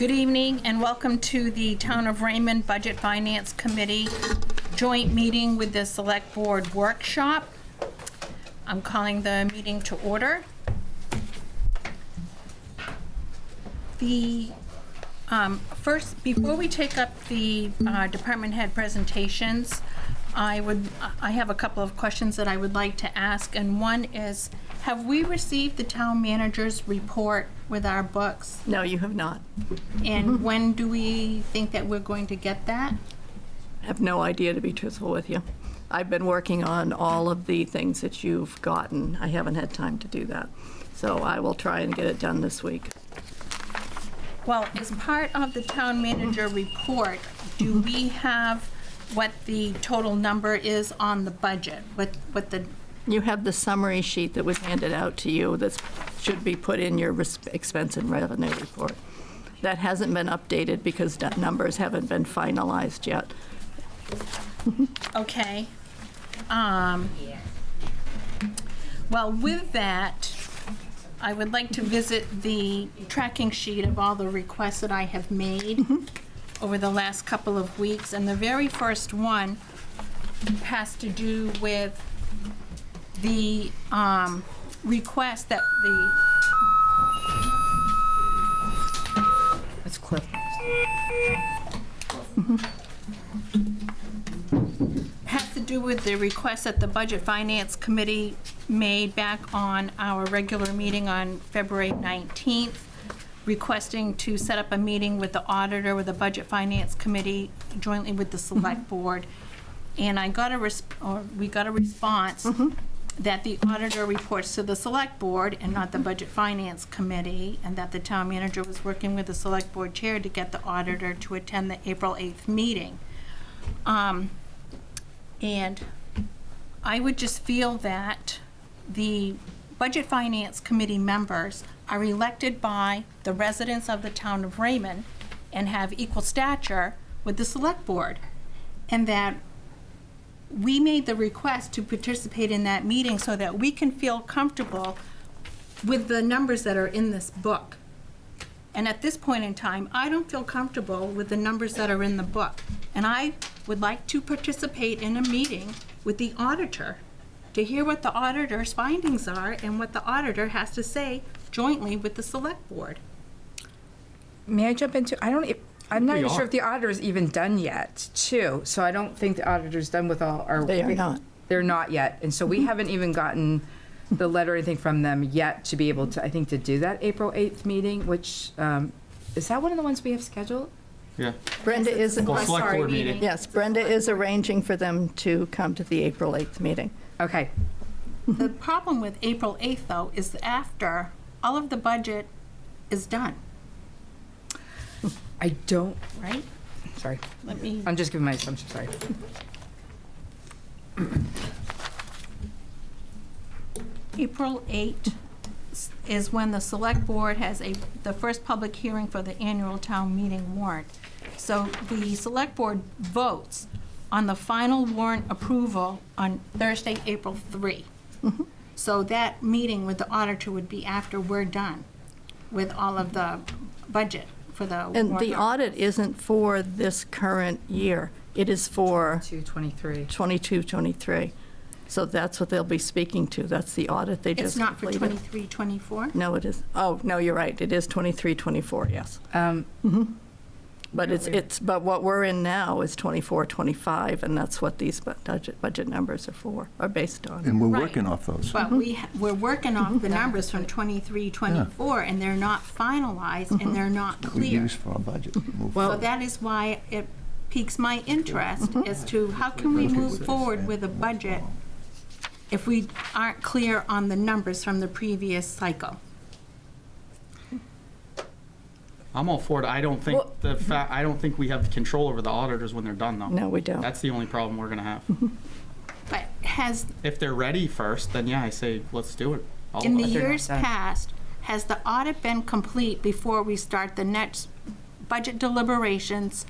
Good evening and welcome to the Town of Raymond Budget Finance Committee joint meeting with the Select Board Workshop. I'm calling the meeting to order. First, before we take up the department head presentations, I have a couple of questions that I would like to ask, and one is, have we received the town manager's report with our books? No, you have not. And when do we think that we're going to get that? I have no idea, to be truthful with you. I've been working on all of the things that you've gotten. I haven't had time to do that. So I will try and get it done this week. Well, as part of the town manager report, do we have what the total number is on the budget? What the You have the summary sheet that was handed out to you that should be put in your expense and revenue report. That hasn't been updated because numbers haven't been finalized yet. Okay. Well, with that, I would like to visit the tracking sheet of all the requests that I have made over the last couple of weeks. And the very first one has to do with the request that That's Cliff. has to do with the request that the Budget Finance Committee made back on our regular meeting on February 19th, requesting to set up a meeting with the auditor, with the Budget Finance Committee, jointly with the Select Board. And we got a response that the auditor reports to the Select Board and not the Budget Finance Committee, and that the town manager was working with the Select Board chair to get the auditor to attend the April 8th meeting. And I would just feel that the Budget Finance Committee members are elected by the residents of the town of Raymond and have equal stature with the Select Board, and that we made the request to participate in that meeting so that we can feel comfortable with the numbers that are in this book. And at this point in time, I don't feel comfortable with the numbers that are in the book. And I would like to participate in a meeting with the auditor to hear what the auditor's findings are and what the auditor has to say jointly with the Select Board. May I jump into, I'm not even sure if the auditor's even done yet, too. So I don't think the auditor's done with all our. They are not. They're not yet. And so we haven't even gotten the letter or anything from them yet to be able to, I think, to do that April 8th meeting, which, is that one of the ones we have scheduled? Yeah. Brenda is, Well, select board meeting. yes, Brenda is arranging for them to come to the April 8th meeting. Okay. The problem with April 8th, though, is after all of the budget is done, I don't, right? sorry. Let me, I'm just giving my assumption, sorry. April 8th is when the Select Board has the first public hearing for the annual town meeting warrant. So the Select Board votes on the final warrant approval on Thursday, April 3. So that meeting with the auditor would be after we're done with all of the budget for the warrant. And the audit isn't for this current year. It is for 223. 22, 23. So that's what they'll be speaking to. That's the audit they It's just not for completed. 23, 24? No, it is. Oh, no, you're right. It is 23, 24, yes. But but what we're in now is 24, 25, and that's what these budget numbers are based on. And we're Right. working off those. But we're working off the numbers from 23, 24, and they're not finalized, and they're not We clear. use for our budget. Move So forward. that is why it piques my interest as to how can we move forward with a budget if we aren't clear on the numbers from the previous cycle. I'm all for it. I don't think I don't think we have control over the auditors when they're done, though. No, we don't. That's the only problem we're gonna have. But has, If they're ready first, then yeah, I say let's do it. All in of the us. years done. past, has the audit been complete before we start the next budget deliberations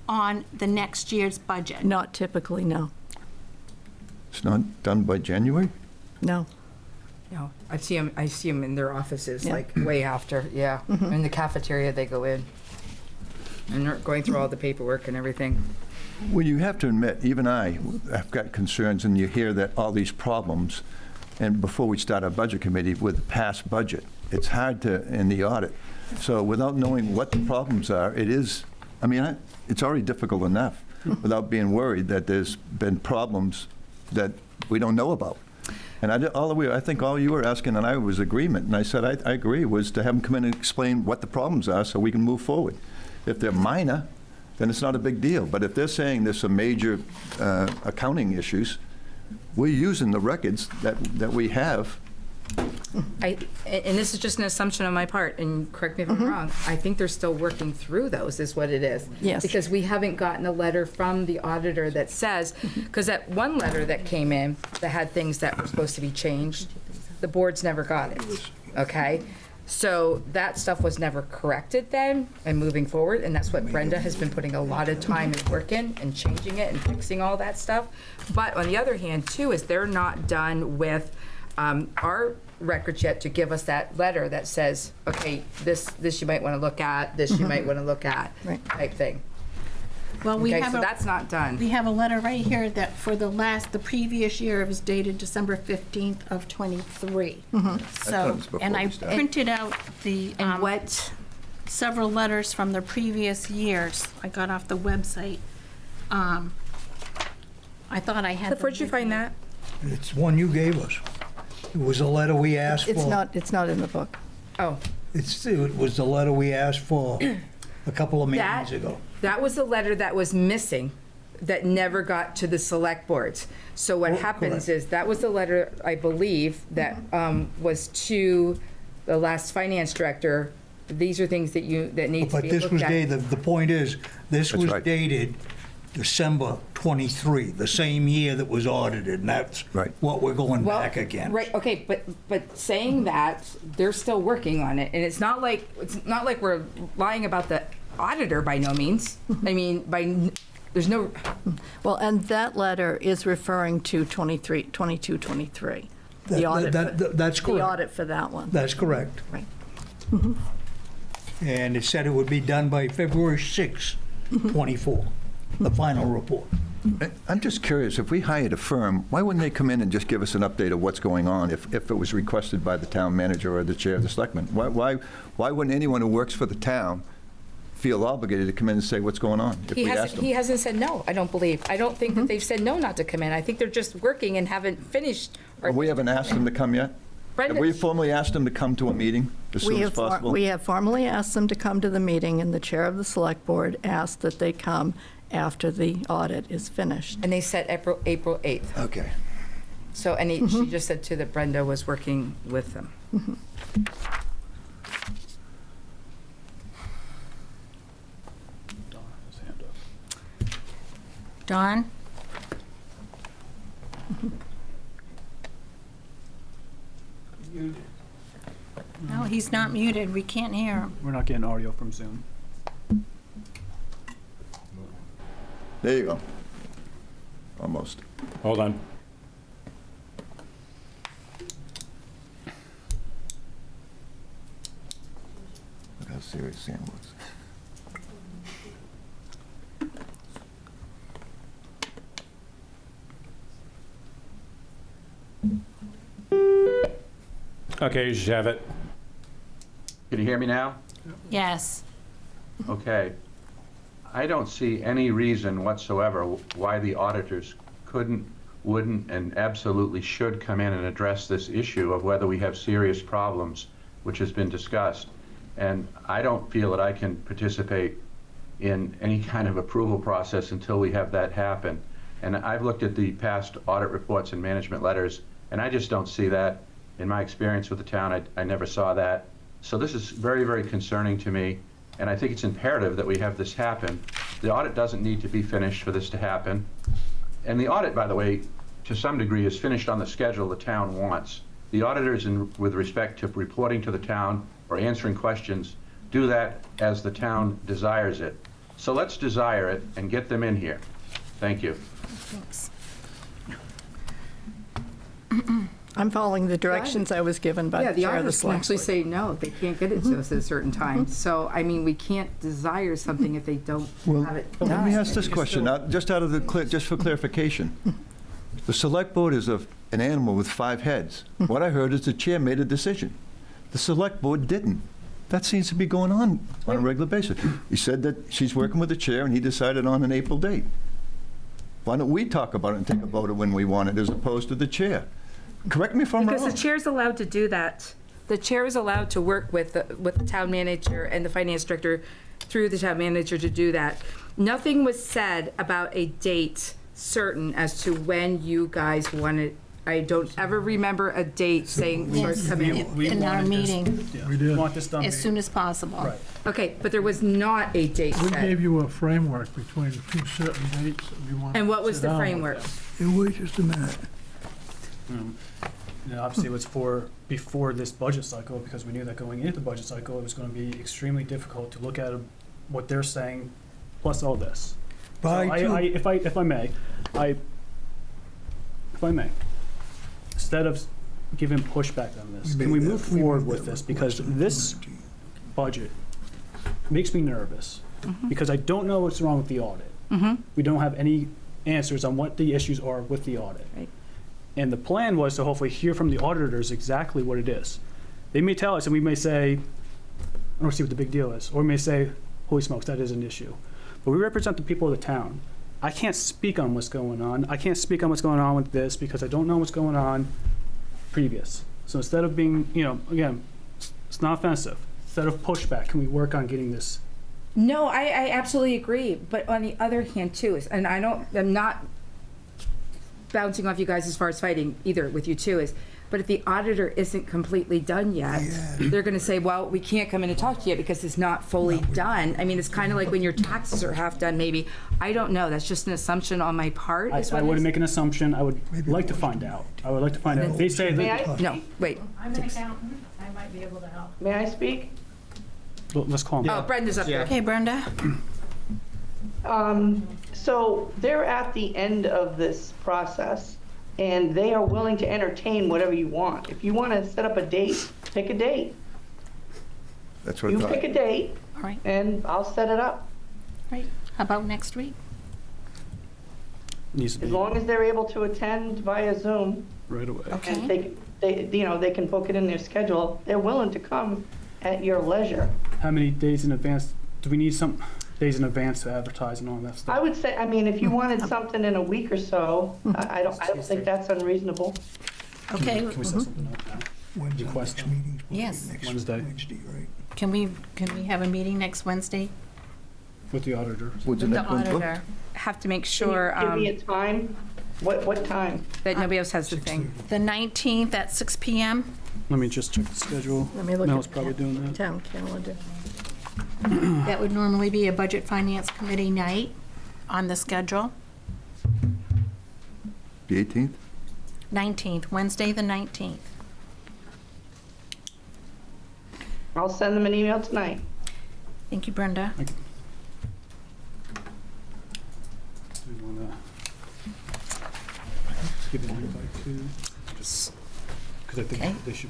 on the next year's budget? Not typically, no. It's not done by January? No. No, I see them in their offices, Yeah. like way after, yeah. In the cafeteria, they go in. and we're going through all the paperwork and everything. Well, you have to admit, even I have got concerns, and you hear that all these problems, and before we start our budget committee with the past budget, it's hard to, in the audit. So without knowing what the problems are, it's already difficult enough without being worried that there's been problems that we don't know about. And I think all you were asking, and I was agreement, and I said, I agree, was to have them come in and explain what the problems are so we can move forward. If they're minor, then it's not a big deal. But if they're saying there's some major accounting issues, we're using the records that we have. And this is just an assumption on my part, and correct me if I'm wrong, I think they're still working through those, is what it is. Yes. Because we haven't gotten a letter from the auditor that says, because that one letter that came in that had things that were supposed to be changed, the boards never got it, okay? So that stuff was never corrected then and moving forward, and that's what Brenda has been putting a lot of time and work in and changing it and fixing all that stuff. But on the other hand, too, is they're not done with our records yet to give us that letter that says, okay, this you might want to look at, this you might want to look at, Right. type thing. Well, we Okay, have so a, that's not done. we have a letter right here that for the previous year, it was dated December 15th of '23. I thought it So, was before and I we started. printed out the And what, several letters from the previous years. I got off the website. I thought I had. where'd you find that? It's one you gave us. It was a letter we asked for. It's not in the book. Oh, It was the letter we asked for a couple of meetings ago. that was the letter that was missing, that never got to the select boards. So what happens correct. is, that was the letter, I believe, that was to the last finance director. These are things that needs to But be this looked was at. dated, the point is, this That's was right. dated December 23, the same year that was audited, and that's Right. what we're going Well, back against. Right, okay, but saying that, they're still working on it, and it's not like we're lying about the auditor by no means. I mean, there's no, Well, and that letter is referring to 22, 23. The audit, That's the correct. audit for that one. That's correct. Right. And it said it would be done by February 6, 24, the final report. I'm just curious, if we hired a firm, why wouldn't they come in and just give us an update of what's going on if it was requested by the town manager or the chair of the selectmen? Why wouldn't anyone who works for the town feel obligated to come in and say what's going on if we asked them? he hasn't said no, I don't believe. I don't think that they've said no not to come in. I think they're just working and haven't finished. or- We haven't asked them to come yet? Have we Brenda, formally asked them to come to a meeting as soon as possible? We have formally asked them to come to the meeting, and the chair of the select board asked that they come after the audit is finished. and they said April 8th. Okay. So, and she just said too that Brenda was working with them. Don has his hand up. Don? No, he's not muted. We can't hear him. We're not getting audio from Zoom. There you go. Almost. Hold on. Look how serious Sam was. Okay, you should have it. Can you hear me now? Yes. Okay. I don't see any reason whatsoever why the auditors couldn't, wouldn't, and absolutely should come in and address this issue of whether we have serious problems, which has been discussed. And I don't feel that I can participate in any kind of approval process until we have that happen. And I've looked at the past audit reports and management letters, and I just don't see that. In my experience with the town, I never saw that. So this is very, very concerning to me, and I think it's imperative that we have this happen. The audit doesn't need to be finished for this to happen. And the audit, by the way, to some degree, is finished on the schedule the town wants. The auditors, with respect to reporting to the town or answering questions, do that as the town desires it. So let's desire it and get them in here. Thank you. Thanks. I'm following the directions I was given by Yeah, the the chair of the auditors can select actually board. say no, they can't get it to us at a certain time. So, I mean, we can't desire something if they don't Well, have it let me done. ask this question, just out of the, just for clarification. The select board is an animal with 5 heads. What I heard is the chair made a decision. The select board didn't. That seems to be going on a regular basis. He said that she's working with the chair, and he decided on an April date. Why don't we talk about it and take a vote when we want it, as opposed to the chair? Correct me if I'm Because wrong. the chair's allowed to do that. The chair is allowed to work with the town manager and the finance director through the town manager to do that. Nothing was said about a date certain as to when you guys wanted. I don't ever remember a date saying we're Yes. coming in. In our meeting, We want this done. as soon as possible. Right. Okay, but there was not a date We set. gave you a framework between 2 certain dates that we wanted. And what to was sit the down with framework? them. Hey, wait just a minute. Obviously, it was for before this budget cycle, because we knew that going into the budget cycle, it was going to be extremely difficult to look at what they're saying, plus all this. So if I may, instead of giving pushback on this, can we move forward with this? Because this budget makes me nervous, because I don't know what's wrong with the audit. We don't have any answers on what the issues are with the audit. Right. And the plan was to hopefully hear from the auditors exactly what it is. They may tell us, and we may say, I don't see what the big deal is, or we may say, holy smokes, that is an issue. But we represent the people of the town. I can't speak on what's going on. I can't speak on what's going on with this because I don't know what's going on previous. So instead of being, again, it's not offensive. Instead of pushback, can we work on getting this? No, I absolutely agree. But on the other hand, too, and I'm not bouncing off you guys as far as fighting either with you too, but if the auditor isn't completely done yet, they're going to say, well, we can't come in and talk to you because it's not fully done. I mean, it's kind of like when your taxes are half done, maybe. I don't know. That's just an assumption on my part. I wouldn't make an assumption. I would like to find out. I would like to find out. They say that, No, wait. I'm an accountant, I might be able to help. May I speak? let's call them. Oh, Brenda's up there. Okay, Brenda? So they're at the end of this process, and they are willing to entertain whatever you want. If you want to set up a date, pick a date. That's what I You thought. pick a date, All right, and I'll set it up. right. How about next week? Needs to As be long as they're able to attend via Zoom, right away. Okay. and they can book it in their schedule, they're willing to come at your leisure. How many days in advance? Do we need some days in advance to advertise and all that stuff? I would say, I mean, if you wanted something in a week or so, I don't think that's unreasonable. Okay, Can we set something up now? When's our Request next them. meeting? Supposed to be Yes. next Wednesday. Wednesday, right? can we have a meeting next Wednesday With the auditor. What's the with the next one? Oh, auditor? Have to make Can sure you give me a time? What time? that nobody else has the thing. The 19th at 6 PM? Let me just check the schedule. Let me look Mel's at probably doing that. town calendar. That would normally be a Budget Finance Committee night on the schedule. The 18th? 19th, Wednesday, the 19th. I'll send them an email tonight. Thank you, Brenda. Do you wanna give an invite to? Because I Okay. think they should.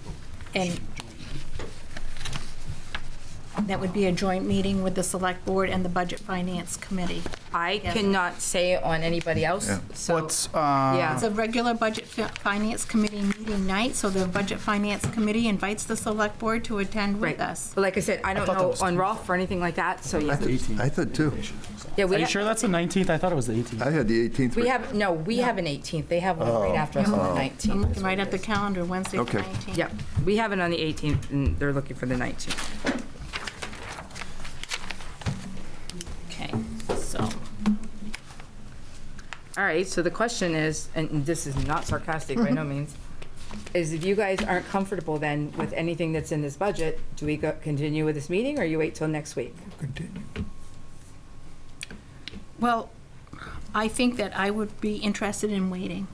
And that would be a joint meeting with the Select Board and the Budget Finance Committee. I cannot say it on anybody else, Yeah. so. What's, It's Yeah, a regular Budget Finance Committee meeting night, so the Budget Finance Committee invites the Select Board to attend right. with us. But like I said, I don't thought that know was on Rolf or anything like that, so yeah. I thought too. Yeah, Are we you sure that's the 19th? I thought it was the 18th. I had the 18th. we have, no, we have an 18th. They have one right after us on the I'm 19th. looking right at the calendar, Wednesday, the Okay. 19th. Yep, we have it on the 18th, and they're looking for the 19th. Okay, so, All right, so the question is, and this is not sarcastic by no means, is if you guys aren't comfortable then with anything that's in this budget, do we continue with this meeting, or you wait till next week? Continue. well, I think that I would be interested in waiting.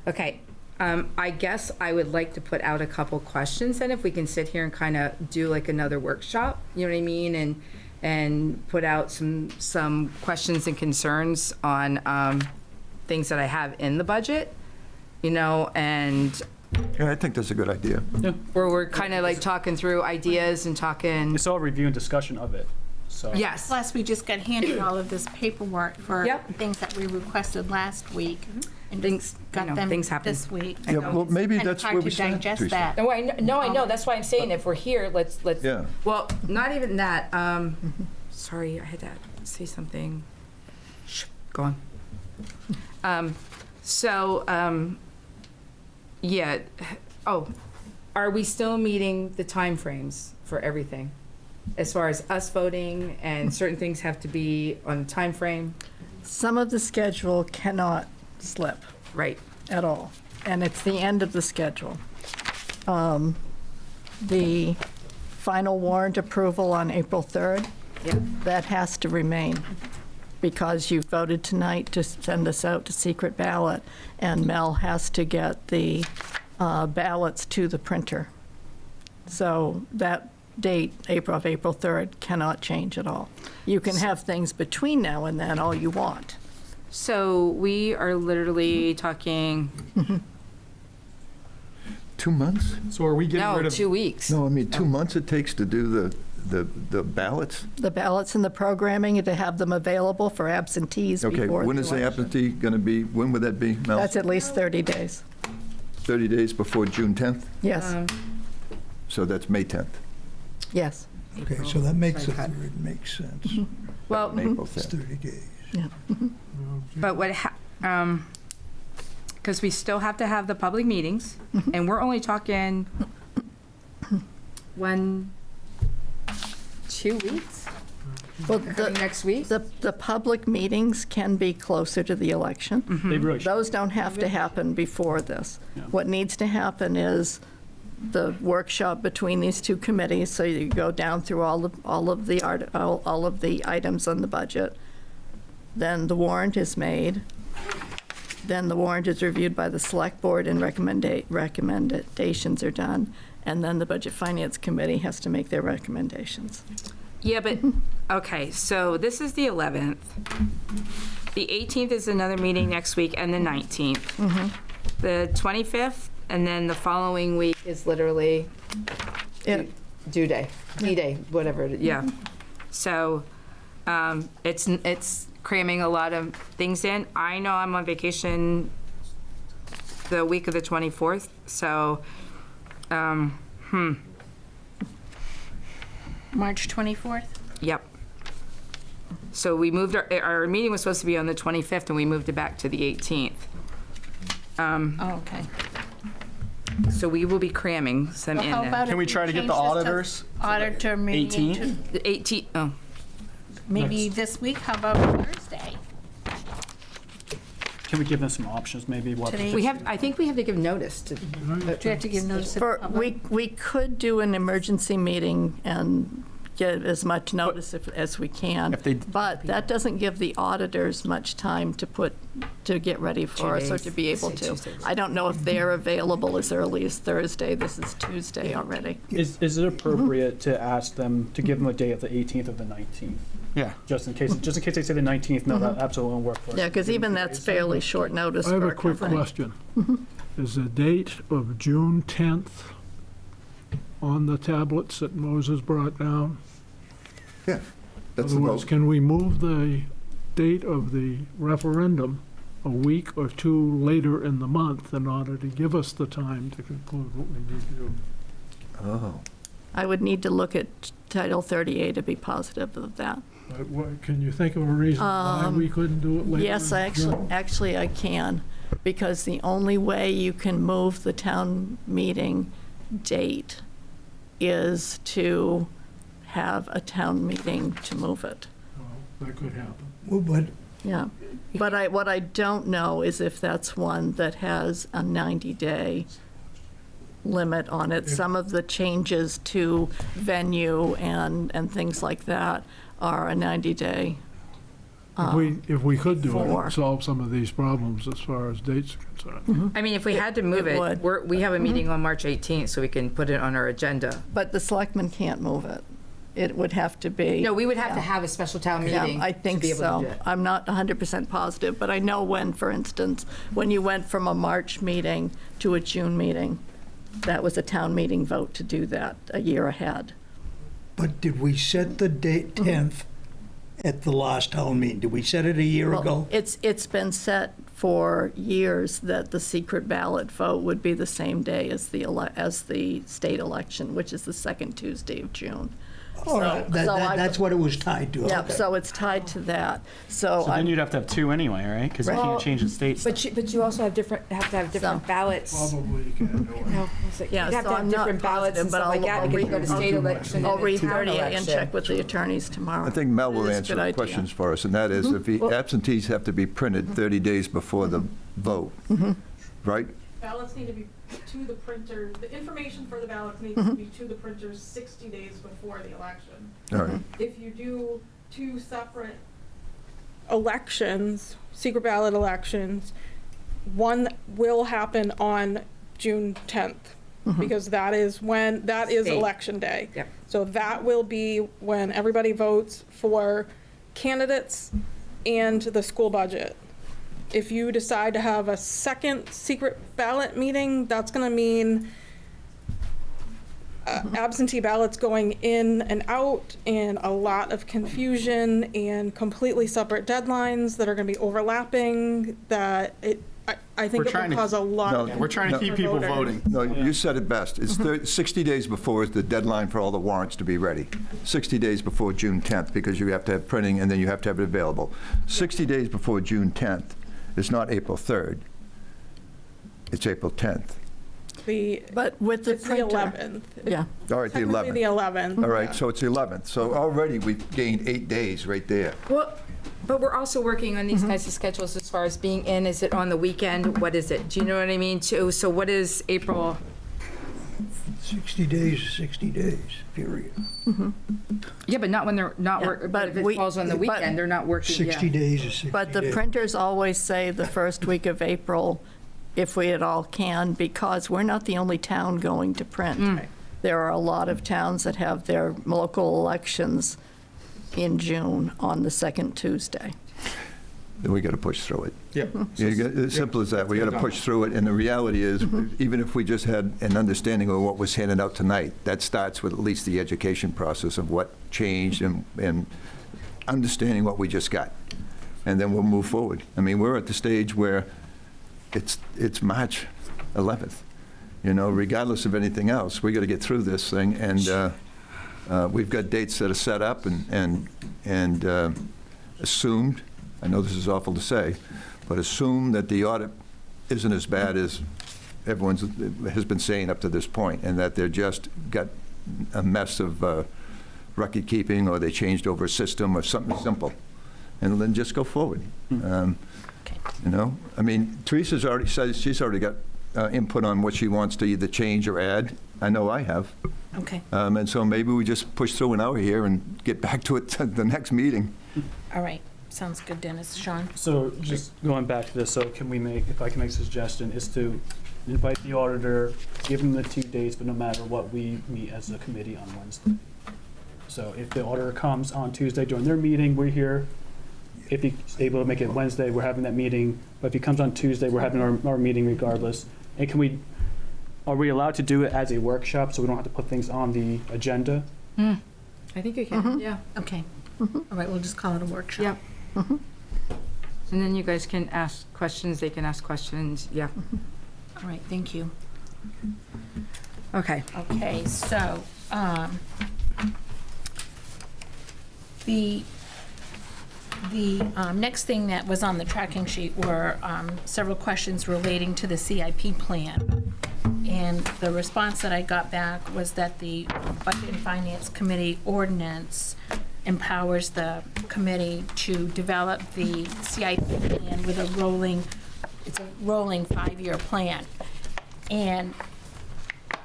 Okay, I guess I would like to put out a couple questions, and if we can sit here and kind of do like another workshop, you know what I mean, and put out some questions and concerns on things that I have in the budget, you know, and Yeah, I think that's a good idea. Where we're kind of like talking through ideas and talking, It's all review and discussion of it, so. yes. Plus, we just got handed all of this paperwork for Yep. things that we requested last week. And Things- just I know, got them things happen. this week. Yeah, well, maybe Kind of that's hard where to we start. digest Teresa. that. No, I know, that's why I'm saying if we're here, let's, Yeah. well, not even that, sorry, I had to say something. Shh, go on. Yeah, oh, are we still meeting the timeframes for everything? As far as us voting and certain things have to be on a time frame? Some of the schedule cannot slip Right. at all, and it's the end of the schedule. The final warrant approval on April 3rd, Yep. that has to remain, because you voted tonight to send us out to secret ballot, and Mel has to get the ballots to the printer. So that date, April 3rd, cannot change at all. You can have things between now and then all you want. So we are literally talking, 2 months? So are we getting rid no, of? 2 weeks. No, I mean, 2 months it takes to do the ballots? The ballots and the programming, to have them available for absentees before Okay, the when is the election. absentee going to be, when would that be, Mel? That's at least 30 days. 30 days before June 10th? Yes, So that's May 10th. yes. Okay, so that makes it, it makes sense. Well, April It's 10th. 30 days. but what, because we still have to have the public meetings, and we're only talking 2 weeks? Well, Coming next week? the public meetings can be closer to the election. They really should. Those don't have to happen before this. Yeah. What needs to happen is the workshop between these two committees, so you go down through all of the items on the budget. Then the warrant is made. Then the warrant is reviewed by the select board and recommendations are done. And then the Budget Finance Committee has to make their recommendations. Yeah, but, okay, so this is the 11th. The 18th is another meeting next week, and the 19th. The 25th, and then the following week is literally It- due day, D-Day, whatever, yeah. So, it's cramming a lot of things in. I know I'm on vacation the week of the 24th, so, March 24th? yep. So we moved, our meeting was supposed to be on the 25th, and we moved it back to the 18th. Oh, okay. So we will be cramming some in How there. about Can if we try to get change the this to auditors? Auditor meeting 18th? to The 18th, oh, maybe this week, how about Thursday? Can we give them some options, maybe what? Today? I think we have to give notice to, Do you have to give notice to the public? We could do an emergency meeting and get as much notice as we can. If they- But that doesn't give the auditors much time to get ready for us or to be able to. I don't know if they're available as early as Thursday. This is Tuesday already. Is it appropriate to ask them, to give them a date of the 18th or the 19th? Yeah. Just in case they say the 19th, no, that absolutely won't work for us. Yeah, because even that's fairly short notice I for have a a quick company. question. Is the date of June 10th on the tablets that Moses brought down? Yeah, that's In the other words, vote. can we move the date of the referendum a week or two later in the month in order to give us the time to conclude what we need to do? Oh, I would need to look at Title 38 to be positive of that. Can you think of a reason why we couldn't do it later? Yes, in June? actually I can, because the only way you can move the town meeting date is to have a town meeting to move it. Well, that could happen. Well, but Yeah. But what I don't know is if that's one that has a 90-day limit on it. Some of the changes to venue and things like that are a 90-day. If we could do it, for- it'd solve some of these problems as far as dates are concerned. I mean, if we had to move It it, would. we have a meeting on March 18th, so we can put it on our agenda. But the selectmen can't move it. it would have to be. No, we would have to have a special town meeting Yeah, I to think be able to so. do it. I'm not 100% positive, but I know when, for instance, when you went from a March meeting to a June meeting, that was a town meeting vote to do that a year ahead. But did we set the date 10th at the last town meeting? Did we set it a year Well, ago? it's been set for years that the secret ballot vote would be the same day as the state election, which is the second Tuesday of June. All right, so I- that's what it was tied to. Yep, Okay. so it's tied to that. So So then I'm, you'd have to have two anyway, right? Because you Well, can't change the state stuff. But you also have to have different So- ballots. Probably you can't do it. No, it's like, Yeah, you'd have so to have I'm not different ballots positive, and but stuff like I'll that because you go to read- state election I'll and a read town 38 and election. check with the attorneys tomorrow. I think Mel will It is a answer good idea. questions for us, and that is if the absentees have to be printed 30 days before the vote, right? Ballots need to be to the printer, the information for the ballots needs to be to the printers 60 days before the election. All right. If you do two separate elections, secret ballot elections, one will happen on June 10th, because that is State. election day. Yep. So that will be when everybody votes for candidates and the school budget. If you decide to have a second secret ballot meeting, that's going to mean absentee ballots going in and out, and a lot of confusion and completely separate deadlines that are going to be overlapping, that I think We're it trying will to- cause a lot No, of Yeah, we're trying to confusion keep for people voters. voting. No, you said it best. It's 60 days before is the deadline for all the warrants to be ready. 60 days before June 10th, because you have to have printing and then you have to have it available. 60 days before June 10th is not April 3rd. It's April 10th. But with the It's the printer. 11th. Yeah. All right, the Technically the 11th. 11th. All right, so it's the 11th. So already we've gained 8 days right there. Well, but we're also working on these kinds of schedules as far as being in. Is it on the weekend? What is it? Do you know what I mean? So what is April? 60 days is 60 days, period. Yeah, but not when they're not Yeah, working. but But if we- it falls on the but- weekend, they're not working. 60 yeah. days is 60 days. But the printers always say the first week of April, if we at all can, because we're not the only town going to print. There are a lot of towns that have their local elections in June on the second Tuesday. Then we got to push through it. Yeah. As simple as that. We got to push through it, and the reality is, even if we just had an understanding of what was handed out tonight, that starts with at least the education process of what changed and understanding what we just got. And then we'll move forward. I mean, we're at the stage where it's March 11th. You know, regardless of anything else, we got to get through this thing, and we've got dates that are set up and assumed. I know this is awful to say, but assume that the audit isn't as bad as everyone has been saying up to this point, and that they're just got a mess of record keeping, or they changed over a system or something simple, and then just go forward. You know, I mean, Teresa's already said she's already got input on what she wants to either change or add. I know I have. Okay, And so maybe we just push through an hour here and get back to it to the next meeting. all right. Sounds good, Dennis. Sean? So just going back to this, so can we make, if I can make a suggestion, is to invite the auditor, give them the 2 dates, but no matter what, we meet as a committee on Wednesday. So if the auditor comes on Tuesday during their meeting, we're here. If he's able to make it Wednesday, we're having that meeting. But if he comes on Tuesday, we're having our meeting regardless. And are we allowed to do it as a workshop so we don't have to put things on the agenda? I think you can. Yeah. Okay. All right, we'll just call it a workshop. Yep. And then you guys can ask questions. They can ask questions. Yeah. All right, thank you. Okay. Okay, so, the next thing that was on the tracking sheet were several questions relating to the CIP plan. And the response that I got back was that the Budget and Finance Committee ordinance empowers the committee to develop the CIP plan with a rolling 5-year plan. And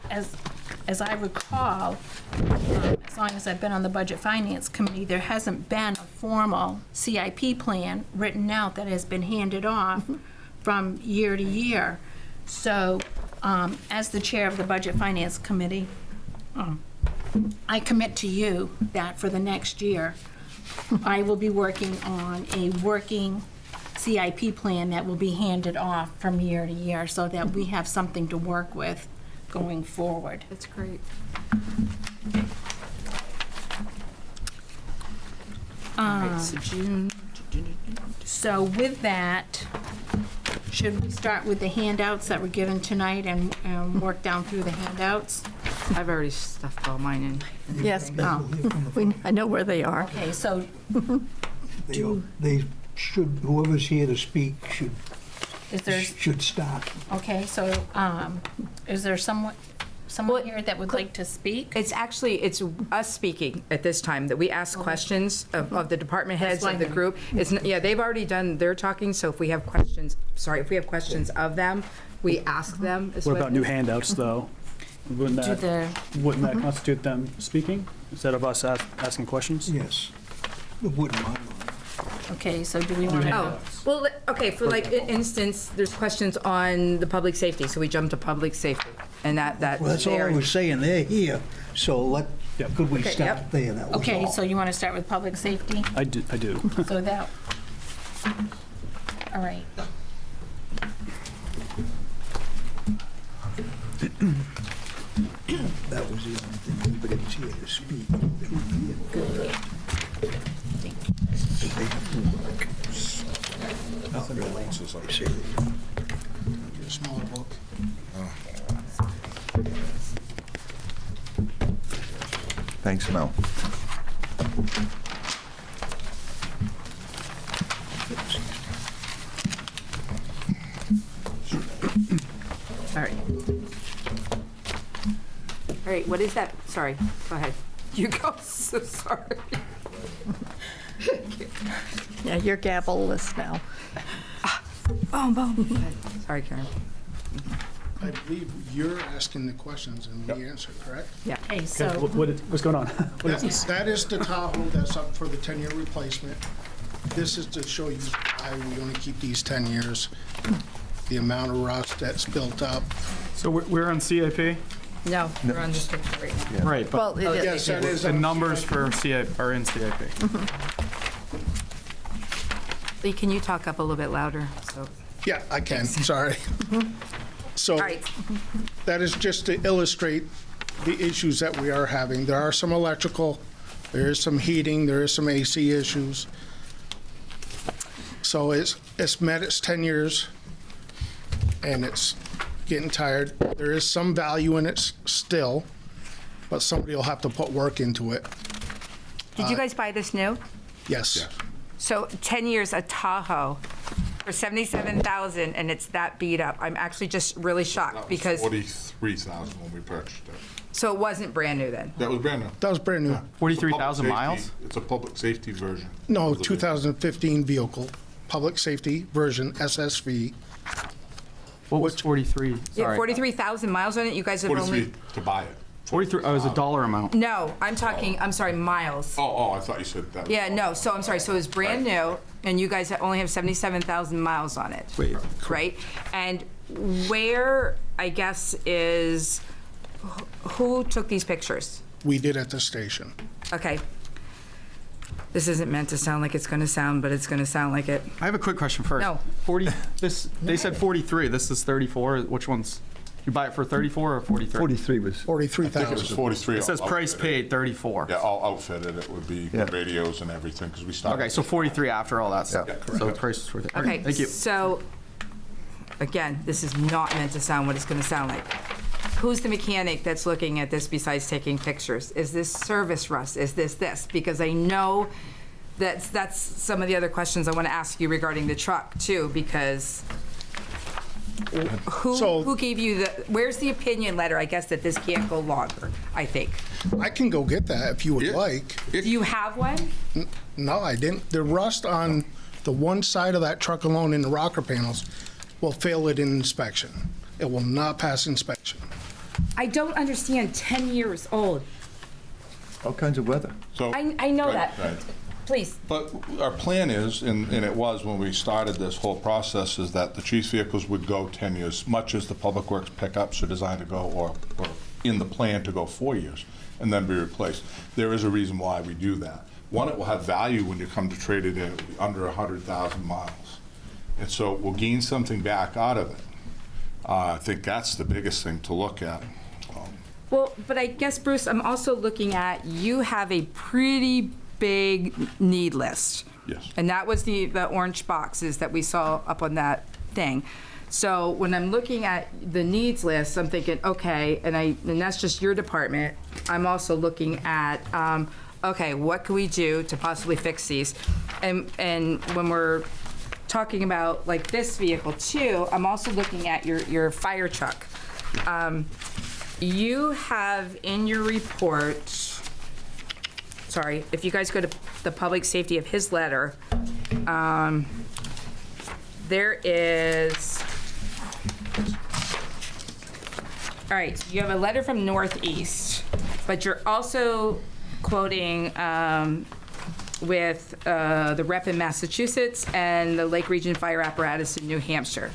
as I recall, as long as I've been on the Budget Finance Committee, there hasn't been a formal CIP plan written out that has been handed off from year to year. So, as the chair of the Budget Finance Committee, I commit to you that for the next year, I will be working on a working CIP plan that will be handed off from year to year so that we have something to work with going forward. That's great. Alright, so June. So with that, should we start with the handouts that were given tonight and work down through the handouts? I've already stuffed all mine in. Yes, Oh, I know where they are. okay, so They should, whoever's here to speak is there, should start. okay, so is there someone here that would like to speak? It's actually, it's us speaking at this time, that we ask questions of the department heads of the group. Yeah, they've already done their talking, so if we have questions, of them, we ask them. is What about new it is. handouts, though? Wouldn't Do that, the, wouldn't that constitute them speaking instead of us asking questions? Yes. It wouldn't mind. okay, so do we want to? Oh, well, okay, for like instance, there's questions on the public safety, so we jump to public safety. And that. Well, that's all I was saying. They're here, so Yep. could we Okay, start yep. there? That was Okay, all. so you want to start with public safety? I do. So that, all right. That was the only thing. Everybody's here to speak. They have to work. Nothing else, as I say. A smaller book. Thanks, Mel. All right. All right, what is that? Sorry, go ahead. You go, so sorry. Yeah, your gavel list now. Boom, boom. Go ahead. Sorry, Karen. I believe you're asking the questions and we answer, correct? Yeah. Okay, Okay, so, what's going on? What is this? That is the Tahoe that's up for the 10-year replacement. This is to show you why we only keep these 10 years, the amount of rust that's built up. So we're on CIP? No, we're on just right now. Right, Well, but it is. Yes, that is. the numbers for CIP are in CIP. Lee, can you talk up a little bit louder? So, Yeah, I can, sorry. So all right. that is just to illustrate the issues that we are having. There are some electrical, there is some heating, there is some AC issues. So it's met its 10 years, and it's getting tired. There is some value in it still, but somebody will have to put work into it. Did you guys buy this new? Yes. So 10 years, a Tahoe for $77,000, and it's that beat up. I'm actually just really shocked because, 43,000 when we purchased it. so it wasn't brand new then? That was brand new. That was brand new. 43,000 Public miles? safety- It's a public safety version. No, of the vehicle. 2015 vehicle, public safety version, SSV. What was 43? Yeah, Sorry. 43,000 miles on it, you guys have only? 43 to buy it. 43, oh, it was a dollar amount. No, I'm sorry, miles. Oh, I thought you said that. was- Yeah, no, so I'm sorry, so it's brand new, and you guys only have 77,000 miles on it. Wait. Right? And where, I guess, is, who took these pictures? We did at the station. Okay. This isn't meant to sound like it's gonna sound, but it's gonna sound like it. I have a quick question first. No. 40, they said 43, this is 34, which one's, you buy it for 34 or 43? 43 was, I think it was 43,000. 43. It says all price outfitted. paid 34. Yeah, all outfitted. It would be Yeah. the radios and everything, because we started. Okay, so 43 after all that stuff. Yeah. So the price is 43. Okay, Thank you. so, again, this is not meant to sound what it's gonna sound like. Who's the mechanic that's looking at this besides taking pictures? Is this service rust? Is this? Because I know that's some of the other questions I want to ask you regarding the truck too, because So- who gave you the, where's the opinion letter, I guess, that this can't go longer, I think? I can go get that if you would Yeah. like. Do you have one? No, I didn't. The rust on the one side of that truck alone in the rocker panels will fail it in inspection. It will not pass inspection. I don't understand, 10 years old. all kinds of weather. So- I know Right, that. right. Please. But our plan is, and it was when we started this whole process, is that the chief's vehicles would go 10 years, much as the public works pickups are designed to go, or in the plan to go 4 years and then be replaced. There is a reason why we do that. One, it will have value when you come to trade it in under 100,000 miles. And so we'll gain something back out of it. I think that's the biggest thing to look at. Well, but I guess, Bruce, I'm also looking at, you have a pretty big need list. Yes. And that was the orange boxes that we saw up on that thing. So when I'm looking at the needs list, I'm thinking, okay, and that's just your department. I'm also looking at, okay, what can we do to possibly fix these? And when we're talking about like this vehicle too, I'm also looking at your fire truck. You have in your report, sorry, if you guys go to the public safety of his letter, there is, all right, so you have a letter from Northeast, but you're also quoting with the rep in Massachusetts and the Lake Region Fire Apparatus in New Hampshire.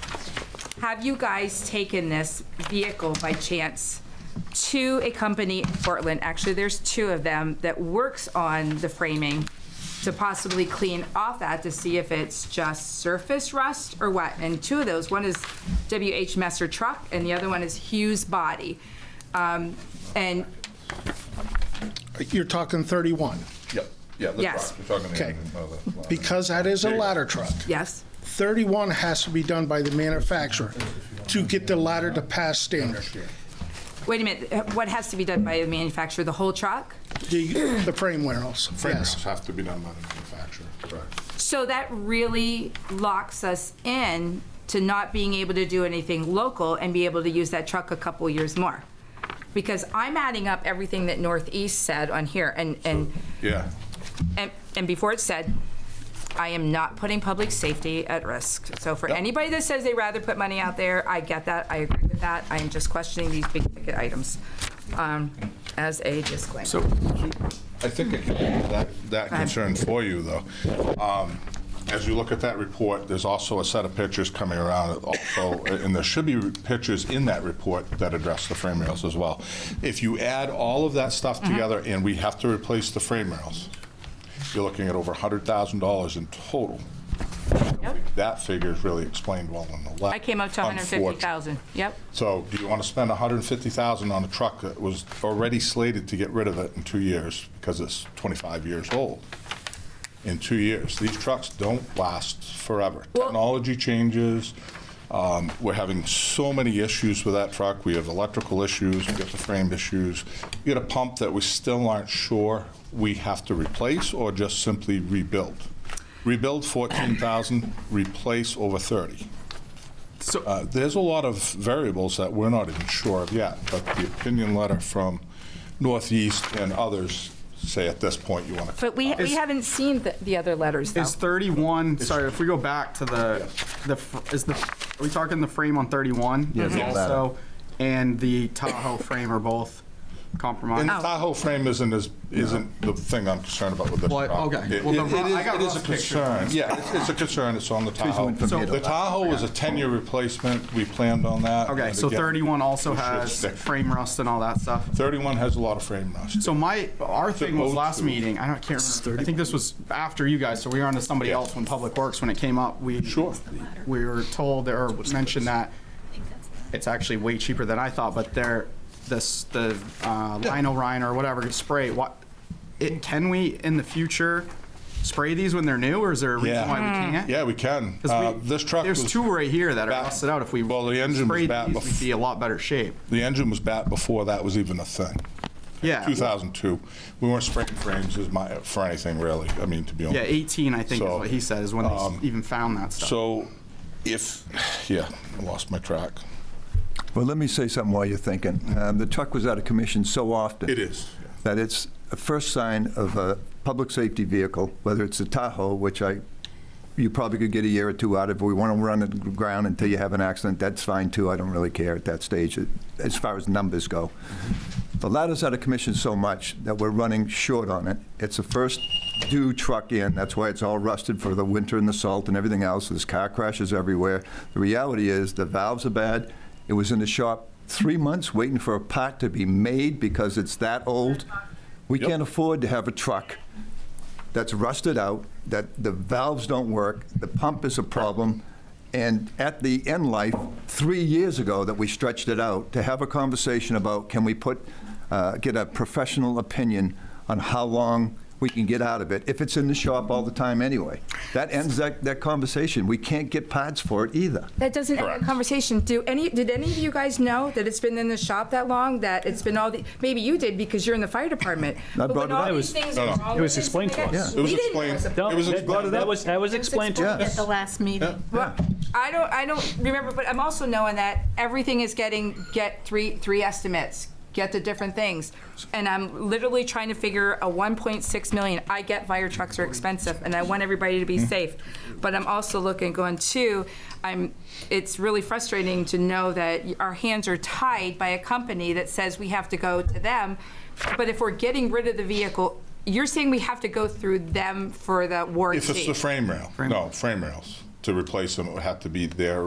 Have you guys taken this vehicle by chance to a company in Portland? Actually, there's 2 of them that works on the framing to possibly clean off that to see if it's just surface rust or what. And 2 of those, one is W.H. Messer Truck and the other one is Hughes Body. And You're talking 31. Yep. Yeah, the Yes. truck. We're talking Okay. the Because that is a ladder truck. yes, 31 has to be done by the manufacturer to get the ladder to pass standard. wait a minute, what has to be done by the manufacturer, the whole truck? The frame rails, Frame rails yes. have to be done by the manufacturer, correct. So that really locks us in to not being able to do anything local and be able to use that truck a couple years more. Because I'm adding up everything that Northeast said on here, and Yeah. before it's said, I am not putting public safety at risk. So for anybody that says they'd rather put money out there, I get that, I agree with that. I am just questioning these big ticket items as a disclaimer. So I think I can answer that concern for you, though. As you look at that report, there's also a set of pictures coming around also, and there should be pictures in that report that address the frame rails as well. If you add all of that stuff together and we have to replace the frame rails, you're looking at over $100,000 in total. Yep. That figure is really explained well in the letter. I came up to 150,000, yep. So do you want to spend $150,000 on a truck that was already slated to get rid of it in 2 years because it's 25 years old? In 2 years. These trucks don't last forever. Well, Technology changes. We're having so many issues with that truck. We have electrical issues, we got the frame issues. We got a pump that we still aren't sure we have to replace or just simply rebuild. Rebuild 14,000, replace over 30. So, There's a lot of variables that we're not even sure of yet, but the opinion letter from Northeast and others say at this point you want to. But we haven't seen the other letters, though. is 31, sorry, if we go back to are we talking the frame on 31? Yeah, the ladder. Also, and the Tahoe frame are both And compromised? the Tahoe frame isn't the thing I'm concerned about with this Well, truck. okay. It- Well, it I got it is a rough pictures. concern. Yeah, it's a concern. It's on the Tahoe. went from here to The Tahoe was a 10-year replacement. We planned on that. Okay, And so again, 31 also we should has stick. frame rust and all that stuff? 31 has a lot of frame rust. So our thing was Supposed last to. meeting, can't remember, I think this was after you guys, so we were on to somebody Yeah. else when Public Works, when it came up, we were told or mentioned that it's actually way cheaper than I thought, but the Lino Rhino or whatever spray, can we in the future spray these when they're new, or is there a reason why we can't? Yeah, we can. 'Cause This truck There's was 2 right here that are back- rusted out. If we Well, the engine was sprayed back these, we'd be a lot better shape. The engine was back before that was even a thing. Yeah. 2002. We weren't spraying frames for anything really. I mean, to be honest. Yeah, 18, I think is So, what he said, is when they even found that stuff. So I lost my track. Well, let me say something while you're thinking. The truck was out of commission so often. It is. That it's a first sign of a public safety vehicle, whether it's a Tahoe, which you probably could get a year or 2 out of. If we want to run it the ground until you have an accident, that's fine too. I don't really care at that stage as far as numbers go. The ladder's out of commission so much that we're running short on it. It's the first due truck in. That's why it's all rusted for the winter and the salt and everything else. There's car crashes everywhere. The reality is the valves are bad It was in the shop 3 months waiting for a part to be made because it's that old. We can't afford to have a truck that's rusted out, that the valves don't work, the pump is a problem, and at the end life, 3 years ago that we stretched it out, to have a conversation about can we get a professional opinion on how long we can get out of it, if it's in the shop all the time anyway. That ends that conversation. We can't get parts for it either. That doesn't end the conversation. Did any of you guys know that it's been in the shop that long, that it's been maybe you did because you're in the fire department. I brought it up. It was explained to us. It was explained. That was explained to us. At the last meeting. Well, I don't remember, but I'm also knowing that everything is get three estimates, get the different things. And I'm literally trying to figure a 1.6 million. I get fire trucks are expensive and I want everybody to be safe. But I'm also going too, it's really frustrating to know that our hands are tied by a company that says we have to go to them. But if we're getting rid of the vehicle, you're saying we have to go through them for the warranty? If it's the frame rail. No, frame rails. To replace them, it would have to be their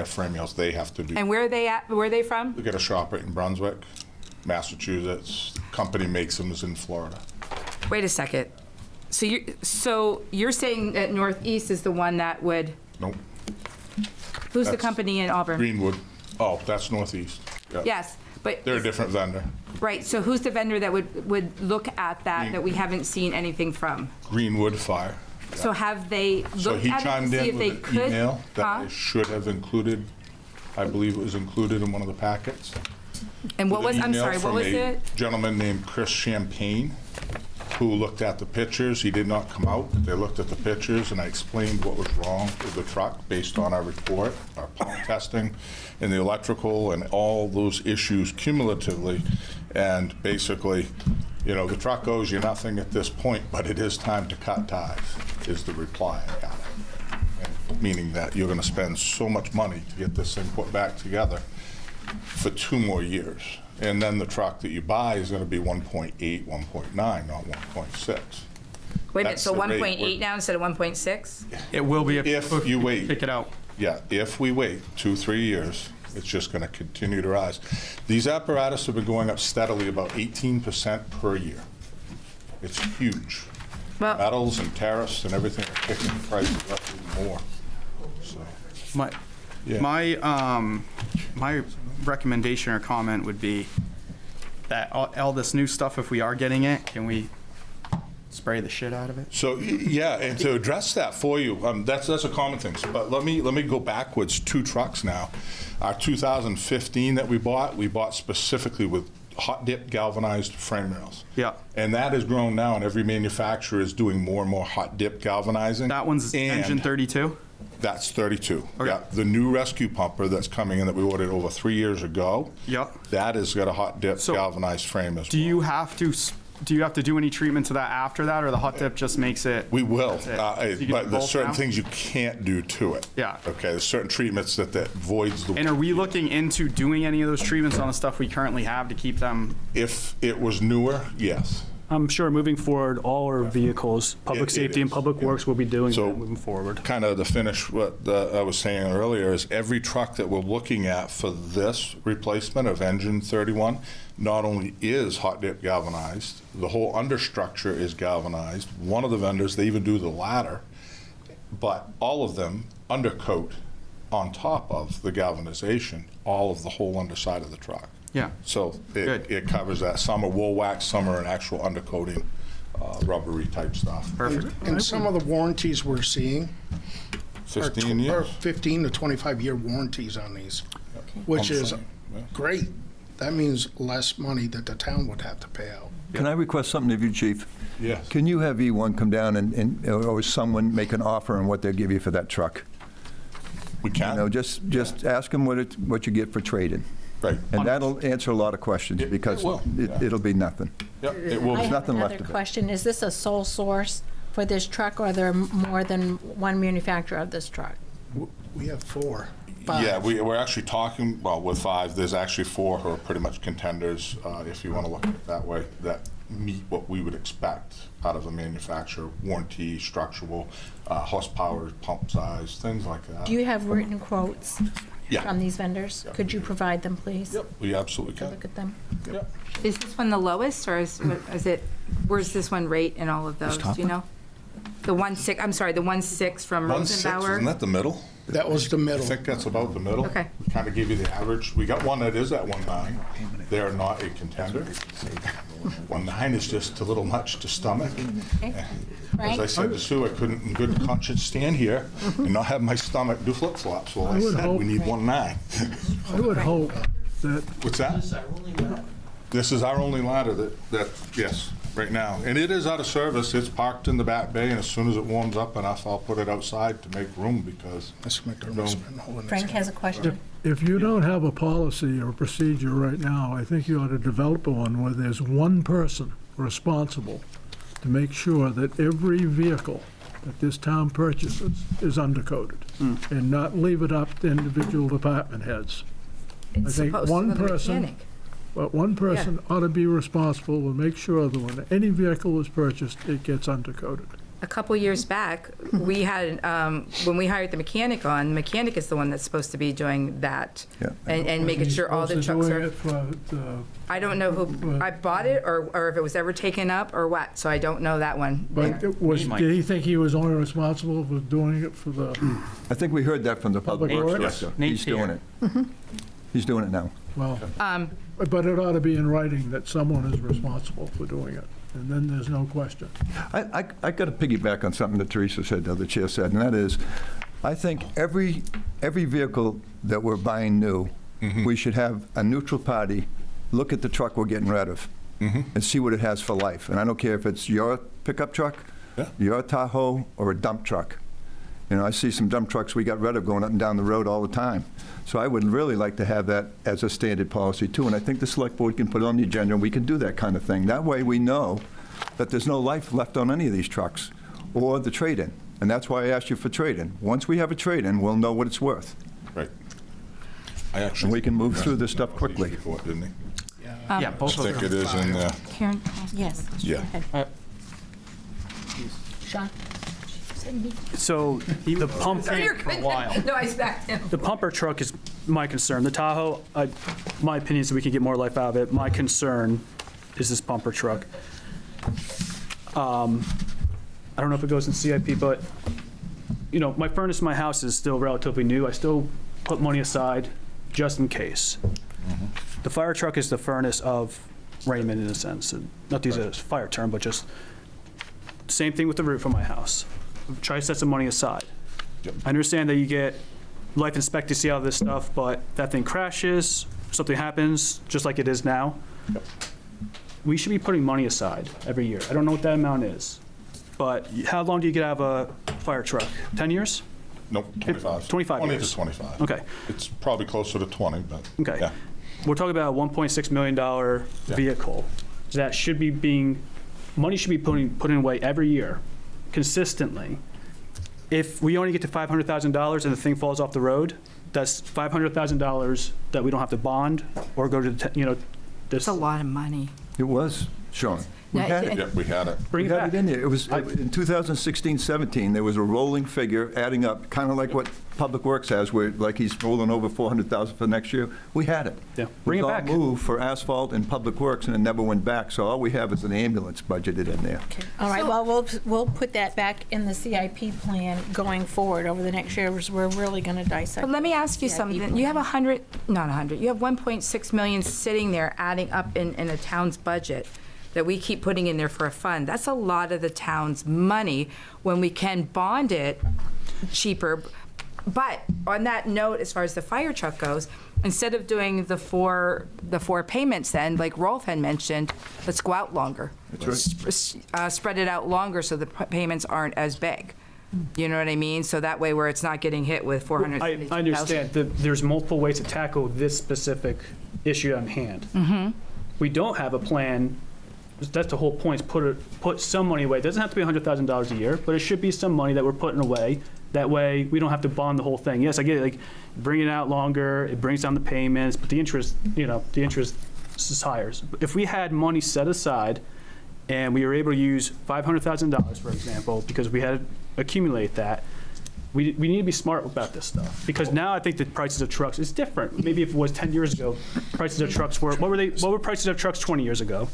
frame rails. They have to do. And where are they at? Where are they from? We got a shop right in Brunswick, Massachusetts. Company makes them is in Florida. Wait a second. So you're saying that Northeast is the one that would? Nope. Who's the That's company in Auburn? Greenwood. Oh, that's Northeast. Yeah. Yes, but They're a different vendor. right. So who's the vendor that would look at that we haven't seen anything from? Greenwood Fire. So have they So looked he at it to chimed see in if they with an could? email that Huh? it should have included. I believe it was included in one of the packets. And what With was? an I'm email sorry. What from was a it? Gentleman named Chris Champagne, who looked at the pictures. He did not come out. They looked at the pictures, and I explained what was wrong with the truck based on our report, our pump testing, and the electrical, and all those issues cumulatively. And basically, the truck owes you nothing at this point, but it is time to cut ties, is the reply I got. And meaning that you're going to spend so much money to get this thing put back together for 2 more years. And then the truck that you buy is going to be 1.8, 1.9, not 1.6. Wait a minute. That's So the rate 1.8 now instead of 1.6? It will be If you wait. Pick it out. Yeah, if we wait 2-3 years, it's just going to continue to rise. These apparatus have been going up steadily about 18% per year. It's huge. Well, Metals and tariffs and everything are kicking the prices up even more. So, yeah. My recommendation or comment would be that all this new stuff, if we are getting it, can we spray the shit out of it? So, yeah, and to address that for you, that's a common thing. But let me go backwards 2 trucks now. Our 2015 that we bought specifically with hot dip galvanized frame rails. Yeah. And that has grown now, and every manufacturer is doing more and more hot dip galvanizing. That one's engine 32? That's 32. Okay. Yeah. The new rescue pumper that's coming in that we ordered over 3 years ago. Yep. That has got a hot dip galvanized frame as well. Do you have to do any treatment to that after that, or the hot dip just makes it? We will, That's it. You can but do there's both certain now? things you can't do to it. Yeah. Okay, there's certain treatments that voids the. And are we looking into doing any of those treatments on the stuff we currently have to keep them? If it was newer, yes. I'm sure moving forward, all our vehicles, public It safety and is, public works will be doing So- that moving forward. Kind of to finish what I was saying earlier is every truck that we're looking at for this replacement of engine 31 not only is hot dip galvanized, the whole understructure is galvanized. One of the vendors, they even do the ladder, but all of them undercoat on top of the galvanization, all of the whole underside of the truck. Yeah. So Good. it covers that. Some are wool wax, some are an actual undercoating, rubbery type stuff. Perfect. And some of the warranties we're seeing are 15 are years. 15 to 25-year warranties on these, which I'm is saying, yeah. great. That means less money that the town would have to pay out. Can I request something of you, Chief? Yes. Can you have E1 come down or someone make an offer on what they'll give you for that truck? We can. Just ask them what you get for trade-in. Right. And that'll answer a lot of questions, It because will, yeah. it'll be nothing. Yep, it will I be. have nothing left another of it. question. Is this a sole source for this truck, or are there more than one manufacturer of this truck? We have 4. Yeah, we're actually talking, well, with 5, there's actually 4 who are pretty much contenders, if you want to look at it that way, that meet what we would expect out of a manufacturer, warranty, structural, horsepower, pump size, things like that. Do you have written quotes? Yeah. from these vendors? Could you provide them, please? Yep, we absolutely To can. look at them? Yep. Is this one the lowest, or is it, where's this one rate in all of those, do you know? The 1.6, I'm sorry, the 1.6 from 1.6, Rosenbauer? isn't that the middle? That was the I middle. think that's about the middle. Okay. Kind of give you the average. We got one that is at 1.9. They're not a contender. 1.9 is just a little much to stomach. As I Frank? said to Sue, I couldn't in good conscience stand here and not have my stomach do flip-flops. Well, I I would said hope- we need 1.9. I would hope that What's that? This is our only ladder that, yes, right now. And it is out of service. It's parked in the back bay, and as soon as it warms up enough, I'll put it outside to make room because Let's make our No. investment hole in this Frank guy. has a question. if you don't have a policy or procedure right now, I think you ought to develop one where there's one person responsible to make sure that every vehicle that this town purchases is undercoated, and not leave it up to individual department heads. It's think supposed to one go to the person- mechanic. But one person ought to be responsible to make sure that when any vehicle is purchased, it gets undercoated. A couple years back, we had, when we hired the mechanic on, the mechanic is the one that's supposed to be doing that. Yeah. And making He's sure all the supposed trucks to are. doing it for the- I don't know who, I bought it or if it was ever taken up or what, so I don't know that one. But did he think he was only responsible for doing it for the, I think we heard that from the Public Public Works Works? Director. Nate's He's doing it. He's doing it now. well, but it ought to be in writing that someone is responsible for doing it, and then there's no question. I got to piggyback on something that Teresa said, the other chair said, and that is, I think every vehicle that we're buying new, we should have a neutral party look at the truck we're getting rid of and see what it has for life. And I don't care if it's your pickup truck, Yeah. your Tahoe, or a dump truck. You know, I see some dump trucks we got rid of going up and down the road all the time. So I would really like to have that as a standard policy too, and I think the select board can put it on the agenda, and we can do that kind of thing. That way we know that there's no life left on any of these trucks, or the trade-in. And that's why I asked you for trade-in. Once we have a trade-in, we'll know what it's worth. Right. I actually. And we can move through this stuff quickly. Before, didn't he? Yeah, I both of think them. it is in there. Karen? Yes. Yeah. Sean? So the pump, For a while. No, I smacked him. the pumper truck is my concern. The Tahoe, my opinion is that we can get more life out of it. My concern is this pumper truck. I don't know if it goes in CIP, but, you know, my furnace in my house is still relatively new. I still put money aside just in case. The fire truck is the furnace of Raymond in a sense. And not to use it as a fire term, but just same thing with the roof of my house. Try to set some money aside. Yep. I understand that you get life expectancy out of this stuff, but that thing crashes, something happens, just like it is now. Yep. We should be putting money aside every year. I don't know what that amount is, but how long do you get out of a fire truck? 10 years? Nope, 25. 25 20 years. to 25. Okay. It's probably closer to 20, but. Okay. Yeah. We're talking about a $1.6 million vehicle that should be money should be put away every year consistently. If we only get to $500,000 and the thing falls off the road, that's $500,000 that we don't have to bond or go to, this. It's a lot of money. It was, Sean. We Yeah, had it. Yeah, we had it. Bring We it had back. it in there. It was, in 2016-17, there was a rolling figure adding up, kind of like what Public Works has, where like he's rolling over 400,000 for next year. We had it. Yeah, bring it back. It was all moved for asphalt and Public Works, and it never went back. So all we have is an ambulance budgeted in there. All right, well, we'll put that back in the CIP plan going forward over the next year, because we're really going to dissect. But let me ask you CIP something. plan. You have 100, not 100, you have 1.6 million sitting there adding up in a town's budget that we keep putting in there for a fund. That's a lot of the town's money when we can bond it cheaper. But on that note, as far as the fire truck goes, instead of doing the four payments then, like Rolf had mentioned, let's go out longer. That's right. Spread it out longer so the payments aren't as big. You know what I mean? So that way where it's not getting hit with 400,000. I understand that there's multiple ways to tackle this specific issue on hand. We don't have a plan. That's the whole point, is put some money away. It doesn't have to be $100,000 a year, but it should be some money that we're putting away. That way, we don't have to bond the whole thing. Yes, I get it, like, bring it out longer, it brings down the payments, but the interest, the interest is higher. If we had money set aside and we were able to use $500,000, for example, because we had to accumulate that, we need to be smart about this stuff, because now I think the prices of trucks is different. Maybe if it was 10 years ago, prices of trucks were, what were prices of trucks 20 years ago?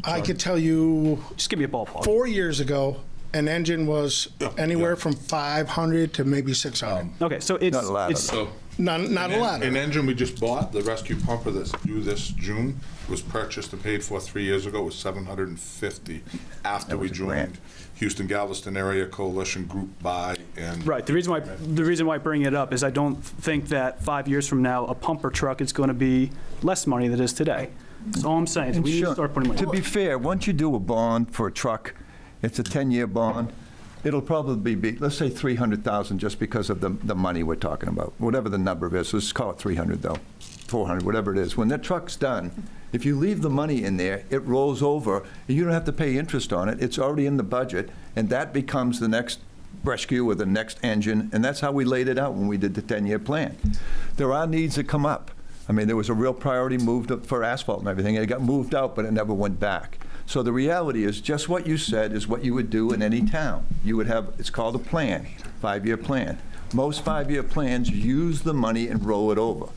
I could tell you Just give me a ballpark. 4 years ago, an engine was anywhere from 500 to maybe 600. Okay, so it's, Not a ladder, it's, So Not a ladder. an engine we just bought, the rescue pumper that's due this June, was purchased and paid for 3 years ago, was $750 after we was a grant. joined Houston Galveston Area Coalition Group Buy and. right, the reason why I bring it up is I don't think that 5 years from now, a pumper truck is going to be less money than it is today. That's all I'm saying, is we need to Sure. start putting money. To be fair, once you do a bond for a truck, it's a 10-year bond, it'll probably be, let's say 300,000 just because of the money we're talking about, whatever the number is. Let's call it 300 though, 400, whatever it is. When that truck's done, if you leave the money in there, it rolls over, and you don't have to pay interest on it. It's already in the budget, and that becomes the next rescue or the next engine, and that's how we laid it out when we did the 10-year plan. There are needs that come up. I mean, there was a real priority moved up for asphalt and everything, and it got moved out, but it never went back. So the reality is, just what you said is what you would do in any town. You would have, it's called a plan, 5-year plan. Most 5-year plans use the money and roll it over.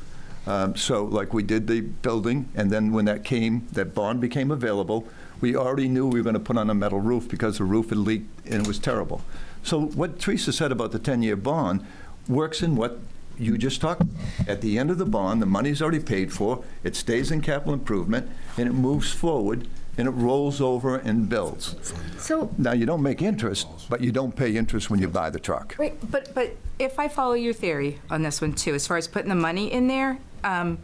So like we did the building, and then when that bond became available, we already knew we were going to put on a metal roof because the roof had leaked and it was terrible. So what Teresa said about the 10-year bond works in what you just talked about. At the end of the bond, the money's already paid for, it stays in capital improvement, and it moves forward, and it rolls over and builds. So, Now, you don't make interest, but you don't pay interest when you buy the truck. wait, but if I follow your theory on this one too, as far as putting the money in there, and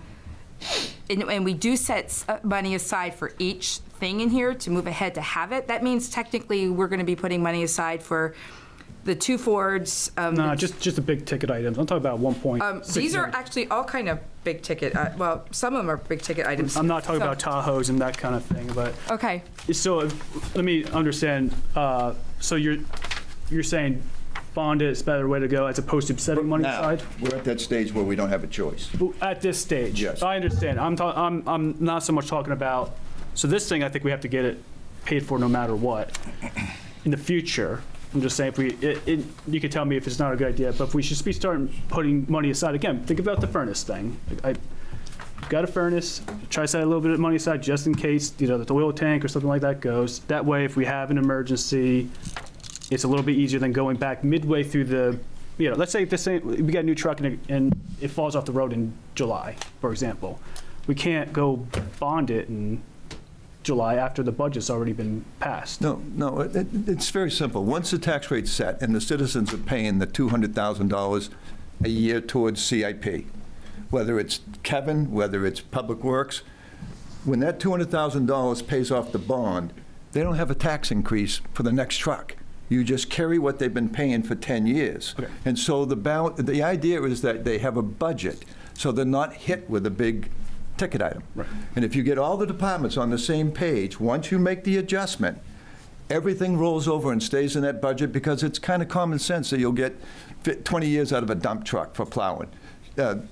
we do set money aside for each thing in here to move ahead to have it, that means technically we're going to be putting money aside for the 2 Fords. No, just the big ticket items. I'm talking about 1.6. These are actually all kind of big ticket, well, some of them are big ticket items. I'm not talking So- about Tahoes and that kind of thing, but Okay, so let me understand. So you're saying bond is a better way to go as opposed to setting money Now, aside? we're at that stage where we don't have a choice. At this stage? Yes. I understand. I'm not so much talking about, so this thing, I think we have to get it paid for no matter what in the future. I'm just saying, if you could tell me if it's not a good idea, but if we should be starting putting money aside, again, think about the furnace thing. I've got a furnace, try to set a little bit of money aside just in case, the oil tank or something like that goes. That way, if we have an emergency, it's a little bit easier than going back midway through the, let's say we got a new truck and it falls off the road in July, for example. We can't go bond it in July after the budget's already been passed. No, it's very simple. Once the tax rate's set and the citizens are paying the $200,000 a year towards CIP, whether it's Kevin, whether it's Public Works, when that $200,000 pays off the bond, they don't have a tax increase for the next truck. You just carry what they've been paying for 10 years. Okay. And so the idea is that they have a budget, so they're not hit with a big ticket item. Right. And if you get all the departments on the same page, once you make the adjustment, everything rolls over and stays in that budget because it's kind of common sense that you'll get 20 years out of a dump truck for plowing,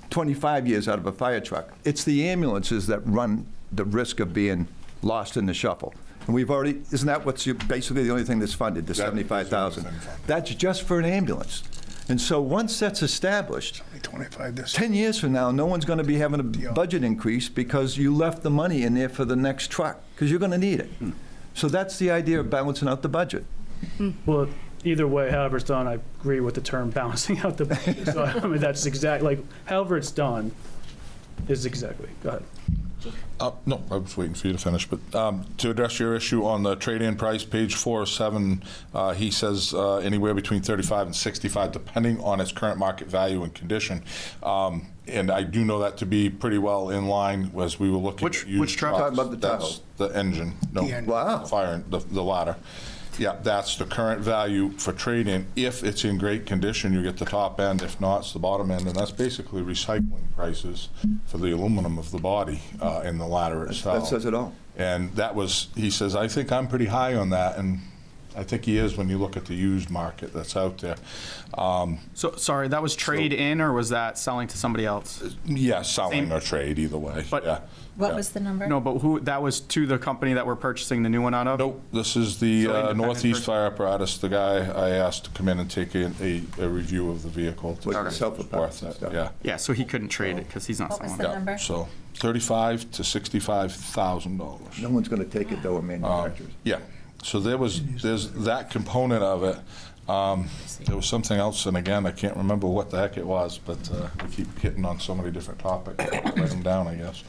25 years out of a fire truck. It's the ambulances that run the risk of being lost in the shuffle. And we've already, isn't that what's basically the only thing that's funded, the That is the only $75,000? thing funded. That's just for an ambulance. And so once that's established, 25 this. 10 years from now, no one's going to be having a budget increase because you left the money in there for the next truck, because you're going to need it. So that's the idea of balancing out the budget. Well, either way, however it's done, I agree with the term balancing out the budget. So, I mean, that's however it's done is exactly, go ahead. No, I was waiting for you to finish, but to address your issue on the trade-in price, page 407, he says anywhere between 35 and 65, depending on its current market value and condition. And I do know that to be pretty well in line as we were looking at used which truck? trucks. Talking about the That's the engine. No, The engine. Wow. fire, the ladder. Yeah, that's the current value for trade-in. If it's in great condition, you get the top end. If not, it's the bottom end, and that's basically recycling prices for the aluminum of the body and the ladder itself. That says it all. And that was, he says, I think I'm pretty high on that, and I think he is when you look at the used market that's out there. So, sorry, that was trade in, or was that selling to somebody else? Yeah, selling Same. or trade, either way, But- yeah. What Yeah. was the number? No, but who, that was to the company that we're purchasing the new one out of? Nope, this is the So independent Northeast person. Fire Apparatus, the guy I asked to come in and take a review of the vehicle. to With see the if self-repair it's worth it, stuff. Yeah, Yeah, so he couldn't trade it because he's not What was selling the it. number? so $35,000 to $65,000. No one's going to take it, though, a manufacturer. Yeah, so there's that component of it. There was something else, and again, I can't remember what the heck it was, but we keep hitting on so many different topics. Write them down, I guess.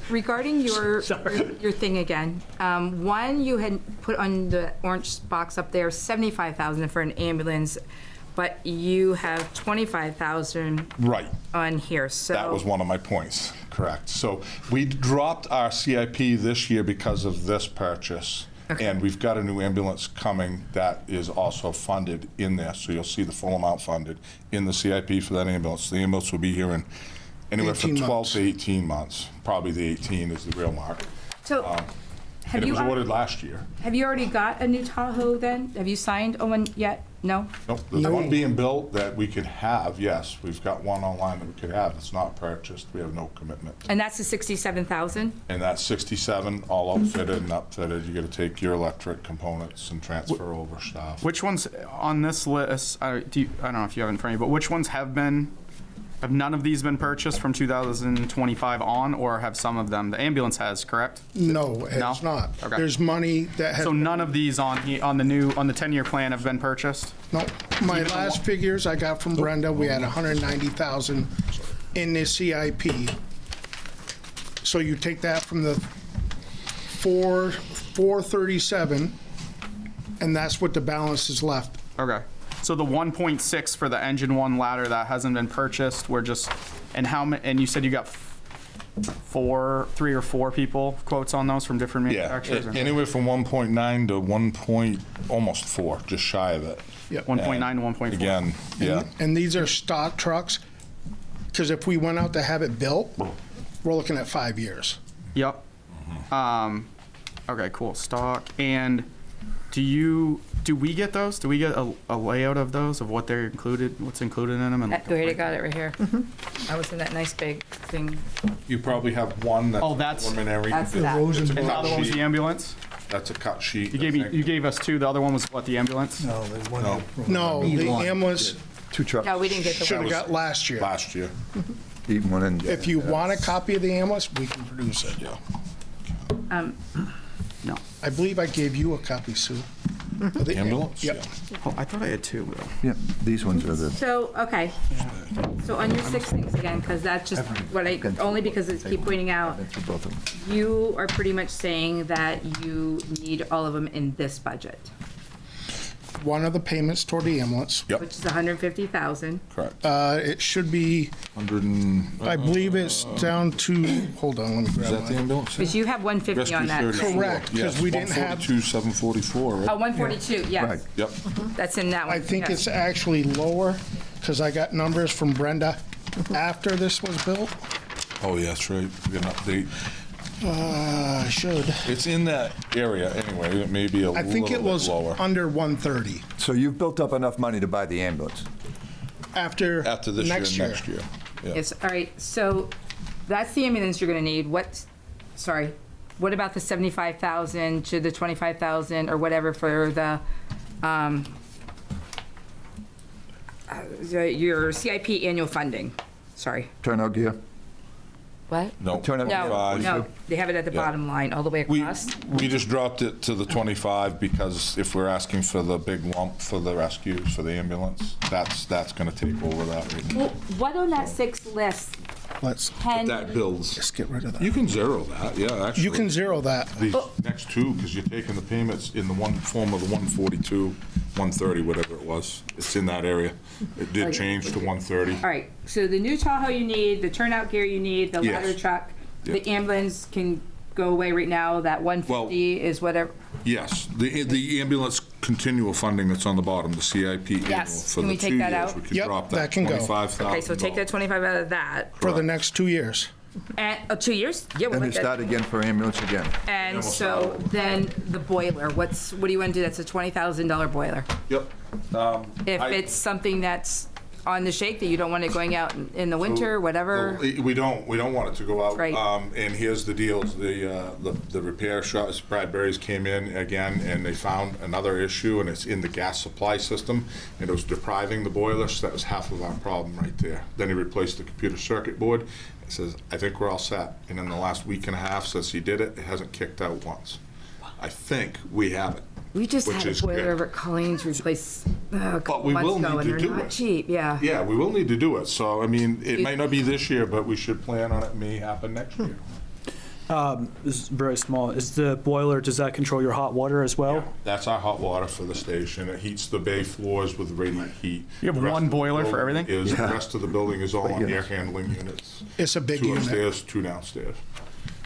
Regarding your thing again, one, you had put on the orange box up there, 75,000 for an ambulance, but you have 25,000 Right. on here, so. That was one of my points, correct. So we dropped our CIP this year because of this purchase. Okay. And we've got a new ambulance coming that is also funded in there. So you'll see the full amount funded in the CIP for that ambulance. The ambulance will be here in anywhere from 18 12 months. to 18 months. Probably the 18 is the real mark. So, And have it you, was ordered last year. have you already got a new Tahoe then? Have you signed on one yet? No? Nope, there's one being built that we could have, yes. We've got one online that we could have. It's not purchased. We have no commitment. And that's the 67,000? And that's 67, all outfitted and upfitted. You gotta take your electric components and transfer over stuff. Which ones on this list, I don't know if you have it in front of you, but which ones have none of these been purchased from 2025 on, or have some of them? The ambulance has, correct? No, it's No? not. Okay. There's money that has. So none of these on the 10-year plan have been purchased? No, my last figures I got from Brenda, we had 190,000 in the CIP. So you take that from the 437, and that's what the balance is left. Okay. So the 1.6 for the engine one ladder that hasn't been purchased, we're just, and and you said you got 3 or 4 people quotes on those from different Yeah, manufacturers? or- anywhere from 1.9 to almost 4, just shy of it. 1.9 to 1.4? Again, yeah. And these are stock trucks, because if we went out to have it built, we're looking at 5 years. Yep. Okay, cool. Stock. And do we get those? Do we get a layout of those, of what they're included, what's included in them? And We already got it right here. I was in that nice big thing. You probably have one that's Oh, that's- preliminary. That's It's that. a And the cut other one was sheet. the ambulance? That's a cut sheet. You gave us 2. The other one was what, the ambulance? No, there's one. No. No, the ambulance Two trucks. No, we didn't get the should one. have got last year. Last year. Even one in. If you want a copy of the ambulance, we can produce it. Yeah. No. I believe I gave you a copy, Sue. Of the Ambulance? Yep. Oh, I thought I had 2, though. Yeah, these ones are the, So, okay. So on your 6 things again, because that's just what only because it's keep pointing out, for both of them. you are pretty much saying that you need all of them in this budget, One of the payments toward the ambulance. Yep, which is 150,000. correct. It should be, 100 and, I believe it's down to, hold on, let me is grab that the mine. ambulance? Because you have 150 on that. Rescue 34. Correct, 'cause Yes, we didn't have- 142, 744, right? Oh, 142, yes. Right. Yep. That's in that one. I think yes. it's actually lower, because I got numbers from Brenda after this was built. Oh, yeah, that's right. We got an update. I should. It's in that area anyway. It may be a I little think bit it was lower. under 130 So you've built up enough money to buy the ambulance? after After this year next and year. next year. Yeah. Yes, all right, so that's the ambulance you're gonna need. What about the 75,000 to the 25,000 or whatever for your CIP annual funding? Sorry. Turnout gear? What? No. Turn it- No, 25. no, they have it at the Yeah. bottom line, all the way We across. just dropped it to the 25 because if we're asking for the big lump for the rescues, for the ambulance, that's gonna take over that right now. Well, what on that 6 list Let's can, That builds. just get rid of that. You can zero that, yeah, actually. You can zero that. These next 2, because you're taking the payments in the one form of the 142, 130, whatever it was. It's in that area. It did change to 130. all right, so the new Tahoe you need, the turnout gear you need, the Yes. ladder truck, the Yeah. ambulance can go away right now, that 150 is whatever. Yes, the ambulance continual funding that's on the bottom, the CIP annual. Yes. For Can the we take 2 that years, out? we could Yep, drop that that can go. $25,000. Okay, so take that 25 out of that. For the next 2 years. And, 2 years? Yeah, we'll Then they make that. start again for ambulance again. And so then the boiler, what do you want to do? That's a $20,000 boiler. Yep. If it's something that's on the shake that you don't want it going out in the winter, whatever. We don't want it to go out. Right. And here's the deals, the repair shops, Bradbury's came in again, and they found another issue, and it's in the gas supply system, and it was depriving the boiler, so that was half of our problem right there. Then he replaced the computer circuit board. He says, I think we're all set. And in the last week and a half since he did it, it hasn't kicked out once. I think we have it. We just which had a is boiler good. over at Colleen's replaced a But couple we months will ago, need and to they're do not it. cheap, yeah. Yeah, we will need to do it. So, I mean, it might not be this year, but we should plan on it may happen next year. This is very small. Is the boiler, does that control your hot water as well? That's our hot water for the station. It heats the bay floors with radiant heat. You have The rest one of the boiler for building everything? The rest of the building is all on Units. air handling units. It's a big 2 unit. upstairs, 2 downstairs.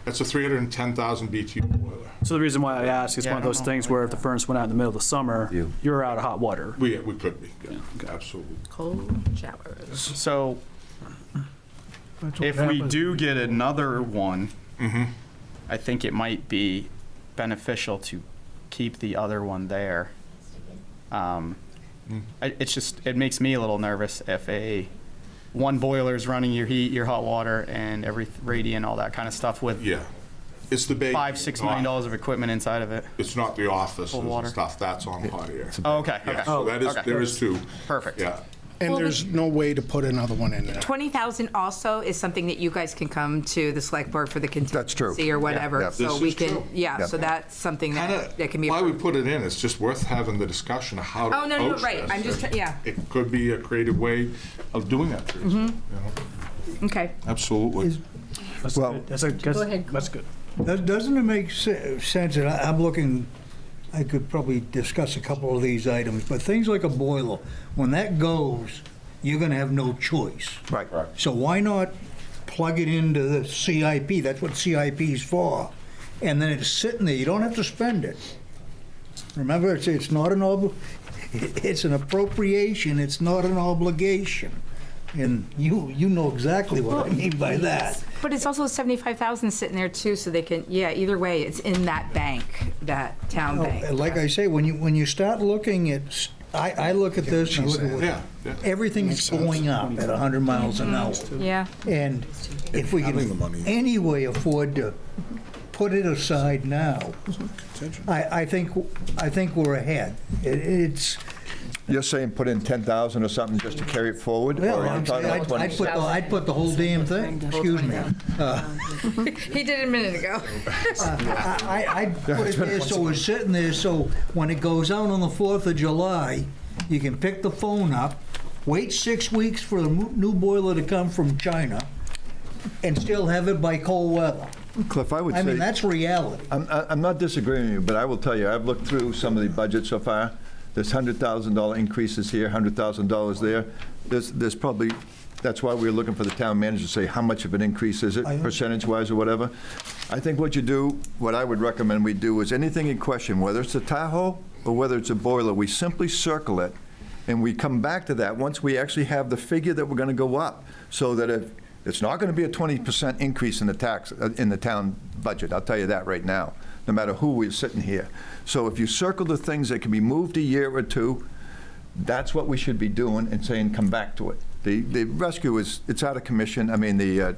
That's a 310,000 BTU boiler. So the reason why I ask is Yeah, one of I those don't know. things where if the furnace went out in the middle of the summer, You. you're out of hot water. We could be, yeah, absolutely. Cold showers. So That's what if we happens. do get another one, I think it might be beneficial to keep the other one there. It makes me a little nervous if one boiler is running your heat, your hot water, and every radiant, all that kind of stuff with Yeah. It's the bay. $5-6 million of equipment inside of it. It's not the offices Cold and water. stuff, that's on hot air. Oh, okay, Yeah, okay. so that is, Okay. there is 2. Perfect. Yeah. And there's no way to put another one in there. 20,000 also is something that you guys can come to the select board for the That's true. contingency or whatever. Yeah. So This we is can, true. yeah, so that's something Kinda, that can be. why we approved. put it in, it's just worth having the discussion of how to Oh, no, approach right. this. I'm just yeah. It could be a creative way of doing that, Teresa, you know? Okay. Absolutely. That's Well- good. That's good. Doesn't it make sense, and I'm looking, I could probably discuss a couple of these items, but things like a boiler, when that goes, you're gonna have no choice. Right. So why not plug it into the CIP? That's what CIP is for. And then it's sitting there, you don't have to spend it. Remember, it's not it's an appropriation, it's not an obligation. And you know exactly what I mean by that. But it's also 75,000 sitting there too, so they can, yeah, either way, it's in that bank, that town bank. Like I say, when you start looking at, I look at this and I look at what Yeah, yeah. everything's going up at 100 miles an hour. Yeah. And if we Having the can money. anyway afford to put it aside now, I think we're ahead. It's, You're saying put in 10,000 or something just to carry it forward? well, Or you're I'm talking saying about I'd put the whole damn thing, excuse me. He did it a minute ago. I'd put it there so it's sitting there, so when it goes out on the 4th of July, you can pick the phone up, wait 6 weeks for the new boiler to come from China, and still have it by cold weather. Cliff, I would I say... mean, that's reality. I'm not disagreeing with you, but I will tell you, I've looked through some of the budgets so far. There's $100,000 increases here, $100,000 there. There's probably, that's why we're looking for the town manager to say how much of an increase is it, percentage-wise or whatever. I think what you do, what I would recommend we do is anything in question, whether it's a Tahoe or whether it's a boiler, we simply circle it, and we come back to that once we actually have the figure that we're going to go up, so that if it's not going to be a 20% increase in the tax, in the town budget, I'll tell you that right now, no matter who we're sitting here. So if you circle the things that can be moved a year or two, that's what we should be doing and saying, come back to it. The rescue is, it's out of commission. I mean, the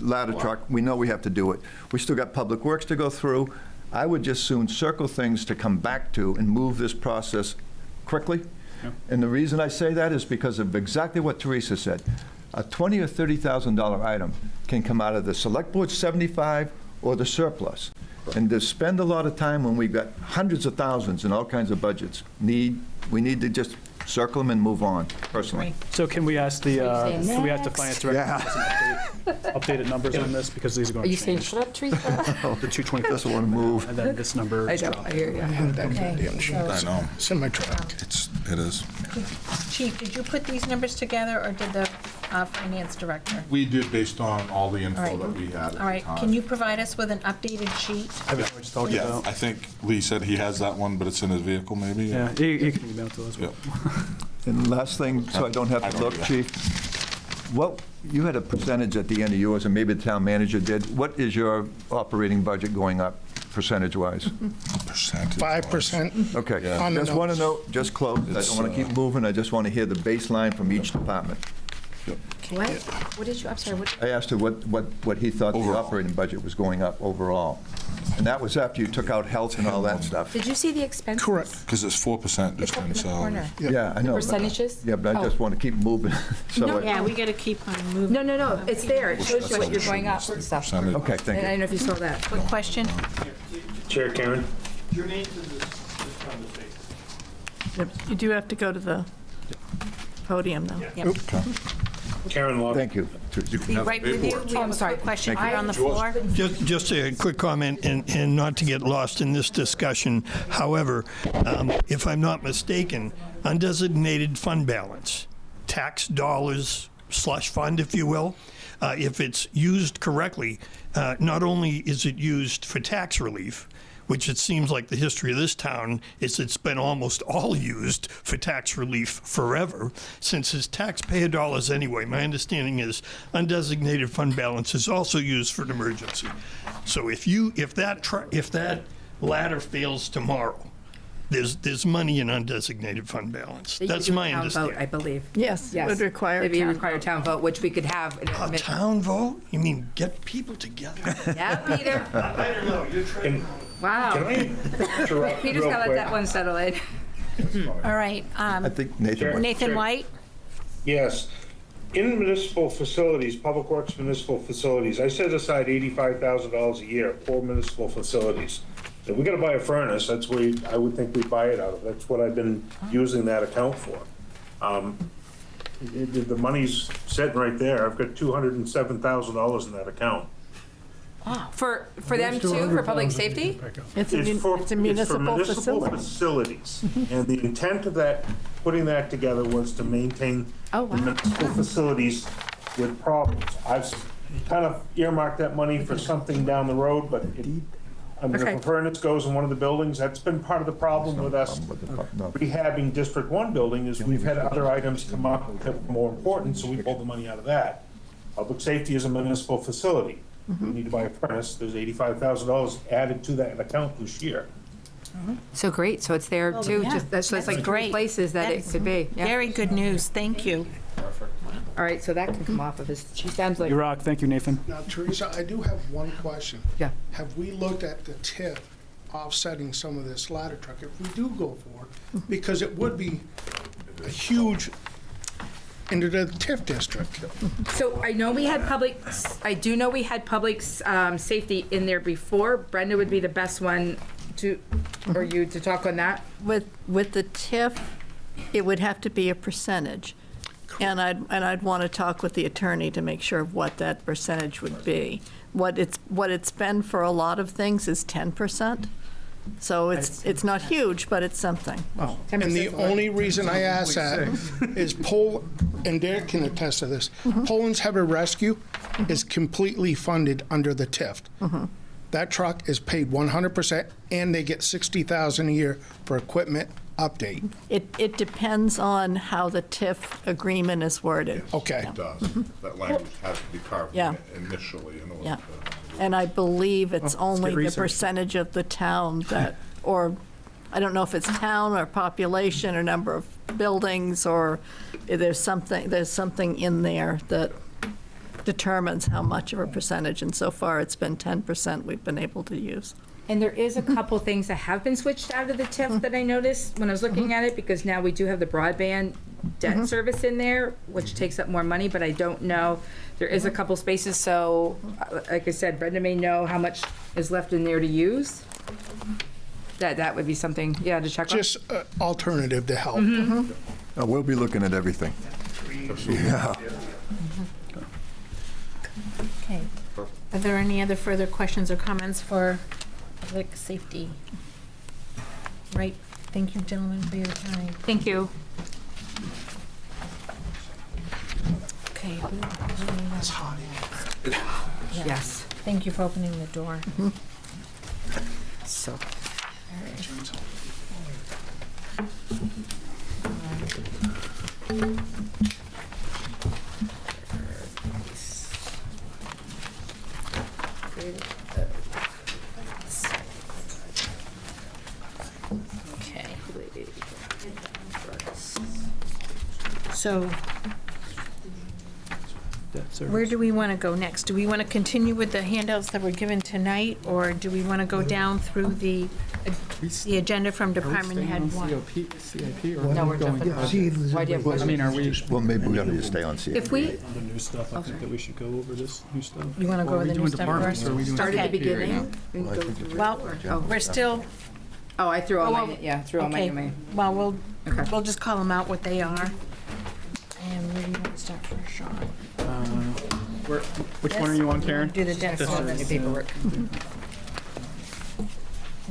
ladder truck, we know we have to do it. We still got public works to go through. I would just soon circle things to come back to and move this process quickly. And the reason I say that is because of exactly what Teresa said. A $20,000 or $30,000 item can come out of the select board 75 or the surplus. And to spend a lot of time when we've got hundreds of thousands in all kinds of budgets, we need to just circle them and move on, personally. So can we ask the finance director Yeah. for some updated numbers on this, because these are Are going you to saying change. shut up, Teresa? The 220 Doesn't want to move. and then this number I is know, dropped. I hear you. I know. It's in my truck. It is. Chief, did you put these numbers together, or did the finance director? We did based on all the All info right. that we had at the All right, time. can you provide us with an updated sheet? Everything we just talked Yeah, about. I think Lee said he has that one, but it's in his vehicle, maybe? Yeah, you can email it to us. Yep. And last thing, so I don't have I to don't look, do that. Chief, What, you had a percentage at the end of yours, and maybe the town manager did. What is your operating budget going up, percentage-wise? Percentage. 5%. Okay, Yeah. On the just want to notes. know, just close, I don't want to keep moving, I just want to hear the baseline from each department. What? What did you, I'm sorry, what? I asked her what he thought the operating budget was going up overall. And that was after you took out health and all that stuff. Did you see the expenses? Correct. Because it's 4% It's just up in in the corner. salaries. Yeah, I know. Percentages? Yeah, but I just Oh. want to keep moving. So Yeah, we got to keep on moving. No, it's there. It shows you what you're going up and stuff. Percentage. Okay, thank And I don't you. know if you saw that. Quick question? Chair Karen? Yep, you do have to go to the podium, though. Yep. Karen Love. Thank you. Be right with you. We I'm have a sorry. quick question Thank you. here on the floor. Just a quick comment, and not to get lost in this discussion. However, if I'm not mistaken, undesignated fund balance, tax dollars slush fund, if you will, if it's used correctly, not only is it used for tax relief, which it seems like the history of this town is it's been almost all used for tax relief forever, since it's taxpayer dollars anyway. My understanding is undesignated fund balance is also used for an emergency. So if that ladder fails tomorrow, there's money in undesignated fund balance. They That's do a my town understanding. vote, I believe. Yes, it would require It'd be a town required town vote, which we could have. A town vote? You mean get people together? Yeah, Peter. I don't know. You're trying. Wow. Can I interrupt Peter's real got to let quick? that one settle in. All right. I think Nathan. Nathan White? Yes. In municipal facilities, public works municipal facilities, I set aside $85,000 a year for municipal facilities. If we gotta buy a furnace, that's where I would think we'd buy it out of. That's what I've been using that account for. The money's sitting right there. I've got $207,000 in that account. For them too, for public safety? It's a municipal facility. Facilities. And the intent of that, putting that together was to maintain Oh, wow. the municipal facilities with problems. I've kind of earmarked that money for something down the road, but I mean, Okay. if a furnace goes in one of the buildings, that's been part of the problem with us rehabbing District 1 building, is we've had other items come up that were more important, so we pulled the money out of that. Public safety is a municipal facility. We need to buy a furnace, there's $85,000 added to that account this year. So great, so it's there too, yeah. just, that's That's like three great. places that it That's could be. Yeah. Very good news. Thank you. All right, so that can come off of his, she sounds like, You rock. Thank you, Nathan. Now, Teresa, I do have one question. yeah. Have we looked at the TIF offsetting some of this ladder truck if we do go forward? Because it would be a huge into the TIF district. So I know we had I do know we had public safety in there before. Brenda would be the best one to, or you to talk on that. With the TIF, it would have to be a percentage. And I'd want to talk with the attorney to make sure of what that percentage would be. What it's been for a lot of things is 10%. So it's not huge, but it's something. And the only reason I ask that is and Derek can attest to this, Poland's Heavy Rescue is completely funded under the TIF. That truck is paid 100%, and they get $60,000 a year for equipment update. It depends on how the TIF agreement is worded. Okay. It does. That language has to be carved Yeah. initially in order Yeah. to. And I believe it's only the research. percentage of the town that, or, I don't know if it's town or population or number of buildings, or there's something in there that determines how much of a percentage, and so far it's been 10% we've been able to use. And there is a couple things that have been switched out of the TIF that I noticed when I was looking at it, because now we do have the broadband debt service in there, which takes up more money, but I don't know. There is a couple spaces, so like I said, Brenda may know how much is left in there to use. That would be something, yeah, to check on. Just alternative to help. We'll be looking at everything. Yeah. Okay. Are there any other further questions or comments for public safety? Right. Thank you, gentlemen, for your time. Thank you. Okay. Yes. Thank you for opening the door. So. Okay. So Debt service. where do we want to go next? Do we want to continue with the handouts that were given tonight, or do we want to go down through the agenda from Department Head 1? CIP, or? No, we're jumping. Yeah, see if there's Why do you have anybody- I mean, are we, Well, maybe we ought to just stay on CIP. If we, The new stuff, I think that we should go over this new stuff. you want to go are over we the new doing stuff departments, first? or are we doing Start at the CIP right now? beginning. Well, we're still, Oh, I threw all well, my, yeah, threw all okay, my. well, we'll Okay. just call them out what they are. And where do you want to start first, Sean? Which one are you on, Karen? Do the debt All the new service. paperwork. You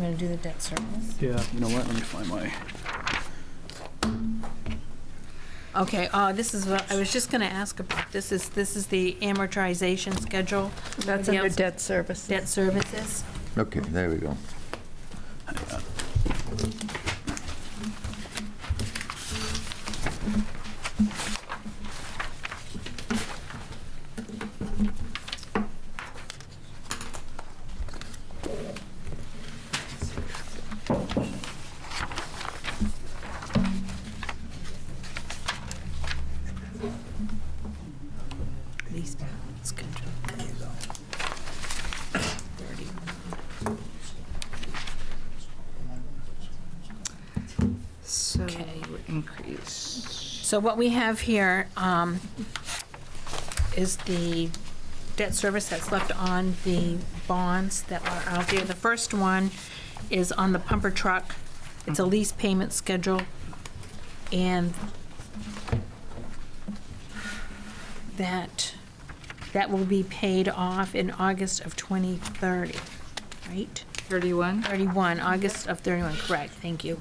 want to do the debt service? Yeah, you know what, let me find my, Okay, this is what, I was just gonna ask about, this is the amortization schedule. That's The under outs- debt service. Debt services. Okay, there we go. Lease balance schedule. There you go. 31. So, Okay. increase. So what we have here is the debt service that's left on the bonds that are out there. The first one is on the pumper truck. It's a lease payment schedule, and that will be paid off in August of 2030, right? 31? 31, August of 31, correct, thank you.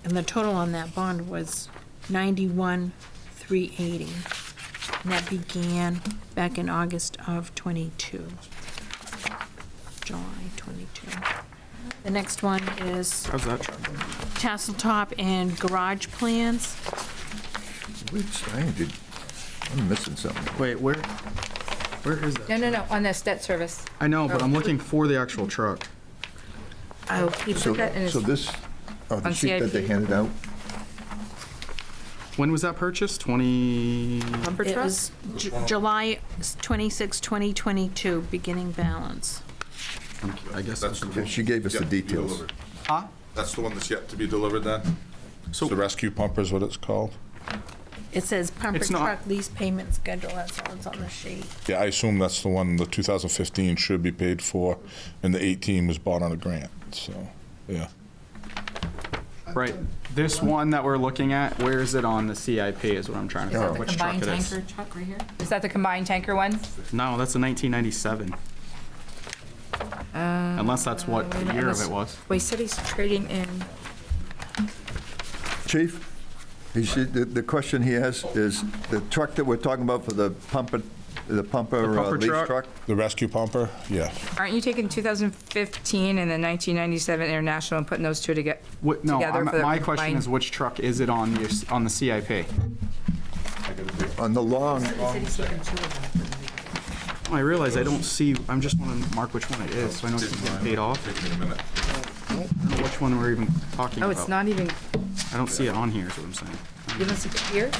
And the total on that bond was 91,380. And that began back in August of 22. July 22. The next one is How's that truck? Tassel Top and Garage Plans. I'm missing something. Wait, where is that? No, on this debt service. I know, but I'm looking for the actual truck. Oh, he So put that in his. so this, the On sheet that they CIP? handed out, When was that purchased? 20, Bumper It truck? was July 26, 2022, beginning balance. I guess. That's the one she gave us the yet to be details. delivered. Huh? That's the one that's yet to be delivered then? So- The rescue pumper is what it's called? It says pumper It's not- truck lease payment schedule, that's all that's on the sheet. Yeah, I assume that's the one, the 2015 should be paid for, and the 18 was bought on a grant, so, yeah. Right. This one that we're looking at, where is it on the CIP is what I'm trying to Is figure that out the which truck combined it is. tanker truck right here? Is that the combined tanker one? No, that's a 1997. Unless that's what year of it was. Well, he said he's trading in. Chief, the question he has is, the truck that we're talking about for the pumper pumper lease truck? truck? The rescue pumper, yes. Aren't you taking 2015 and then 1997 International and putting those two together? No, together for the my question combined- is which truck is it on the CIP? On the long, I realize I don't see, I'm just want to mark which one it is, so I know it's getting paid off. Take me a minute. I don't know which one we're even talking Oh, about. it's not even, I don't see it on here, is what I'm saying. you don't see it here?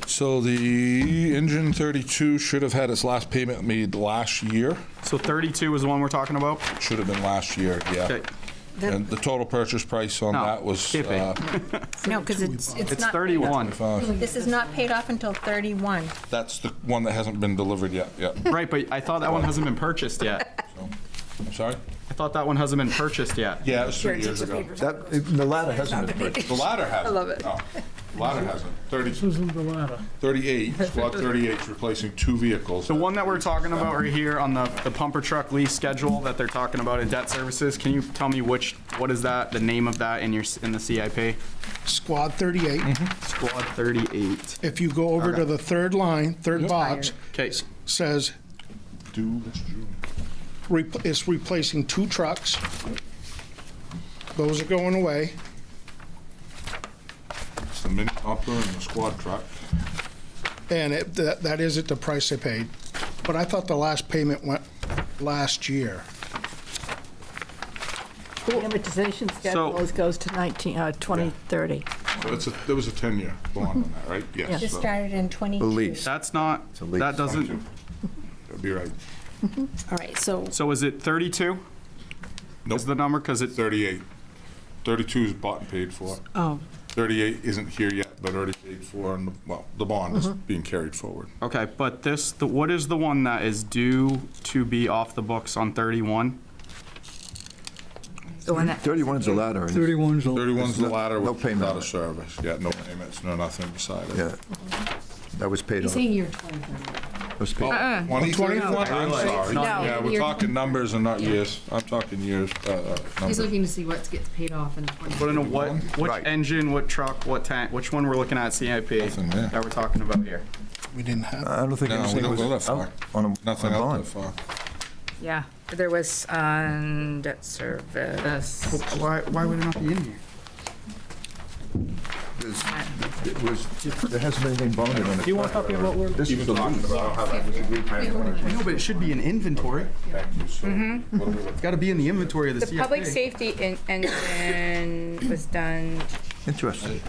So the engine 32 should have had its last payment made last year. So 32 is the one we're talking about? Should have been last year, yeah. Okay. And the total purchase price on No, that was skip it. No, because it's It's not. 31. This is not paid off until 31. That's the one that hasn't been delivered yet, yeah. Right, but I thought that one hasn't been purchased yet. I'm sorry? I thought that one hasn't been purchased yet. Yeah, it was 3 years ago. the ladder hasn't been purchased. The ladder hasn't. I love it. No, the ladder hasn't. This isn't the ladder. 38, Squad 38 is replacing 2 vehicles. The one that we're talking about right here on the pumper truck lease schedule that they're talking about in debt services, can you tell me what is that, the name of that in the CIP? Squad 38. Squad 38. If you go over to the third line, third box, Okay, says Due this June. it's replacing 2 trucks. Those are going away. It's the mini pumper and the squad truck. And that is at the price they paid. But I thought the last payment went last year. The amortization schedule goes to 2030. So there was a 10-year bond on that, right? Yes. Just so started in The 22. lease. That's not, lease. that doesn't, That'd be right. All right, so so is it 32? Nope. Is the number? Because it, 38. 32 is bought and paid for. Oh. 38 isn't here yet, but already paid for, and, well, the bond is being carried forward. okay, but what is the one that is due to be off the books on 31? The one that, 31's the ladder. and 31's the 31's the ladder no with payment out on of it. service. Yeah, no payments, no nothing beside it. Yeah. That was paid He's off. saying year 2030. Was paid. 2031, I'm sorry. No. Yeah, we're talking numbers and not years. I'm talking years, He's numbers. looking to see what gets paid off in 2030. But in a what, which Right. engine, what truck, what tank, which one we're looking at CIP Nothing there. that we're talking about here? We didn't have. I don't think No, we anything don't was go that far. out on a Nothing on a out bond. that far. yeah, there was on debt service. Why would it not be in here? There hasn't been anything bonded on it. Do you want a copy of what we're? This is the lease. No, but it should be in inventory. Thank you. So, what do we look It's got to be in the inventory of the The CIP. public safety engine was done. Interesting.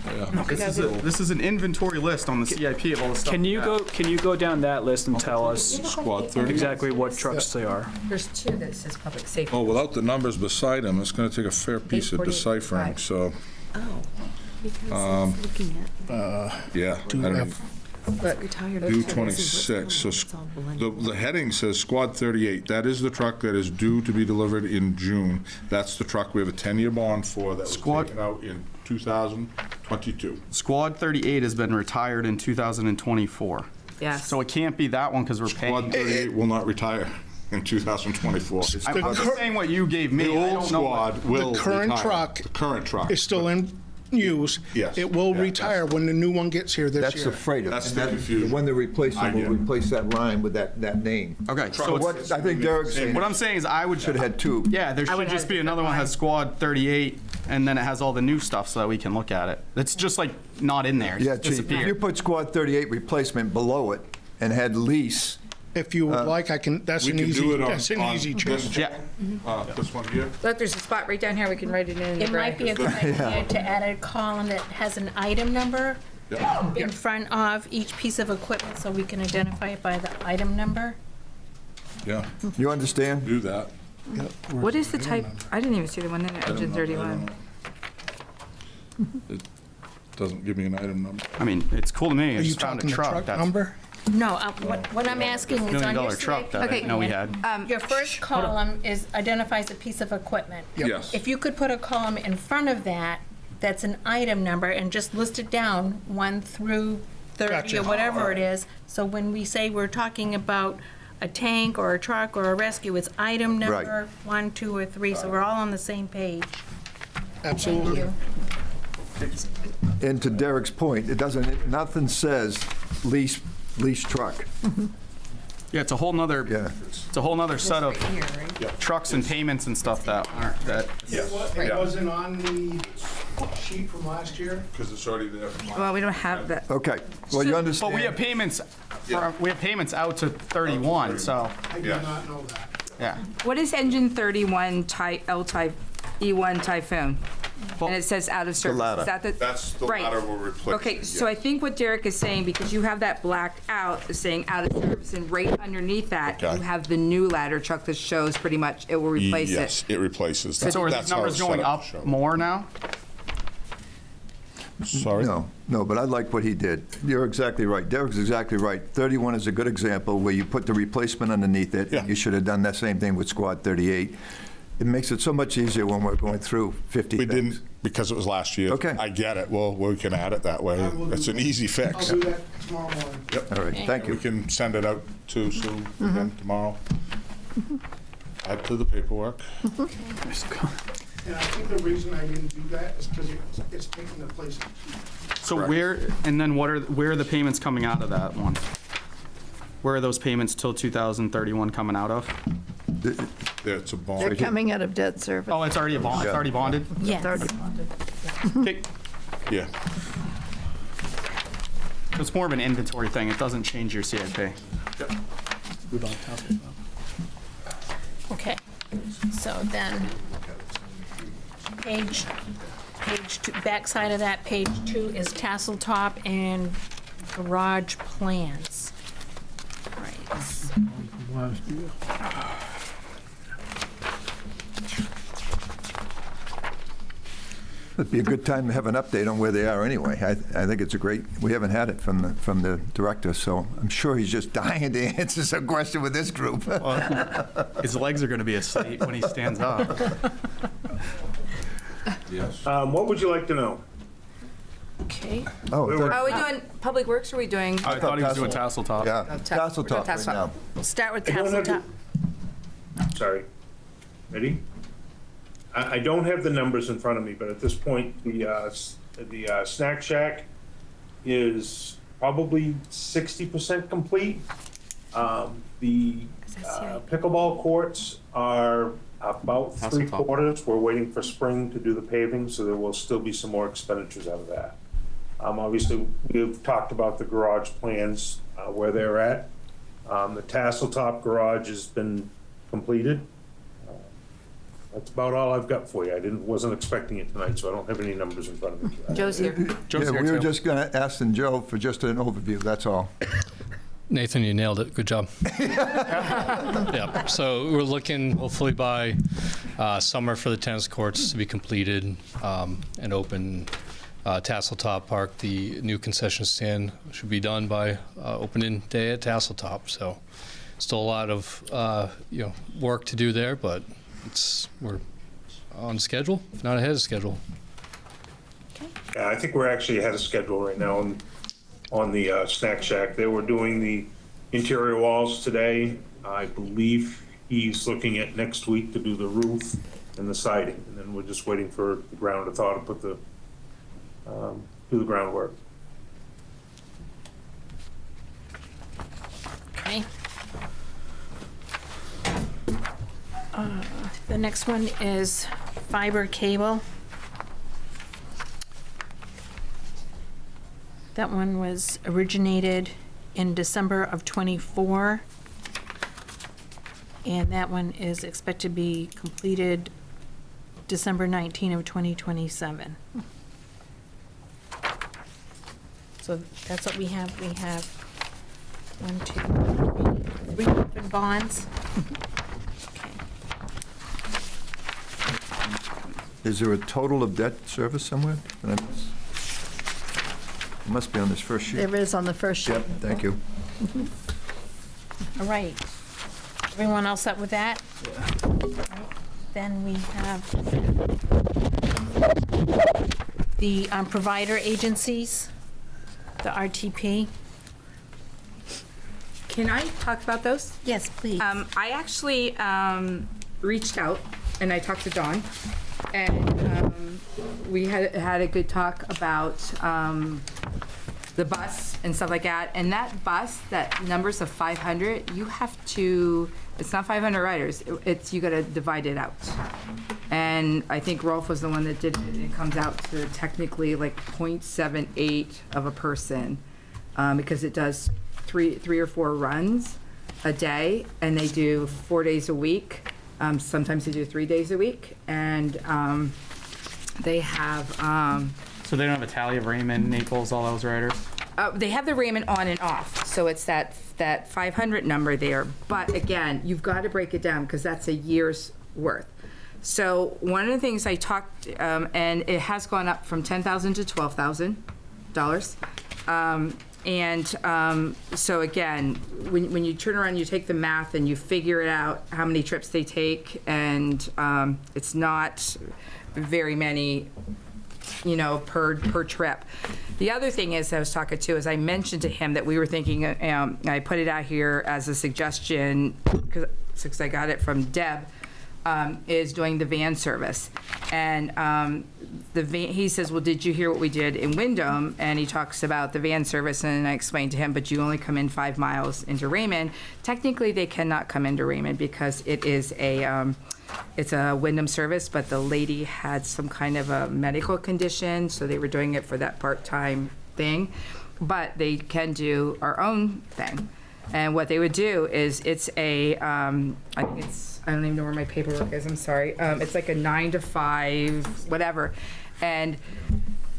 This is an inventory list on the CIP of all the stuff. Can we you got. can you go down that list and tell us Squad 30. exactly what trucks they are? There's two that says public safety. Oh, without the numbers beside them, it's going to take a fair piece of 848.5. deciphering, so, Oh, because it's looking at yeah. I don't know. retired. Due 26, so the heading says Squad 38. That is the truck that is due to be delivered in June. That's the truck we have a 10-year bond for that was Squad- taken out in 2022. Squad 38 has been retired in 2024. Yes. So it can't be that one because we're Squad paying. 38 will not retire in 2024. I'm just saying what you gave me. The I old don't know what- squad will The current retire. truck The current truck. is still in use. Yes. It will Yeah, retire when the new one gets here this That's year. the freighter. That's and the that- confusion. When they're replacing, I we'll get it. replace that line with that name. Okay, So so what, I think Derek's saying, what I'm saying is I would. should have had two. Yeah, there should would just have be another one that has Squad 38, and then it has all the new stuff so that we can look at it. It's just like not in there. It's Yeah, just Chief, if you disappeared. put Squad 38 replacement below it and had lease, If you would like, I can, that's We an can easy, do it on that's an on easy this change. Yeah. This one here? Look, there's a spot right down here, we can write it in the it might be a gray. good idea to add a column that has an item number Yeah. in front of each piece of equipment so we can identify it by the item number. Yeah, you understand? do that. What is the type, I didn't even see the one in there, engine 31. It doesn't give me an item number. I mean, it's cool to me. I Are you just found a talking the truck. truck That's number? No, what I'm asking is $1 on your million truck that I CIP didn't know we plan, had. your first column identifies a piece of equipment. Yes. If you could put a column in front of that, that's an item number, and just list it down, 1 through 30 Gotcha. or whatever it is, so when we say we're talking about a tank or a truck or a rescue, it's item Right. number 1, 2, or 3, so we're all on the same page. Absolutely. And to Derek's point, it doesn't, nothing says lease truck. Yeah, it's a whole nother. Yeah. It's a whole nother set of Here, right? trucks and payments and stuff that aren't that. It wasn't on the sheet from last year? Because it's already there. Well, we don't have that. Okay, well, you But understand. we have payments. We have payments out to 31. So I did Yes. not know that. yeah. What is engine 31 type, L-type, E1 Typhoon? And it says out of service. ladder. Is that the? That's the Right. ladder we're replacing. Okay, so I think what Derek is saying, because you have that blacked out, is saying out of service, and right underneath that, Okay. you have the new ladder truck that shows pretty much it will replace Yes, it. it replaces that. So are That's these how numbers it's set going up up to show. more now? Sorry? No, but I like what he did. You're exactly right. Derek's exactly right. 31 is a good example where you put the replacement underneath it. Yeah. You should have done that same thing with Squad 38. It makes it so much easier when we're going through 50 We things. didn't, because it was last year. Okay. I get it. Well, we can add it that way. It's an easy I'll fix. do that tomorrow morning. All right, thank We you. can send it out to Sue again tomorrow. Add to the paperwork. And I think the reason I didn't do that is because it's taking the place. So Correct. where are the payments coming out of that one? Where are those payments till 2031 coming out of? There, it's a They're bond. coming out of debt service. Oh, it's already a bond. It's already bonded. Yes. It's already bonded. Okay. Yeah. It's more of an inventory thing. It doesn't change your CIP. Move on to task force. Okay, so then, page two, backside of that, page 2 is tassel top and garage plans. Right, so Last year. It'd be a good time to have an update on where they are anyway. I think it's a great, we haven't had it from the director, so I'm sure he's just dying to answer some question with this group. His legs are going to be asleep when he stands up. Yes. What would you like to know? okay, Oh, Are we doing Public Works, or are we doing? I thought he was doing tassel top. yeah, tassel we're doing top right tassel now. top. we'll start with I don't tassel have top. Sorry. Ready? I don't have the numbers in front of me, but at this point, the Snack Shack is probably 60% complete. The pickleball courts are about Tassel top. 3/4. We're waiting for spring to do the paving, so there will still be some more expenditures out of that. Obviously, we've talked about the garage plans, where they're at. The tassel top garage has been completed. That's about all I've got for you. Wasn't expecting it tonight, so I don't have any numbers in front of me. Joe's here. Joe's Yeah, here we were too. just going to ask Joe for just an overview, that's all. Nathan, you nailed it. Good job. Yeah. So we're looking hopefully by summer for the tennis courts to be completed and open. Tasseltop Park, the new concession stand should be done by opening day at Tasseltop. So still a lot of work to do there, but we're on schedule, if not ahead of schedule. Yeah, I think we're actually ahead of schedule right now on the Snack Shack. They were doing the interior walls today. I believe he's looking at next week to do the roof and the siding, and then we're just waiting for the ground to thaw to put do the groundwork. Okay. The next one is fiber cable. That one was originated in December of '24. And that one is expected to be completed December 19 of 2027. So that's what we have. We have 1, 2, 3 open bonds. Okay. Is there a total of debt service somewhere? Did I miss? It must be on this first sheet. There is on the first sheet. Yep, thank you. All right. Everyone all set with that? Then we have the provider agencies, the RTP. Can I talk about those? Yes, please. I actually reached out and I talked to Dawn, and we had a good talk about the bus and stuff like that. And that bus, that numbers of 500, you have to. It's not 500 riders. You got to divide it out. And I think Rolf was the one that did it. It comes out to technically like 0.78 of a person, because it does three or four runs a day, and they do 4 days a week. Sometimes they do 3 days a week, and they have. So they don't have a tally of Raymond, Naples, all those riders? They have the Raymond on and off, so it's that 500 number there. But again, you've got to break it down because that's a year's worth. So one of the things I talked, and it has gone up from $10,000 to $12,000. So again, when you turn around, you take the math and you figure it out how many trips they take, and it's not very many, per trip. The other thing is, I was talking to, is I mentioned to him that we were thinking, I put it out here as a suggestion, because I got it from Deb, is doing the van service. And he says, well, did you hear what we did in Wyndham? And he talks about the van service, and I explained to him, but you only come in 5 miles into Raymond. Technically, they cannot come into Raymond because it is it's a Wyndham service, but the lady had some kind of a medical condition, so they were doing it for that part-time thing. but they can do our own thing. And what they would do is it's a, I think it's, I don't even know where my paperwork is, I'm sorry. It's like a 9 to 5, whatever. And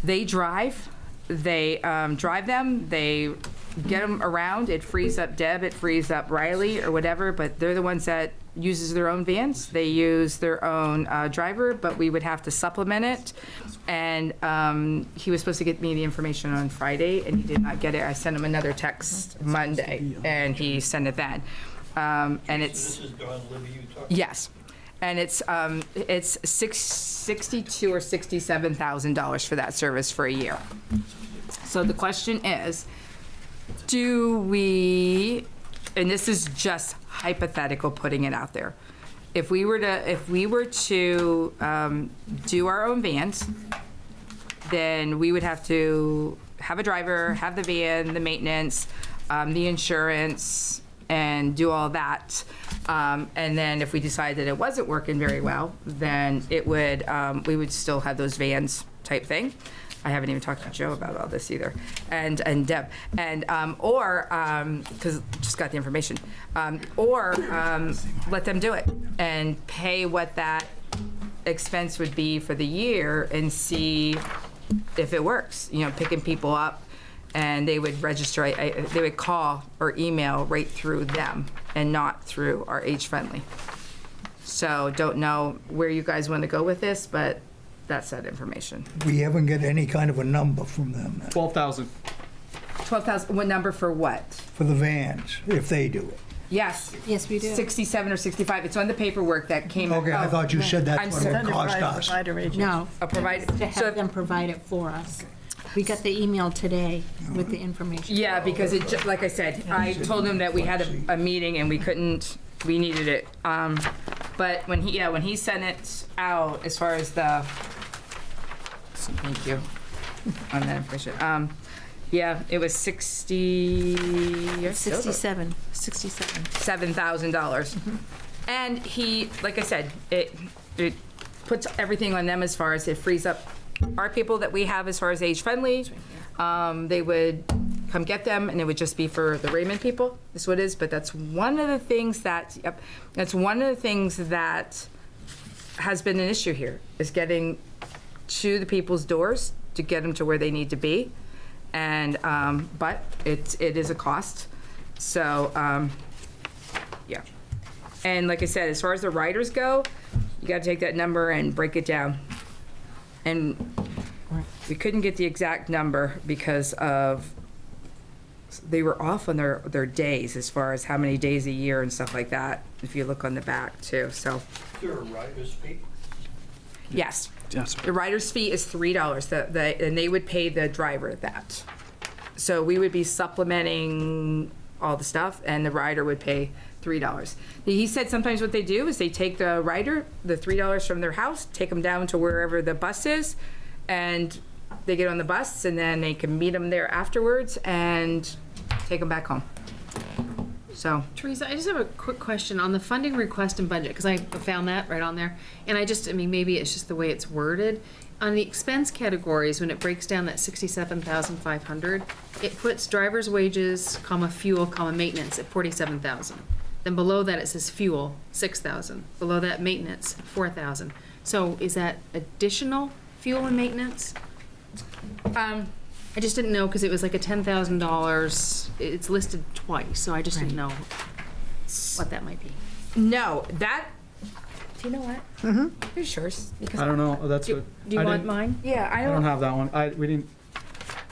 they drive them, they get them around, it frees up Deb, it frees up Riley or whatever, but they're the ones that uses their own vans. They use their own driver, but we would have to supplement it. And he was supposed to get me the information on Friday, and he did not get it. I sent him another text Monday, and he sent it then. And it's yes, and it's $62,000 or $67,000 for that service for a year. So the question is, do we? And this is just hypothetical, putting it out there. If we were to do our own vans, then we would have to have a driver, have the van, the maintenance, the insurance, and do all that. And then if we decide that it wasn't working very well, then it would we would still have those vans type thing. I haven't even talked to Joe about all this either, and Deb, and because just got the information, or let them do it and pay what that expense would be for the year and see if it works. You know, picking people up, and they would register. They would call or email right through them and not through our Age Friendly. So don't know where you guys want to go with this, but that's that information. We haven't got any kind of a number from them. 12,000. 12,000. What number for what? For the vans, if they do it. Yes. Yes, we do. 67 or 65. It's on the paperwork that came. Okay, I thought you said that's I'm what it cost us. No. A provider. To have them provide it for us. We got the email today with the information. Yeah, because it, like I said, I told him that we had a meeting and we couldn't, we needed it. But when he sent it out, as far as the, thank you on that information. Yeah, it was $7,000. And he, like I said, it puts everything on them as far as it frees up our people that we have as far as Age Friendly. They would come get them, and it would just be for the Raymond people. That's what it is. But that's one of the things that, that's one of the things that has been an issue here, is getting to the people's doors to get them to where they need to be. And but it is a cost. So yeah. And like I said, as far as the riders go, you got to take that number and break it down. And we couldn't get the exact number because of they were off on their days as far as how many days a year and stuff like that. If you look on the back too, so. Is there a rider's fee? Yes. Yes. The rider's fee is $3. And they would pay the driver that. So we would be supplementing all the stuff, and the rider would pay $3. He said sometimes what they do is they take the rider, the $3 from their house, take them down to wherever the bus is, and they get on the bus, and then they can meet them there afterwards and take them back home. So. Teresa, I just have a quick question on the funding request and budget, because I found that right on there. And I mean, maybe it's just the way it's worded. On the expense categories, when it breaks down that $67,500, it puts driver's wages, fuel, maintenance at $47,000. Then below that it says fuel, $6,000. Below that maintenance, $4,000. So is that additional fuel and maintenance? I just didn't know, because it was like a $10,000. It's listed twice, so I just didn't know what that might be. No, that. Do you know what? Mm-hmm. Here's yours. I don't know. That's do you want mine? Yeah, I don't have that one. We didn't.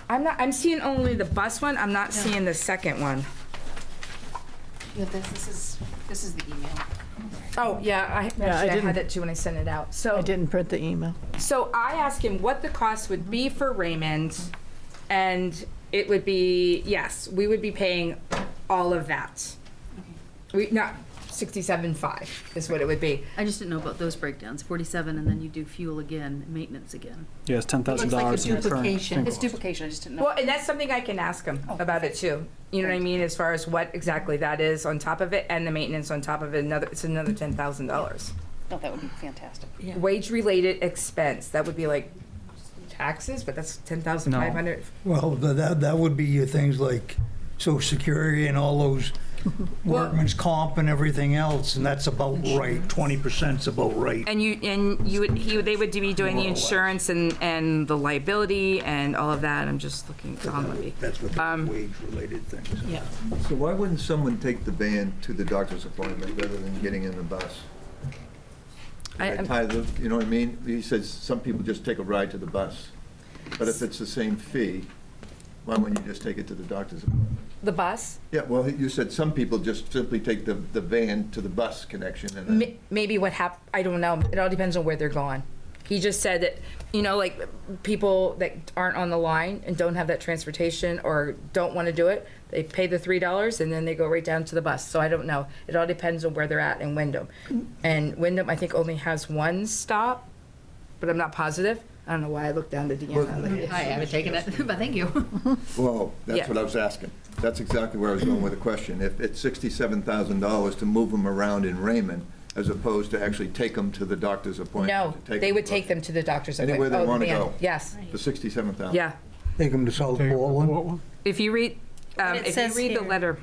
I'm seeing only the bus one. I'm not seeing the second one. Yeah, this is the email. Oh, yeah, I had that too when I sent it out. So I didn't print the email. So I asked him what the cost would be for Raymond, and it would be, yes, we would be paying all of that. Not 67.5 is what it would be. I just didn't know about those breakdowns. 47, and then you do fuel again, maintenance again. Yeah, it's $10,000 in the current. It's duplication. I just didn't know. Well, and that's something I can ask him about it too. You know what I mean, as far as what exactly that is on top of it, and the maintenance on top of it. It's another $10,000. Oh, that would be fantastic. Wage-related expense, that would be like taxes, but that's 10,500. Well, that would be your things like Social Security and all those workman's comp and everything else, and that's about right. 20%'s about right. And they would be doing the insurance and the liability and all of that. I'm just looking. That's what the wage-related things. Yeah. So why wouldn't someone take the van to the doctor's appointment rather than getting in the bus? You know what I mean? He says some people just take a ride to the bus. But if it's the same fee, why wouldn't you just take it to the doctor's appointment? The bus? Yeah, well, you said some people just simply take the van to the bus connection and then... Maybe what happened, I don't know. It all depends on where they're going. He just said that, you know, like people that aren't on the line and don't have that transportation or don't want to do it, they pay the $3 and then they go right down to the bus. So I don't know. It all depends on where they're at in Wyndham. And Wyndham, I think, only has one stop, but I'm not positive. I don't know why I looked down to Deanna. I haven't taken it, but thank you. Well, that's Yeah. what I was asking. That's exactly where I was going with the question. If it's $67,000 to move them around in Raymond, as opposed to actually take them to the doctor's appointment. No, they would take them to the doctor's Anywhere appointment. they want to the van. go. Yes. For $67,000. Yeah. Take them to South Portland. If you read, It says the here, letter.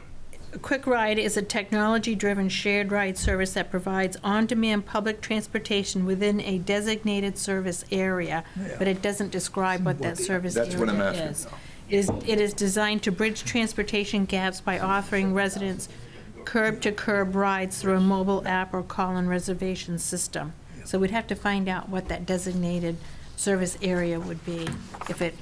Quick Ride is a technology-driven shared ride service that provides on-demand public transportation within a designated service area, but it doesn't describe what that service area is. That's what I'm asking. It is designed to bridge transportation gaps by offering residents curb-to-curb rides through a mobile app or call-in reservation system. So we'd have to find out what that designated service area would be. If it's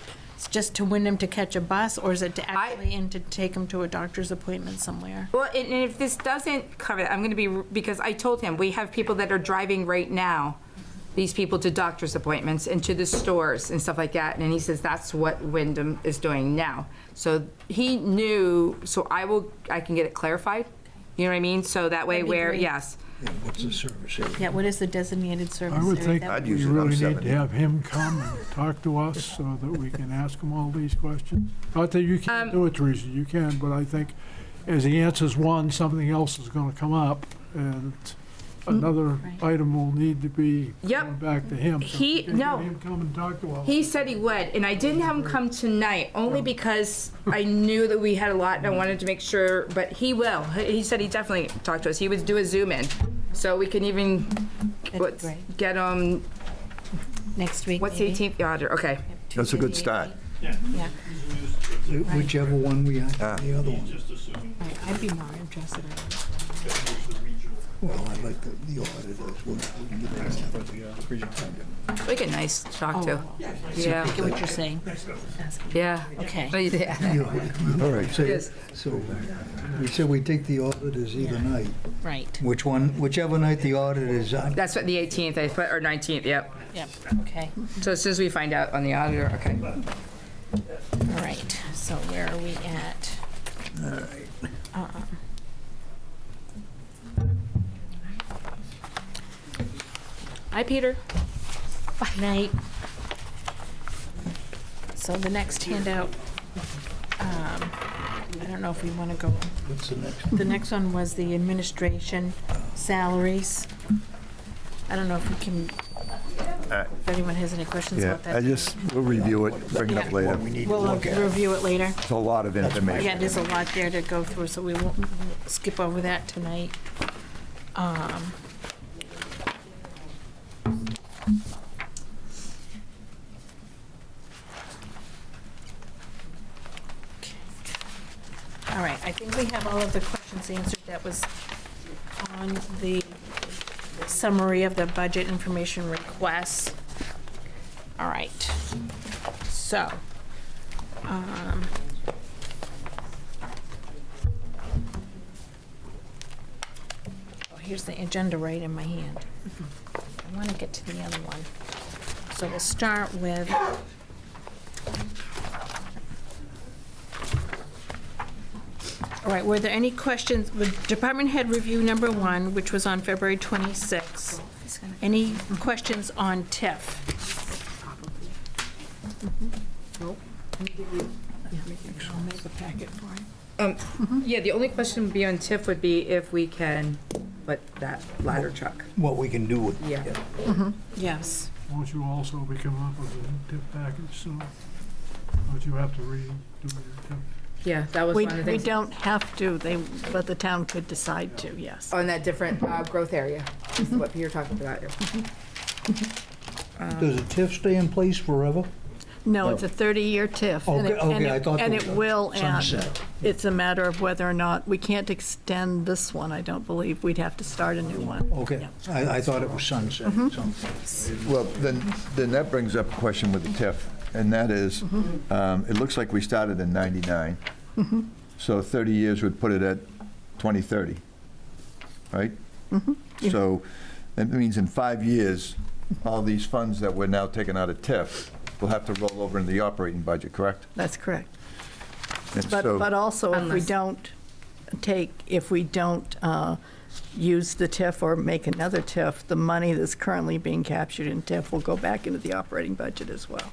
just to Wyndham to catch a bus, or is it to actually in to take them to a doctor's appointment somewhere? Well, and if this doesn't cover that, I'm going to be, because I told him, we have people that are driving right now, these people to doctor's appointments and to the stores and stuff like that. And he says that's what Wyndham is doing now. So he knew, so I can get it clarified. You know what I mean? So that way That'd be great. yes. What's the service area? Yeah, what is the designated service I area? would think That we really need to have him come and talk to us so that we can ask him all these questions. Not that you can't do it, Teresa, you can, but I think as he answers one, something else is going to come up, and another item will need to be going back to him. So He- if we can no. get him come and talk to us. He said he would, and I didn't have him come tonight, only because I knew that we had a lot and I wanted to make sure, but he will. He said he definitely talked to us. He would do a Zoom in, so we can even get him. Next week, What's the maybe? 18th? The auditor, okay. That's a good start. Yeah. Whichever one we have, the other one. I'd be more interested in it. Well, I like the auditors. We get nice to talk to. I Yeah. get what you're saying. Yeah. Okay. All right, Yes. so we said we take the auditors either night. Right. Whichever night the auditors on. That's what the 18th, I put, or 19th, yep. Yep, okay. So as soon as we find out on the auditor, okay. All right, so where are we at? All right. Hi, Peter. Night. So the next handout, I don't know if we want to go. What's the next? The next one was the administration salaries. I don't know if we can, if anyone has any questions Yeah, about that. we'll review it, bring it up later. We'll review it later. It's a lot of information. Yeah, there's a lot there to go through, so we won't skip over that tonight. All right, I think we have all of the questions answered. That was on the summary of the budget information requests. All right, so, oh, here's the agenda right in my hand. I want to get to the other one. So we'll start with all right, were there any questions with Department Head Review Number 1, which was on February 26th? Any questions on TIF? Nope. I'll make a packet for you. Yeah, the only question would be on TIF would be if we can put that ladder truck. What we can do with. Yeah. Yes. won't you also be coming up with a tip package soon? Don't you have to redo your tip? Yeah, that was We one of the things. don't have to, but the town could decide to, yes. On that different growth area, is what you're talking about here. Does a TIF stay in place forever? No, it's a 30-year TIF. and it- Okay, and I it- thought And it it was will end. sunset. It's a matter of whether or not, we can't extend this one, I don't believe. We'd have to start a new one. Okay, I thought it was sunset. Well, then that brings up a question with the TIF, and that is, it looks like we started in 99. So 30 years would put it at 2030, right? So that means in 5 years, all these funds that we're now taking out of TIF will have to roll over into the operating budget, correct? That's correct. And But so- also, if we don't use the TIF or make another TIF, the money that's currently being captured in TIF will go back into the operating budget as well.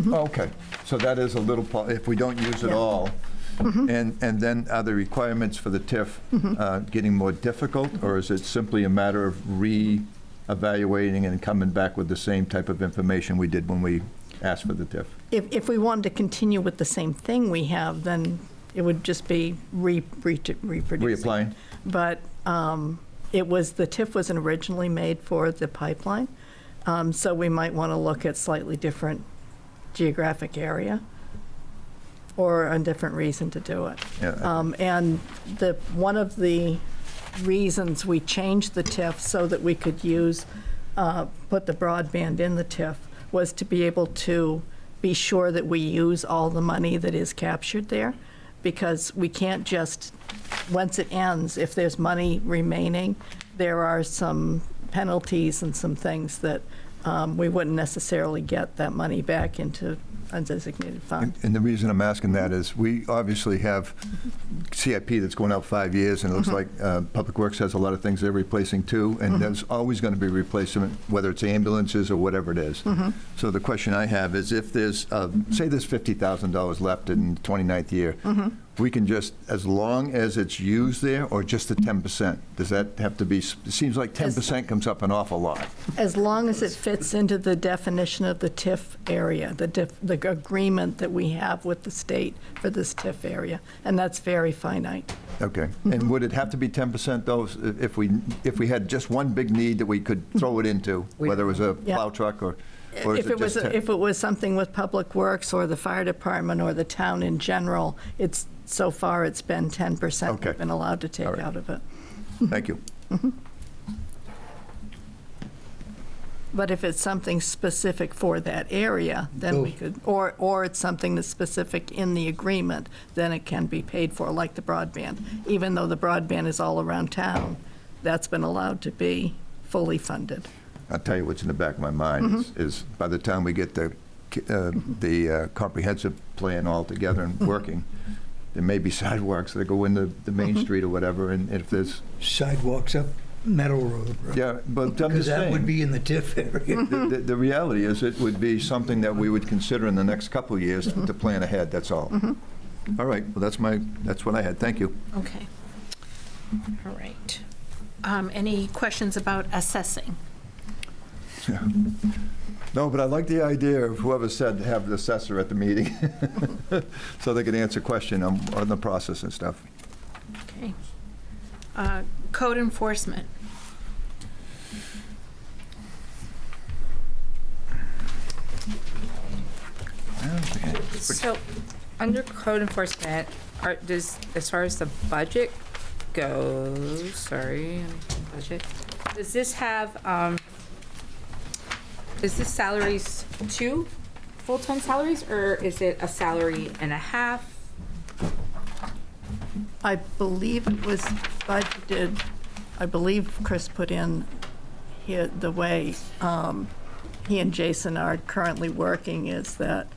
Okay, so that is a little, if we don't use it all, and then are the requirements for the TIF getting more difficult, or is it simply a matter of re-evaluating and coming back with the same type of information we did when we asked for the TIF? If we wanted to continue with the same thing we have, then it would just be reproducing. Reapplying? But the TIF wasn't originally made for the pipeline, so we might want to look at slightly different geographic area or a different reason to do it. Yeah. And one of the reasons we changed the TIF so that we could put the broadband in the TIF was to be able to be sure that we use all the money that is captured there, because we can't just, once it ends, if there's money remaining, there are some penalties and some things that we wouldn't necessarily get that money back into undesignated fund. And the reason I'm asking that is we obviously have CIP that's going out 5 years, and it looks like Public Works has a lot of things they're replacing too, and there's always going to be replacement, whether it's ambulances or whatever it is. So the question I have is, if there's, say there's $50,000 left in the 29th year, we can just, as long as it's used there, or just the 10%? Does that have to be, it seems like 10% comes up an awful lot. As long as it fits into the definition of the TIF area, the agreement that we have with the state for this TIF area, and that's very finite. Okay. And would it have to be 10% though, if we had just one big need that we could throw it into, whether it was a plow truck or is it just 10? If it was something with Public Works or the fire department or the town in general, so far it's been 10% Okay. we've been allowed to take All right. out of it. Thank you. But if it's something specific for that area, then we could, or it's something that's specific in the agreement, then it can be paid for, like the broadband. Even though the broadband is all around town, that's been allowed to be fully funded. I'll tell you what's in the back of my mind is by the time we get the comprehensive plan all together and working, there may be sidewalks that go into the main street or whatever, and if there's... Sidewalks up Meadow Road. Right? Yeah, but I'm Because just that saying. would be in the TIF area. The reality is it would be something that we would consider in the next couple of years to plan ahead, that's all. All right, well, that's what I had, thank you. Okay. All right. Any questions about assessing? No, but I like the idea of whoever said to have the assessor at the meeting, so they can answer question on the process and stuff. Okay. Code enforcement. So, under code enforcement, as far as the budget goes, budget, does this have, is this salaries 2 full-time salaries, or is it a salary and a half? I believe it was budgeted, I believe Chris put in here, the way he and Jason are currently working is that,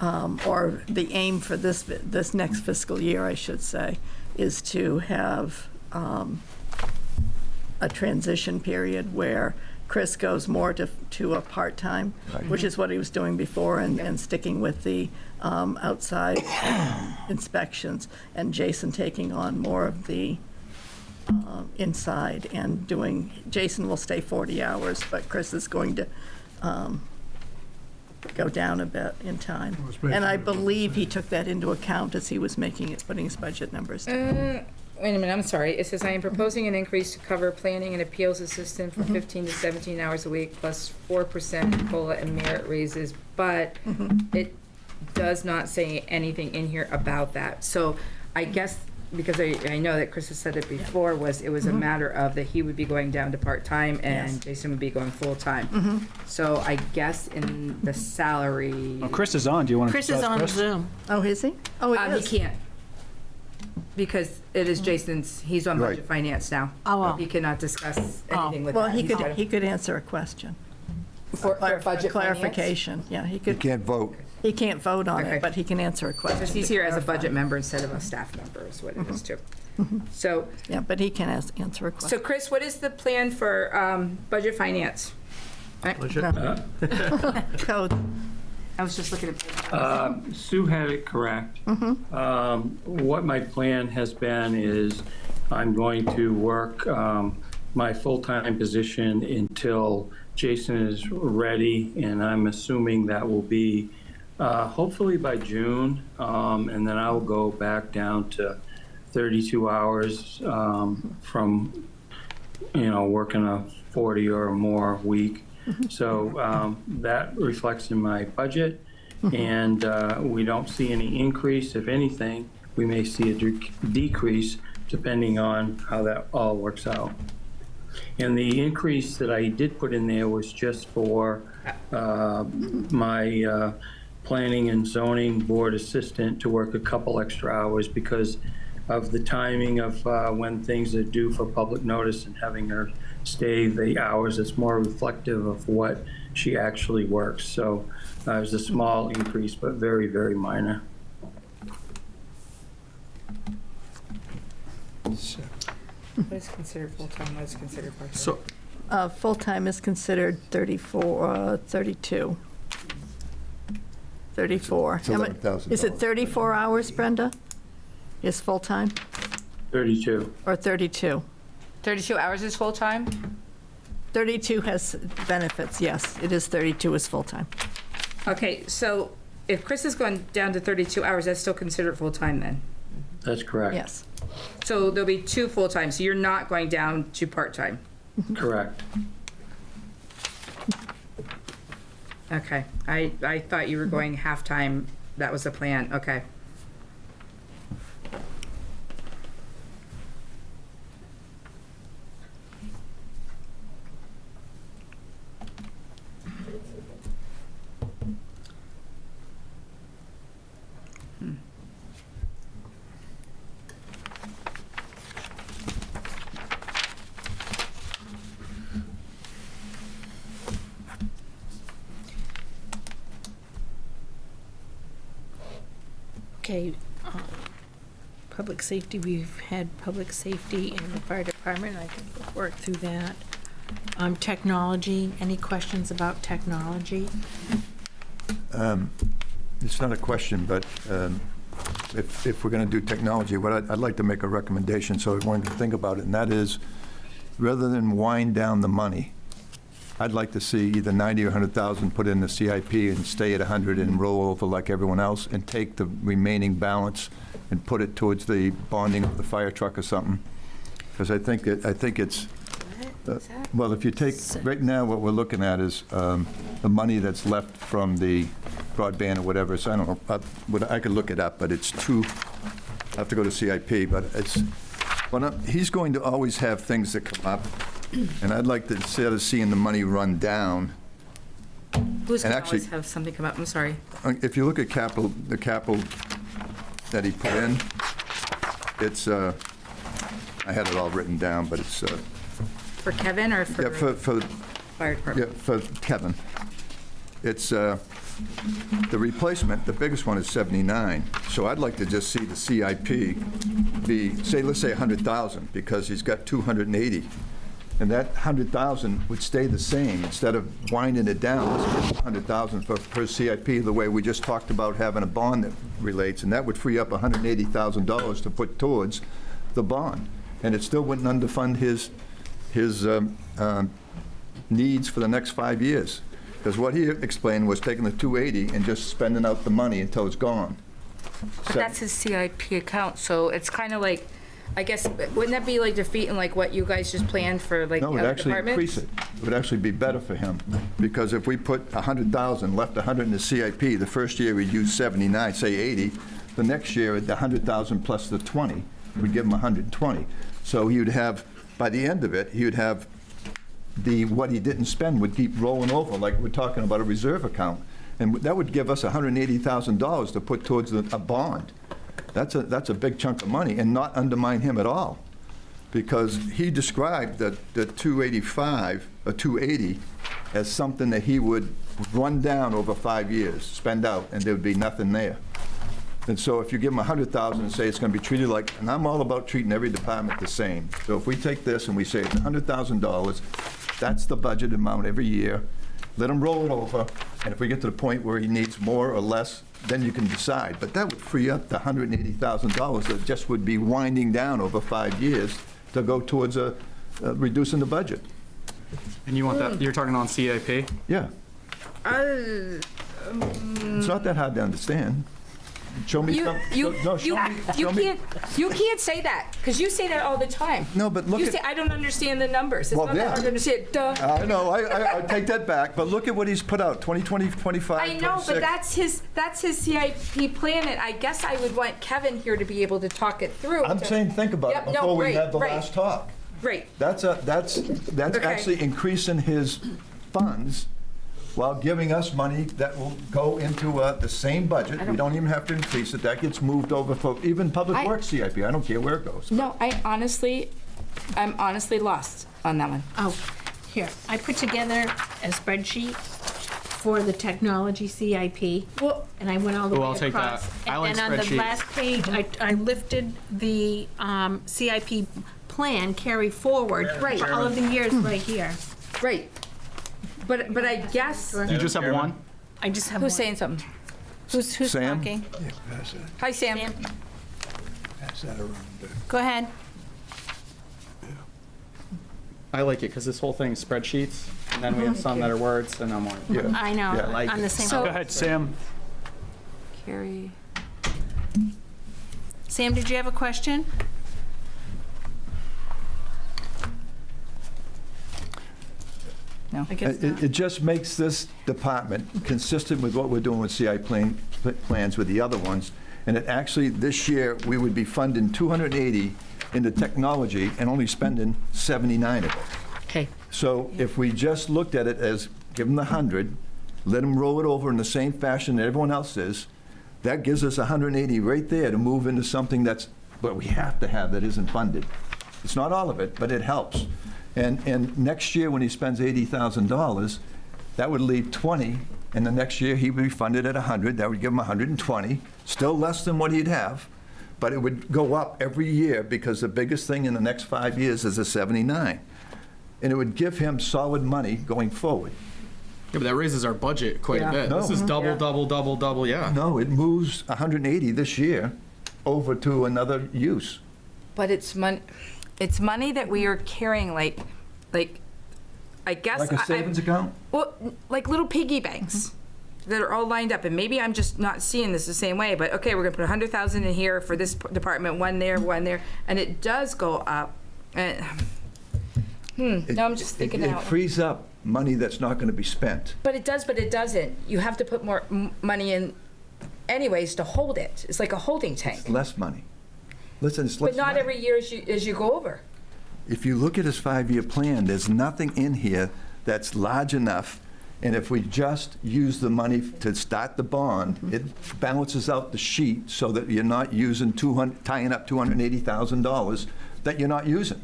or the aim for this next fiscal year, I should say, is to have a transition period where Chris goes more to a part-time, which is what he was doing before, and sticking with the outside inspections, and Jason taking on more of the inside and doing, Jason will stay 40 hours, but Chris is going to go down a bit in time. And I believe he took that into account as he was putting his budget numbers together. Wait a minute, I'm sorry. It says, I am proposing an increase to cover planning and appeals assistant from 15 to 17 hours a week, plus 4% COLA and merit raises, but it does not say anything in here about that. So I guess, because I know that Chris has said it before, it was a matter of that he would be going down to part-time and Yes. Jason would be going full-time. So I guess in the salary. Oh, Chris is on. Do you want to Chris is on Zoom. Oh, is he? Oh, he is. He can't. Because it is Jason's, he's on Right. budget finance now. Oh, well. He cannot discuss anything with Well, that. he could answer a question. For budget finance? Clarification, yeah, he You could. can't vote. He can't vote on Okay. it, but he can answer a question. Because he's to here as a clarify. budget member instead of a staff member is what it is too. So, Yeah, but he can answer a question. so Chris, what is the plan for budget finance? Code. I was just looking at. Sue had it correct. What my plan has been is I'm going to work my full-time position until Jason is ready, and I'm assuming that will be hopefully by June, and then I will go back down to 32 hours from, working a 40 or more week. So that reflects in my budget, and we don't see any increase. If anything, we may see a decrease depending on how that all works out. And the increase that I did put in there was just for my planning and zoning board assistant to work a couple extra hours because of the timing of when things are due for public notice, and having her stay the hours that's more reflective of what she actually works. So it was a small increase, but very, very minor. What is considered full-time, what is considered part-time? So, Full-time is considered 32. 34. It's $11,000. Is it 34 hours, Brenda? Is full-time, 32. or 32? 32 hours is full-time? 32 has benefits, yes. It is 32 is full-time. Okay, so if Chris is going down to 32 hours, that's still considered full-time then? That's correct. Yes. So there'll be 2 full-time, so you're not going down to part-time? Correct. Okay, I thought you were going half-time, that was the plan, okay. Okay, public safety, we've had public safety in the fire department, I can work through that. Technology, any questions about technology? It's not a question, but if we're going to do technology, what I'd like to make a recommendation, so I wanted to think about it, and that is, rather than wind down the money, I'd like to see either 90 or 100,000 put in the CIP and stay at 100 and roll over like everyone else, and take the remaining balance and put it towards the bonding of the fire truck or something. Because I think it's, well, if you take, right now, what we're looking at is the money that's left from the broadband or whatever, so I don't know, I could look it up, but it's I have to go to CIP, but it's, he's going to always have things that come up, and I'd like to, instead of seeing the money run down. Who's And going to actually- always have something come up, I'm sorry. If you look at the capital that he put in, it's, I had it all written down, but it's, For Kevin or for? yeah, for Fire department? Yeah, for Kevin. It's, the replacement, the biggest one is 79. So I'd like to just see the CIP be, let's say 100,000, because he's got 280. And that 100,000 would stay the same. Instead of winding it down, let's get 100,000 per CIP, the way we just talked about having a bond that relates. And that would free up $180,000 to put towards the bond. And it still wouldn't underfund his needs for the next 5 years. Because what he explained was taking the 280 and just spending out the money until it's gone. But that's his CIP account, so it's kind of like, I guess, wouldn't that be like defeating like what you guys just planned for like the No, it would other actually increase departments? it. It would actually be better for him, because if we put 100,000, left 100 in the CIP, the first year we'd use 79, say 80, the next year, the 100,000 plus the 20, would give him 120. So he would have, by the end of it, he would have what he didn't spend would keep rolling over, like we're talking about a reserve account. And that would give us $180,000 to put towards a bond. That's a big chunk of money, and not undermine him at all. Because he described the 285, or 280, as something that he would run down over 5 years, spend out, and there would be nothing there. And so if you give him 100,000 and say it's going to be treated like, and I'm all about treating every department the same. So if we take this and we say it's $100,000, that's the budget amount every year, let him roll it over, and if we get to the point where he needs more or less, then you can decide. But that would free up the $180,000 that just would be winding down over 5 years to go towards reducing the budget. And you want that, you're talking on CIP? Yeah. It's not that hard to understand. Show me some. You show me. can't say that, because you say that all the time. No, but look You at. say, I don't understand the numbers. It's Well, not that yeah. hard to understand, duh. I know, I take that back, but look at what he's put out, 2020, 25, I know, 26. but that's his CIP plan, and I guess I would want Kevin here to be able to talk it through. I'm saying, think about Yep, it no, before we right, have the right. last talk. Right. That's Okay. actually increasing his funds while giving us money that will go into the same budget. We don't even have to increase it. That gets moved over for even Public Works CIP. I don't care where it goes. No, I'm honestly lost on that one. Oh, here, I put together a spreadsheet for the technology CIP, and I went all the Oh, way I'll take across. that. I like And then on the spreadsheets. last page, I lifted the CIP plan carry forward Right. for all of the years right here. Right. But I guess. You just have one? I just have one. Who's saying something? Who's Sam? talking? Yeah, pass that, Hi, Sam. pass that around. Go ahead. I like it because this whole thing is spreadsheets, and then we have some that are words, and I'm like, Yeah. I know, Yeah, I like on the it. same. Go ahead, Sam. Carrie. Sam, did you have a question? No. I guess not. It just makes this department consistent with what we're doing with plans with the other ones. And it actually, this year, we would be funding 280 into technology and only spending 79 of it. Okay. So if we just looked at it as, give them the 100, let them roll it over in the same fashion that everyone else is, that gives us 180 right there to move into something that's, what we have to have that isn't funded. It's not all of it, but it helps. And next year, when he spends $80,000, that would leave 20, and the next year, he would be funded at 100. That would give him 120, still less than what he'd have, but it would go up every year because the biggest thing in the next 5 years is a 79. And it would give him solid money going forward. yeah, but that raises our budget quite Yeah. a bit. No. This is double, yeah. No, it moves 180 this year over to another use. But it's money that we are carrying like I guess. Like a savings account? Well, like little piggy banks that are all lined up, and maybe I'm just not seeing this the same way, but okay, we're gonna put 100,000 in here for this department, one there, and it does go up. And, now I'm just thinking It out. frees up money that's not going to be spent. But it does, but it doesn't. You have to put more money in anyways to hold it. It's like a holding tank. It's less money. Listen, it's less But not money. every year as you go over. If you look at his 5-year plan, there's nothing in here that's large enough, and if we just use the money to start the bond, it balances out the sheet so that you're not using tying up $280,000 that you're not using.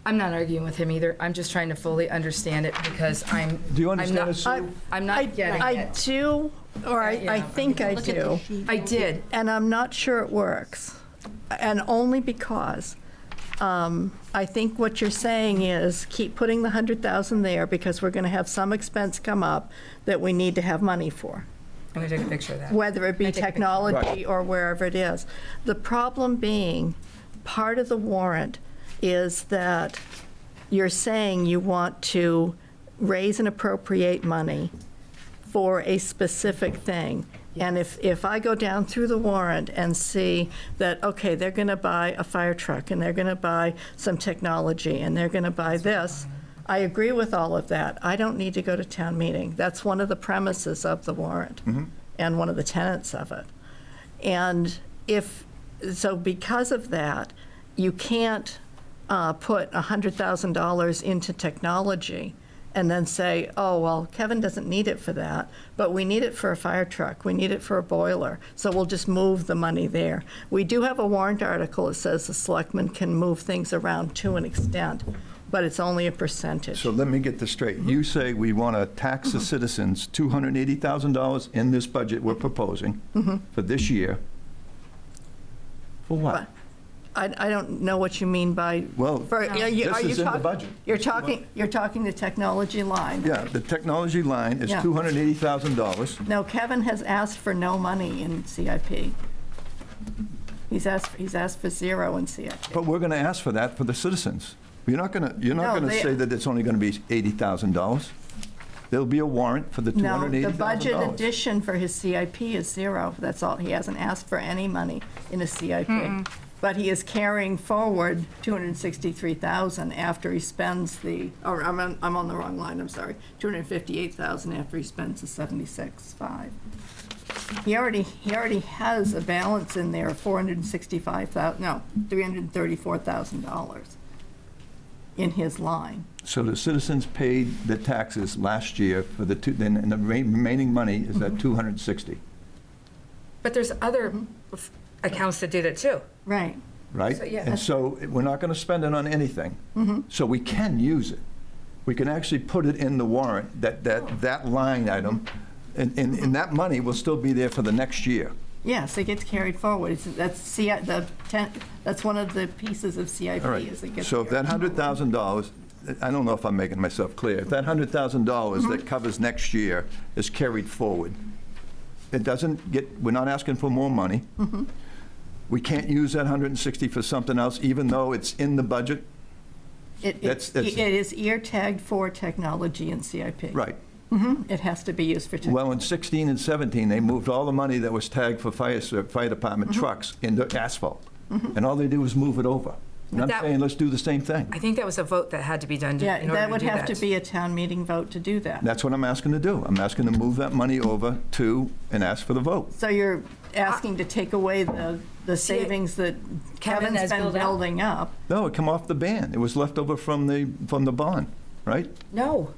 I'm not arguing with him either. I'm just trying to fully understand it because Do you understand it, Sue? I'm not getting I it. do, or I think I do. I did. And I'm not sure it works. And only because I think what you're saying is keep putting the 100,000 there because we're going to have some expense come up that we need to have money for, I'm gonna take a picture of that. whether it be I take a picture. technology or wherever it is. The problem being, part of the warrant is that you're saying you want to raise and appropriate money for a specific thing. And if I go down through the warrant and see that, okay, they're going to buy a fire truck, and they're going to buy some technology, and they're going to buy this, I agree with all of that. I don't need to go to town meeting. That's one of the premises of the warrant and one of the tenets of it. And so because of that, you can't put $100,000 into technology and then say, oh, well, Kevin doesn't need it for that, but we need it for a fire truck, we need it for a boiler, so we'll just move the money there. We do have a warrant article that says the selectmen can move things around to an extent, but it's only a percentage. So let me get this straight. You say we want to tax the citizens $280,000 in this budget we're proposing for this year. For what? I don't know what you mean by. Well, This is in the budget. You're talking the technology line. Yeah, the technology line is Yeah. $280,000. No, Kevin has asked for no money in CIP. He's asked for zero in CIP. But we're going to ask for that for the citizens. You're not going to say that it's only going to be $80,000. There'll be a warrant for the $280,000. No, the budget addition for his CIP is zero. That's all. He hasn't asked for any money in his CIP. But he is carrying forward $263,000 after he spends I'm on the wrong line, I'm sorry. $258,000 after he spends the $76,500. He already has a balance in there of $334,000 in his line. So the citizens paid the taxes last year for and the remaining money is at $260,000. But there's other accounts that did it too. Right. Right? So, yeah. And so we're not going to spend it on anything. So we can use it. We can actually put it in the warrant, that line item, and that money will still be there for the next year. Yes, it gets carried forward. That's one of the pieces of CIP. All right. So if that $100,000, I don't know if I'm making myself clear, if that $100,000 that covers next year is carried forward, it doesn't get, we're not asking for more money. We can't use that 160 for something else, even though it's in the budget? It is ear tagged for technology in CIP. Right. It has to be used for technology. Well, in 16 and 17, they moved all the money that was tagged for fire department trucks into asphalt. And all they did was move it over. And I'm saying, let's do the same thing. I think that was a vote that had to be done in order to do that. That would have to be a town meeting vote to do that. That's what I'm asking to do. I'm asking to move that money over to and ask for the vote. So you're asking to take away the savings that Kevin Kevin's has been building up? No, it come off the ban. It was left over from the bond, right? No.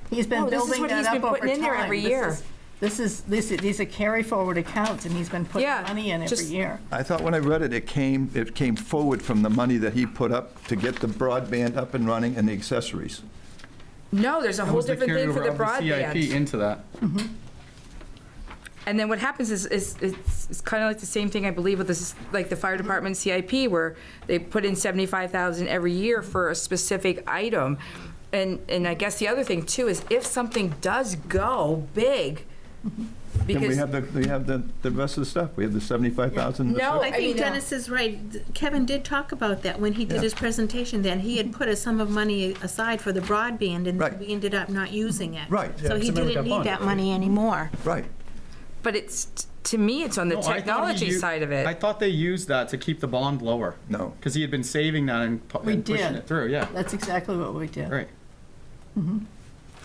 He's been No, this is building what that he's up been over putting in there time. every year. These are carry forward accounts, and he's been putting money in every year. I thought when I read it, it came forward from the money that he put up to get the broadband up and running and the accessories. No, there's a whole different thing for the broadband. CIP into that. And then what happens is it's kind of like the same thing, I believe, with this, like the fire department CIP, where they put in $75,000 every year for a specific item. And I guess the other thing too is if something does go big, And we have the rest of the stuff. We have the 75,000. No, I think Dennis is right. Kevin did talk about that when he did his presentation, that he had put a sum of money aside for the broadband, and we ended up not using it. Right. So he didn't need that money anymore. Right. But to me, it's on the technology side of it. I thought they used that to keep the bond lower. No. Because he had been saving that and pushing it through, yeah. That's exactly what we did. Right.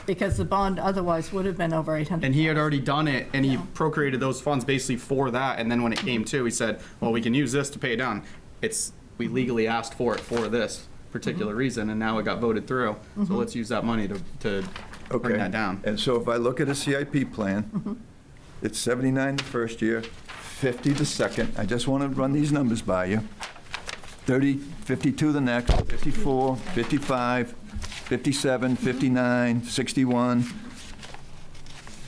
Because the bond otherwise would have been over $800,000. And he had already done it, and he procreated those funds basically for that, and then when it came to, he said, well, we can use this to pay it down. We legally asked for it for this particular reason, and now it got voted through, so let's use that money to bring that down. And so if I look at a CIP plan, it's 79 the first year, 50 the second. I just want to run these numbers by you. 30, 52 the next, 54, 55, 57, 59, 61.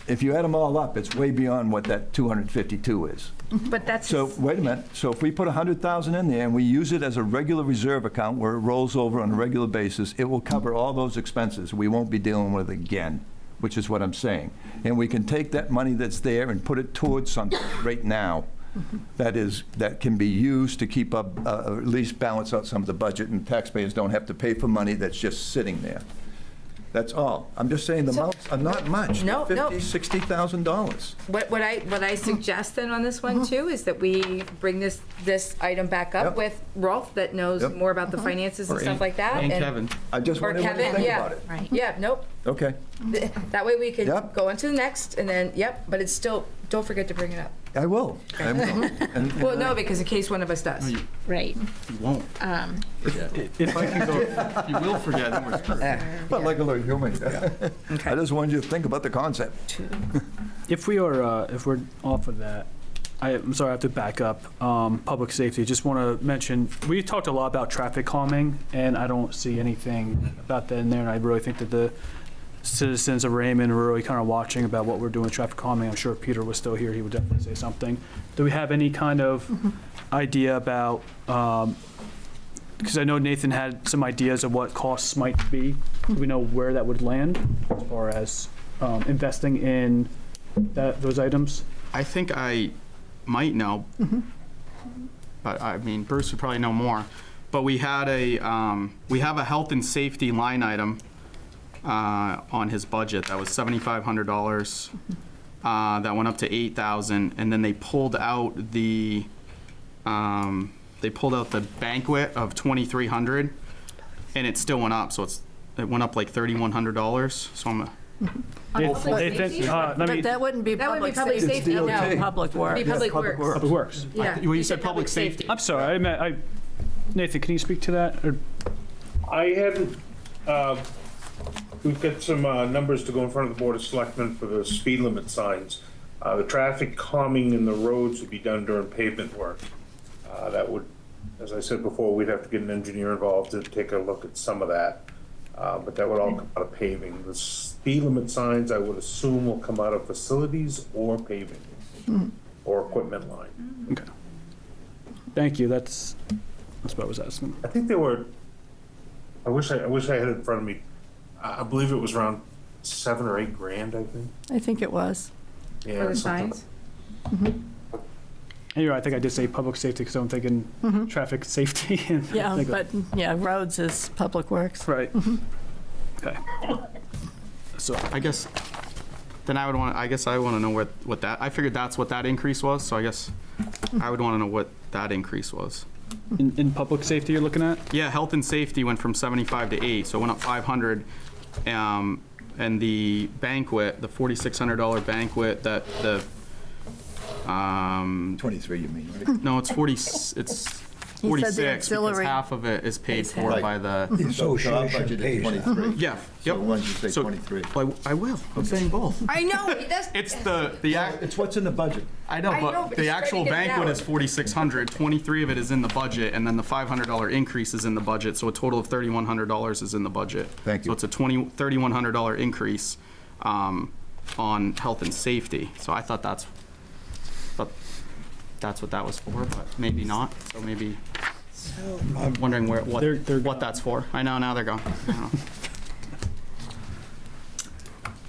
If you add them all up, it's way beyond what that 252 is. But that's So, wait a minute. So if we put 100,000 in there and we use it as a regular reserve account where it rolls over on a regular basis, it will cover all those expenses. We won't be dealing with it again, which is what I'm saying. And we can take that money that's there and put it towards something right now that can be used to keep up, at least balance out some of the budget, and taxpayers don't have to pay for money that's just sitting there. That's all. I'm just saying the amounts are not much. No, no. $50,000, $60,000. What I suggest then on this one too is that we bring this item back up Yep. with Rolf that knows Yep. more about the finances and Or stuff like that. And Kevin. I just Or want everyone to Kevin, think yeah. about it. Right. Yeah, nope. Okay. That way we can Yep. go on to the next and then, yep, but it's still, don't forget to bring it up. I will. I will. And- Well, no, because in case one of us does. Right. You won't. If I can go, You will forget, then we're screwed. I'm like a little human. I just wanted you to think about the concept. if we're off of that, I'm sorry, I have to back up. Public safety, just want to mention, we talked a lot about traffic calming, and I don't see anything about that in there, and I really think that the citizens of Raymond are really kind of watching about what we're doing with traffic calming. I'm sure if Peter was still here, he would definitely say something. Do we have any kind of idea about, because I know Nathan had some ideas of what costs might be. Do we know where that would land as far as investing in those items? I think I might know, but I mean, Bruce would probably know more. But we had we have a health and safety line item on his budget that was $7,500. That went up to $8,000, and then they pulled out the banquet of $2,300, and it still went up. So it went up like $3,100. So I'm But that wouldn't be That would be public public safety. safety, no. Public It'd works. be public works. Public Works. Yeah. Well, you said public safety. I'm sorry, Nathan, can you speak to that? Or I hadn't, we've got some numbers to go in front of the Board of Selectmen for the speed limit signs. The traffic calming in the roads would be done during pavement work. That would, as I said before, we'd have to get an engineer involved to take a look at some of that. But that would all come out of paving. The speed limit signs, I would assume, will come out of facilities or paving or equipment line. Okay. Thank you. That's what I was asking. I think they were, I wish I had it in front of me. I believe it was around $7 or $8 grand, I think. I think it was. Yeah, For the something- signs? And you're right, I think I did say public safety because I'm thinking traffic safety. And Yeah, I think- but, yeah, roads is public works. Right. Okay. So I guess then I want to know what that, I figured that's what that increase was, so I guess I would want to know what that increase was. in public safety you're looking at? Yeah, health and safety went from 75 to 8, so it went up 500. And the banquet, the $4,600 banquet that the 23, you mean, right? no, it's 46 because auxiliary half of it is paid pays for half. by the The So our association budget pays is that. 23. yeah. So Yep. why don't you say So- 23? Well, I will. I'm saying both. I know, he does. It's the It's what's in the budget. I know, I know, but but the he's actual trying to get it banquet out. is 4,600. 23 of it is in the budget, and then the $500 increase is in the budget. So a total of $3,100 is in the budget. Thank you. So it's a $3,100 increase on health and safety. So I thought that's what that was for, but maybe not. So maybe I'm wondering what that's for. I know now they're gone.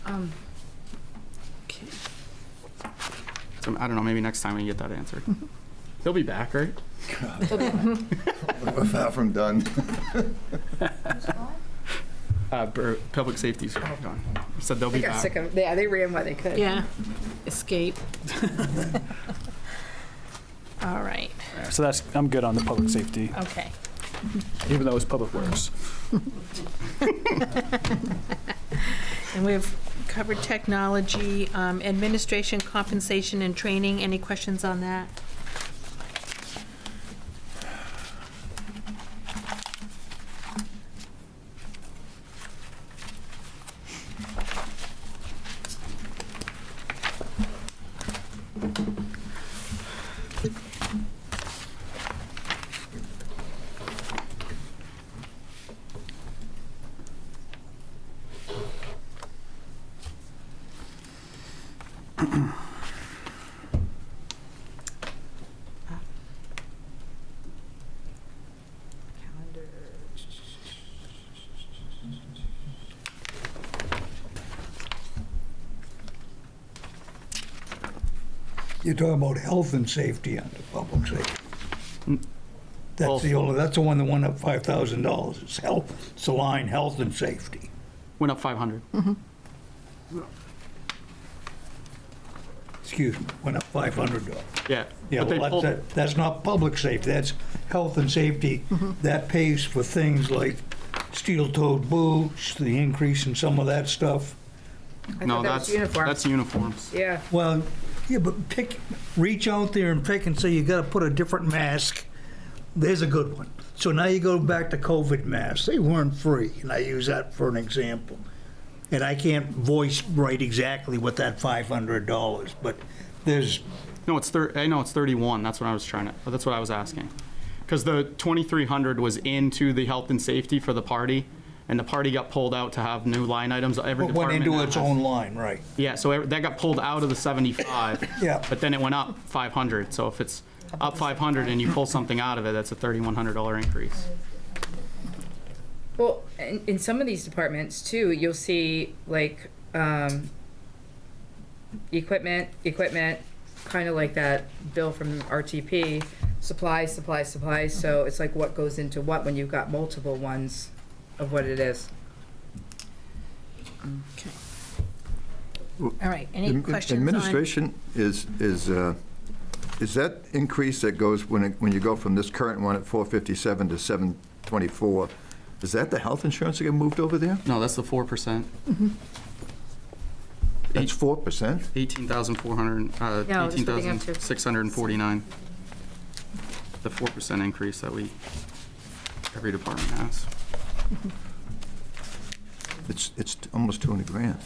I don't know. So I don't know. Maybe next time we get that answered. He'll be back, right? We're far from done. Public safety's gone. Said they'll They be got back. sick of, yeah, they ran while they could. Yeah. Escape. All right. So I'm good on the public safety, Okay. even though it's public works. And we've covered technology, administration, compensation, and training. Any questions on that? You're talking about health and safety under public safety. That's Both. the one that went up $5,000. It's health, it's the line, health and safety. Went up 500. Excuse me, went up $500. Yeah. Yeah, But they well, pulled- that's not public safety, that's health and safety. That pays for things like steel-toed boots, the increase in some of that stuff. No, that's uniforms. Yeah. Well, yeah, but reach out there and pick and say you gotta put a different mask. There's a good one. So now you go back to COVID masks. They weren't free, and I use that for an example. And I can't voice right exactly what that $500, but there's, No, I know it's 31. That's what I was that's what I was asking. Because the 2,300 was into the health and safety for the party, and the party got pulled out to have new line items. Every it went department into now its has- own line, right? Yeah, so that got pulled out of the 75. Yeah. But then it went up 500. So if it's up 500 and you pull something out of it, that's a $3,100 increase. Well, in some of these departments too, you'll see like equipment, kind of like that bill from RTP, supplies. So it's like what goes into what when you've got multiple ones of what it is. Okay. All right, any questions on? Administration is that increase that goes when you go from this current one at 457 to 724, is that the health insurance that get moved over there? No, that's the 4%. That's 4%? 18,400, No, that's what they got to. 18,649. The 4% increase that every department has. It's almost 200 grand.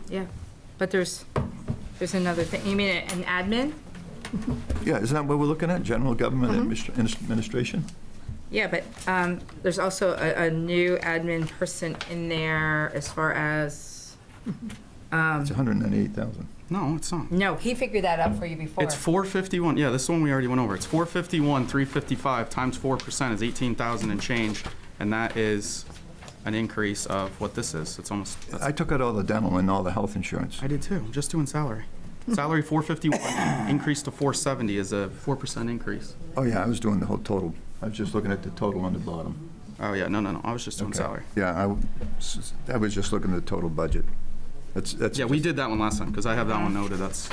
Yeah, but there's another thing. You mean an admin? Yeah, isn't that what we're looking at? General government administration? Yeah, but there's also a new admin person in there as far as. It's 198,000. No, it's not. No, he figured that out for you before. It's 451. Yeah, this is one we already went over. It's 451, 355 times 4% is 18,000 and change, and that is an increase of what this is. It's almost. I took out all the dental and all the health insurance. I did too. I'm just doing salary. Salary 451 increase to 470 is a 4% increase. Oh yeah, I was doing the whole total. I was just looking at the total on the bottom. Oh yeah, no. I was just doing salary. Yeah, I was just looking at the total budget. That's Yeah, we did that one last time because I have that one noted. That's.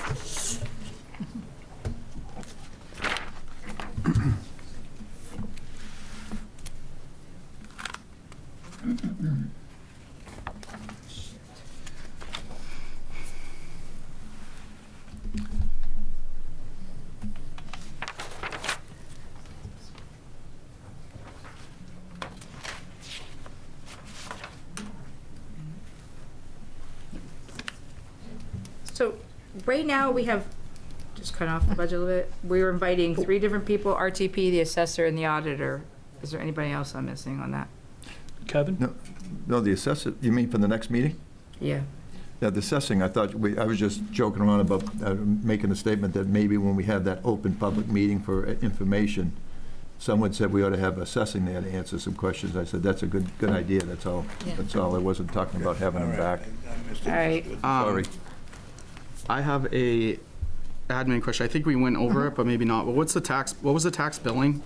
So right now we have, just cut off the budget a little bit, we're inviting 3 different people, RTP, the assessor, and the auditor. Is there anybody else I'm missing on that? Kevin? No, the assessor, you mean for the next meeting? Yeah. Yeah, the assessing, I was just joking around about making a statement that maybe when we have that open public meeting for information, someone said we ought to have assessing there to answer some questions. I said, that's a good idea, that's all. Yeah. That's all. I wasn't talking about having them back. All right. Sorry. I have a admin question. I think we went over it, but maybe not. But what was the tax billing?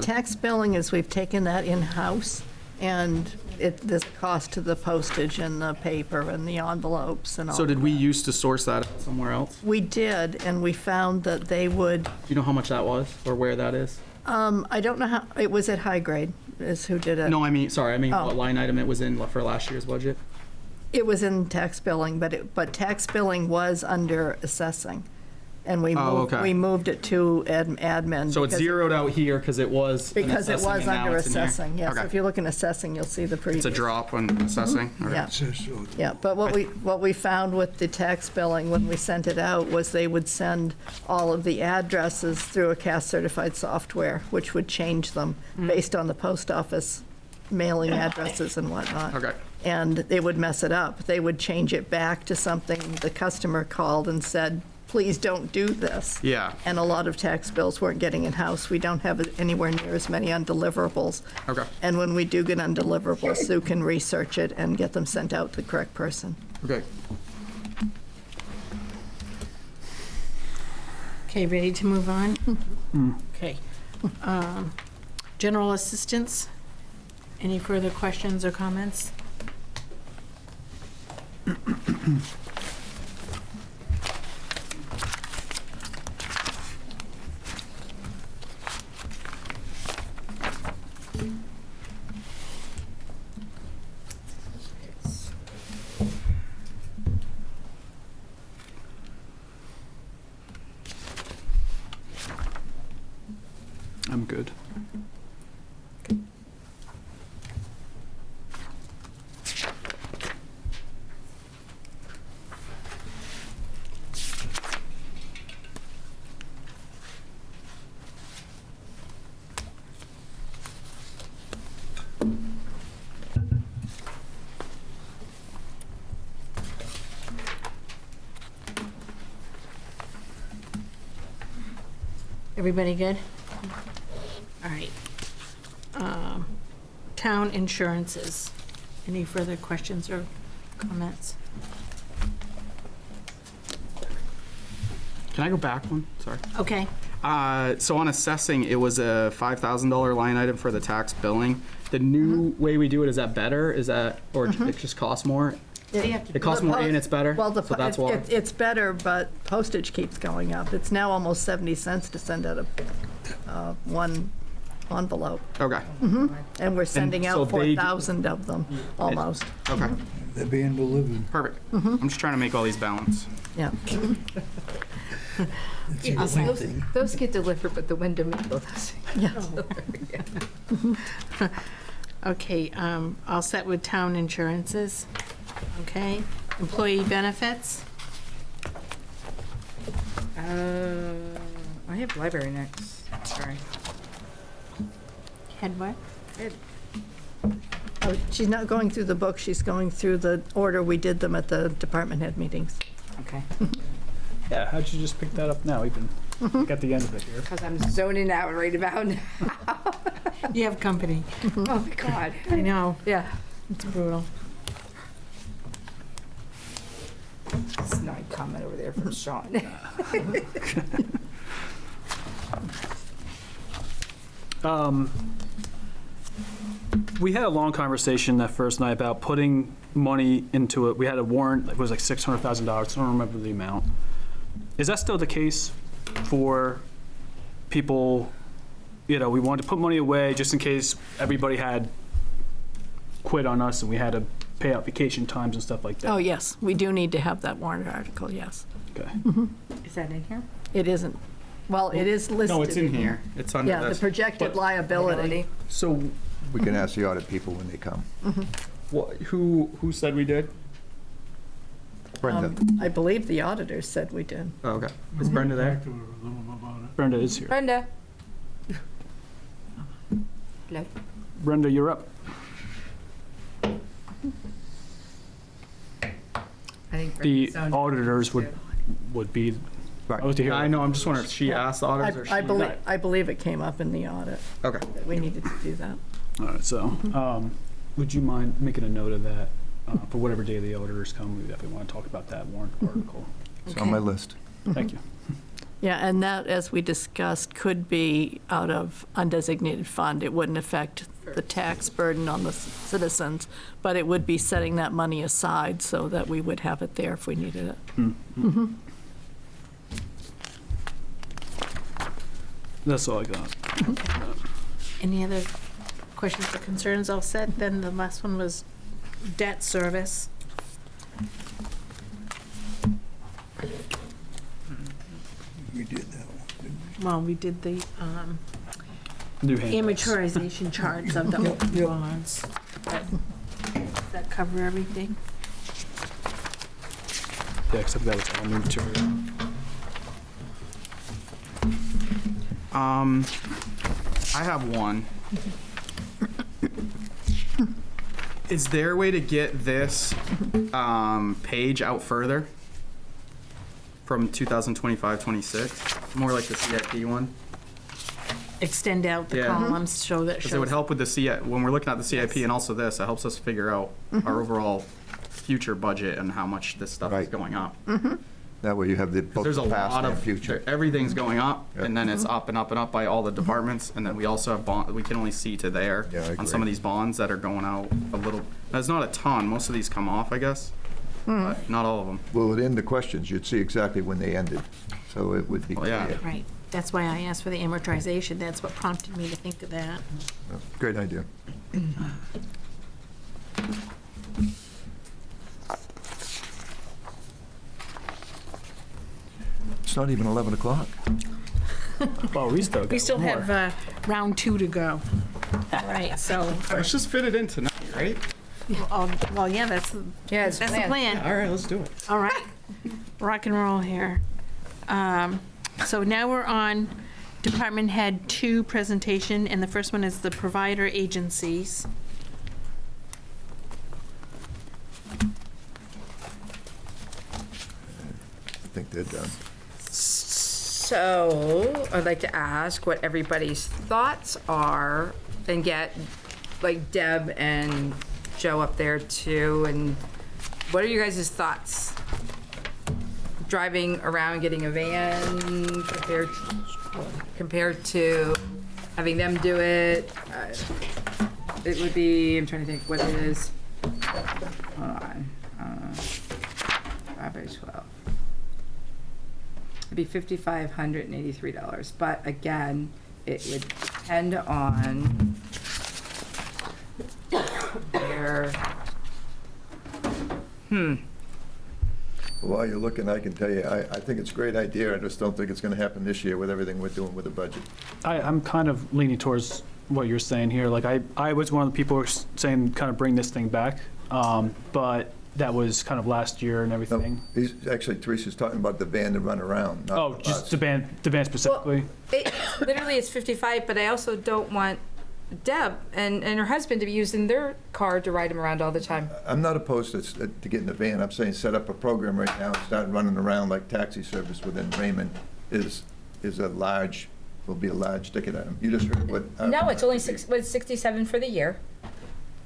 Tax billing is we've taken that in-house, and there's a cost to the postage and the paper and the envelopes and all. So did we used to source that somewhere else? We did, and we found that they would, Do you know how much that was or where that is? I don't know how, it was at High Grade is who did it. No, I mean Oh. what line item it was in for last year's budget? It was in tax billing, but tax billing was under assessing. And we Oh, moved, okay. we moved it to admin. So it's because- zeroed out here because it was in Because it assessing, was and now under it's in here? assessing, yes. Okay. If you look in assessing, you'll see the previous. It's a drop on assessing? Okay. Yeah. Yeah, but what we found with the tax billing when we sent it out was they would send all of the addresses through a CAS-certified software, which would change them based on the post office mailing addresses and whatnot. Okay. And they would mess it up. They would change it back to something the customer called and said, please don't do this. Yeah. And a lot of tax bills weren't getting in-house. We don't have anywhere near as many undeliverables. Okay. And when we do get undeliverables, Sue can research it and get them sent out to the correct person. Okay. Okay, ready to move on? Okay. General assistance, any further questions or comments? I'm good. Everybody good? All right. Town insurances. Any further questions or comments? Can I go back one? Sorry. Okay. So on assessing, it was a $5,000 line item for the tax billing. The new way we do it, is that better? Is that, or it just costs more? It costs more and it's better? Well, So that's why? it's better, but postage keeps going up. It's now almost 70 cents to send out one envelope. Okay. And we're sending so out they- 4,000 of them, almost. Okay. They're being delivered. Perfect. I'm just trying to make all these balance. Yeah. Those get delivered, but the Wyndham Eagle doesn't. Yeah. Okay, all set with town insurances. Okay. Employee benefits. I have library next. Sorry. Had what? Oh, she's not going through the book, she's going through the order we did them at the department head meetings. Okay. Yeah, how'd you just pick that up now, even at the end of it here? Because I'm zoning out right about now. You have company. Oh, my God. I know. Yeah. It's brutal. Snide comment over there from Sean. We had a long conversation that first night about putting money into it. We had a warrant, it was like $600,000, I don't remember the amount. Is that still the case for people, you know, we wanted to put money away just in case everybody had quit on us and we had to pay out vacation times and stuff like that? Oh, yes, we do need to have that warrant article, yes. Okay. Is that in here? It isn't, well, it is listed. No, it's in here. It's under Yeah, the this. projected liability. So We can ask the audit people when they come. who said we did? Brenda, I believe the auditors said we did. Oh, okay. Is Brenda there? Brenda is here. Brenda. Hello. Brenda, you're up. I think The Brenda's zoning. auditors would be, I was to hear. I know, I'm just wondering if she asked the auditors or she. I believe it came up in the audit, Okay. that we needed to do that. All right, so, would you mind making a note of that? For whatever day the auditors come, we definitely want to talk about that warrant article. it's on my list. Thank you. Yeah, and that, as we discussed, could be out of undesignated fund. It wouldn't affect the tax burden on the citizens, but it would be setting that money aside so that we would have it there if we needed it. That's all I got. Any other questions or concerns? All set. Then the last one was debt service. We did that one. Well, we did the New handouts. amortization charge of the bonds. Does that cover everything? Yeah, except that was all new material. I have one. Is there a way to get this page out further? From 2025-26? More like the CIP one? Extend out the Yeah. columns so that Because it would shows. help with the CIP, when we're looking at the CIP and also this, it helps us figure out our overall future budget and how much this stuff is Right. going up. That way you have the, 'Cause both there's a the past lot and of, future. everything's going up, Yeah. and then it's up and up and up by all the departments, and then we also have bond, we can only see to there Yeah, I on some of agree. these bonds that are going out a little, that's not a ton, most of these come off, I guess. but not all of them. Well, at end the questions, you'd see exactly when they ended, so it would be yeah. clear. Right. That's why I asked for the amortization. That's what prompted me to think of that. Great idea. It's not even 11 o'clock. Well, we still got We still more. have round 2 to go. Right, so, Let's just fit it in tonight, right? well, yeah, that's the Yeah, it's that's the planned. plan. All right, let's do it. All right, rock and roll here. So now we're on Department Head 2 presentation, and the first one is the provider agencies. I think they're done. So I'd like to ask what everybody's thoughts are and get like Deb and Joe up there too. And what are you guys' thoughts? Driving around, getting a van compared to having them do it. It would be, I'm trying to think what it is. Hold on. 5 by 12. It'd be $5,583, but again, it would depend on their, While you're looking, I can tell you, I think it's a great idea. I just don't think it's going to happen this year with everything we're doing with the budget. I'm kind of leaning towards what you're saying here. Like, I was one of the people who were saying kind of bring this thing back, but that was kind of last year and everything. He's, actually, Teresa's talking about the van to run around, not Oh, us. just the band specifically? literally it's 55, but I also don't want Deb and her husband to be using their car to ride him around all the time. I'm not opposed to getting a van. I'm saying set up a program right now, and start running around like taxi service within Raymond is a large, will be a large ticket item. You just heard what. No, it's only 67 for the year,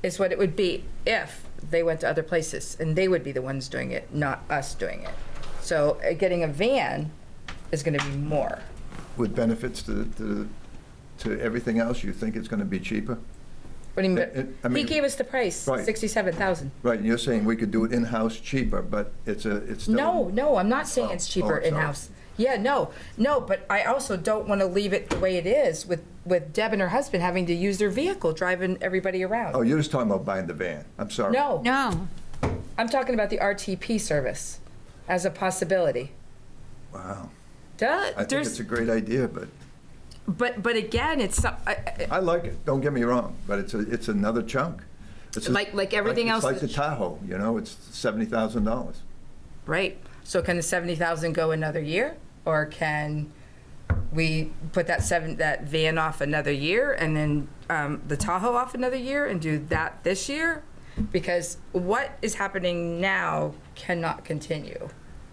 is what it would be if they went to other places, and they would be the ones doing it, not us doing it. So getting a van is going to be more. With benefits to everything else, you think it's going to be cheaper? What do you mean? I mean, He gave us the price, Right. 67,000. Right, and you're saying we could do it in-house cheaper, but it's still. No, I'm not saying it's cheaper I'm sorry. in-house. Yeah, no, but I also don't want to leave it the way it is with Deb and her husband having to use their vehicle, driving everybody around. Oh, you're just talking about buying the van. I'm sorry. No, No, I'm talking about the RTP service as a possibility. Wow. Duh, I think it's a great idea, but again, it's I like it. Don't get me wrong, but it's another chunk. It's like everything else. It's like the Tahoe, it's $70,000. Right. So can the 70,000 go another year, or can we put that van off another year and then the Tahoe off another year and do that this year? Because what is happening now cannot continue.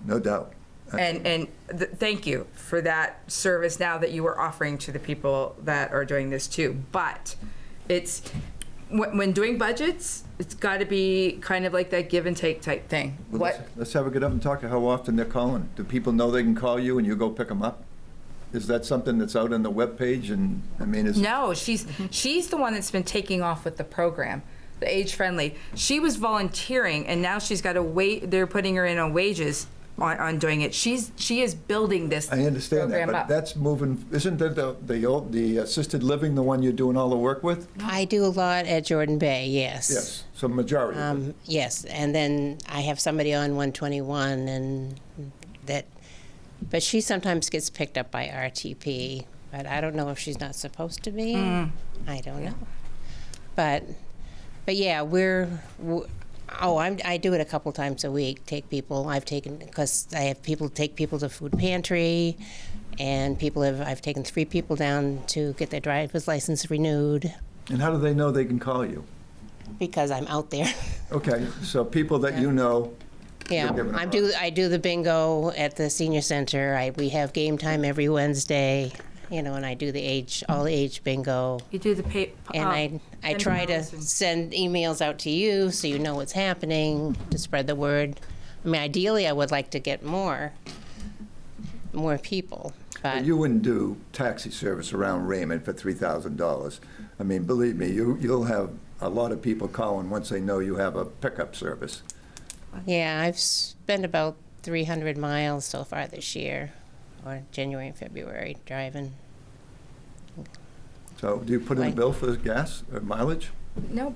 No doubt. Thank you for that service now that you are offering to the people that are doing this too. But it's when doing budgets, it's got to be kind of like that give and take type thing. Well, let's have a get up and talk to how often they're calling. Do people know they can call you and you go pick them up? Is that something that's out on the webpage? And I mean, No, she's the one that's been taking off with the program, the age friendly. She was volunteering, and now she's got to wait. They're putting her in on wages on doing it. She is building this. I understand that, program but up. that's moving. Isn't that the assisted living the one you're doing all the work with? I do a lot at Jordan Bay, yes. Yes, so majority. of it. Yes, and then I have somebody on 121, and that, but she sometimes gets picked up by RTP, but I don't know if she's not supposed to be. I don't know. But yeah, I do it a couple times a week. Because I have people take people to food pantry, and I've taken 3 people down to get their driver's license renewed. And how do they know they can call you? Because I'm out there. Okay, so people that you know. Yeah, you're giving them I do the bingo at the senior center. We have game time every Wednesday, and I do the all age bingo. You do the and I try to send emails out to you so you know what's happening, to spread the word. I mean, ideally, I would like to get more people. But you wouldn't do taxi service around Raymond for $3,000. I mean, believe me, you'll have a lot of people calling once they know you have a pickup service. Yeah, I've spent about 300 miles so far this year, or January and February, driving. So do you put in the bill for gas or mileage? No,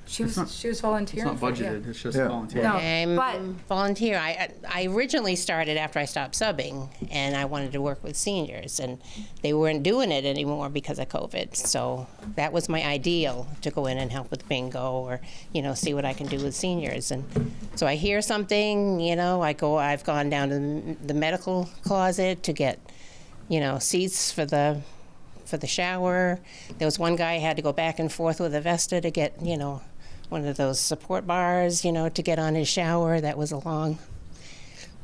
she was volunteering. It's not for it, yeah. budgeted, it's just Yeah. volunteer. No, I'm but- volunteer. I originally started after I stopped subbing, and I wanted to work with seniors, and they weren't doing it anymore because of COVID. So that was my ideal, to go in and help with bingo, or see what I can do with seniors. And so I hear something, I've gone down to the medical closet to get seats for the shower. There was one guy I had to go back and forth with a Vesta to get one of those support bars, to get on his shower. That was long.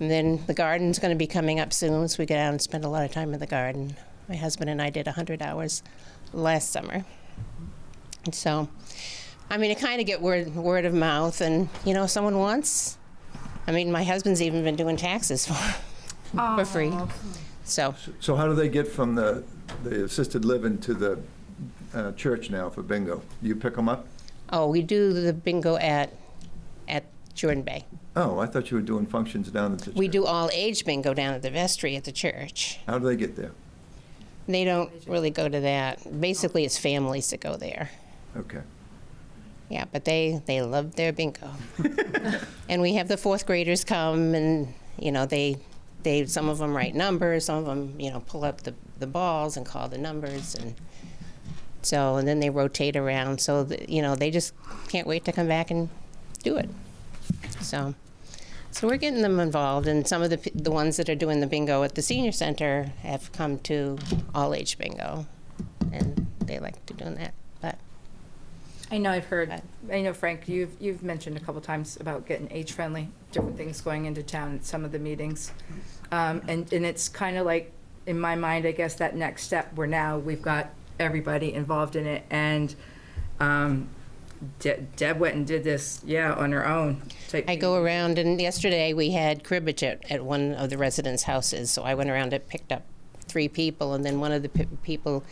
And then the garden's going to be coming up soon, so we get out and spend a lot of time in the garden. My husband and I did 100 hours last summer. And so, I kind of get word of mouth, and, someone wants. My husband's even been doing taxes for free. So how do they get from the assisted living to the church now for bingo? You pick them up? Oh, we do the bingo at Jordan Bay. Oh, I thought you were doing functions down at the church. We do all age bingo down at the vestry at the church. How do they get there? They don't really go to that. Basically, it's families that go there. Okay. Yeah, but they love their bingo. And we have the fourth graders come, and they some of them write numbers, some of them pull up the balls and call the numbers, and then they rotate around. So they just can't wait to come back and do it. So we're getting them involved, and some of the ones that are doing the bingo at the senior center have come to all age bingo, and they like to doing that. But I know, Frank, you've mentioned a couple times about getting age-friendly, different things going into town at some of the meetings. And it's kind of like, in my mind, I guess, that next step where now we've got everybody involved in it. And Deb went and did this, on her own. I go around, and yesterday we had cribbage at one of the residents' houses, so I went around and picked up 3 people, and then one of the people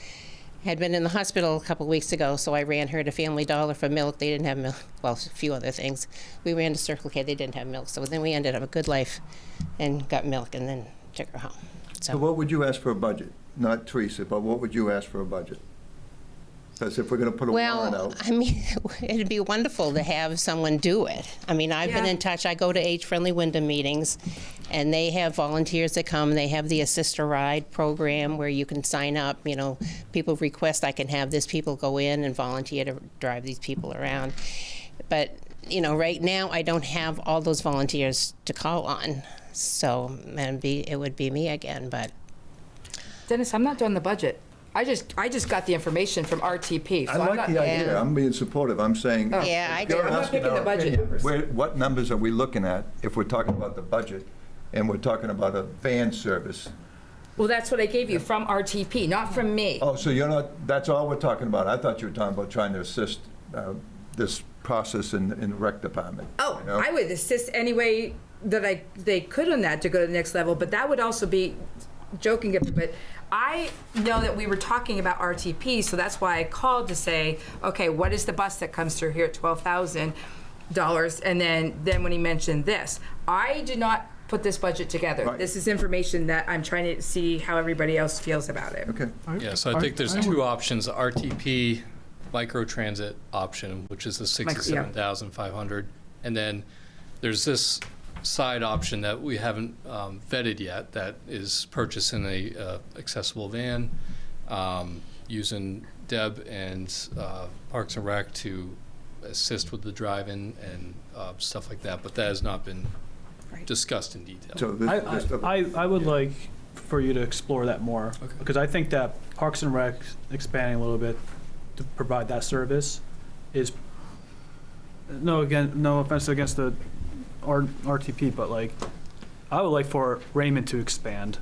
had been in the hospital a couple weeks ago, so I ran her to Family Dollar for milk. They didn't have milk. Well, a few other things. We ran to Circle K. They didn't have milk. So then we ended up a Good Life and got milk, and then took her home. So what would you ask for a budget? Not Teresa, but what would you ask for a budget? Because if we're going to put a warrant out. It'd be wonderful to have someone do it. I've been in touch. I go to age-friendly Wyndham meetings, and they have volunteers that come. They have the Assist a Ride program where you can sign up. People request I can have this. People go in and volunteer to drive these people around. But, right now I don't have all those volunteers to call on. So it would be me again, but. Dennis, I'm not doing the budget. I just got the information from RTP. So I like the idea. I'm being supportive. I'm saying. I do. I'm not picking the budget numbers. What numbers are we looking at if we're talking about the budget and we're talking about a van service? Well, that's what I gave you from RTP, not from me. Oh, so you're not, that's all we're talking about? I thought you were talking about trying to assist this process in the rec department. Oh, I would assist any way that they could on that to go to the next level, but that would also be joking, but I know that we were talking about RTP, so that's why I called to say, okay, what is the bus that comes through here at $12,000? And then when he mentioned this, I did not put this budget together. Right. This is information that I'm trying to see how everybody else feels about it. Okay. Yeah, so I think there's 2 options, the RTP microtransit option, which is the $67,500, and then there's this side option that we haven't vetted yet, that is purchasing a accessible van, using Deb and Parks and Rec to assist with the drive-in and stuff like that, but that has not been discussed in detail. So I would like for you to explore that more, because I think that Parks and Rec expanding a little bit to provide that service is, no offense against the RTP, but I would like for Raymond to expand,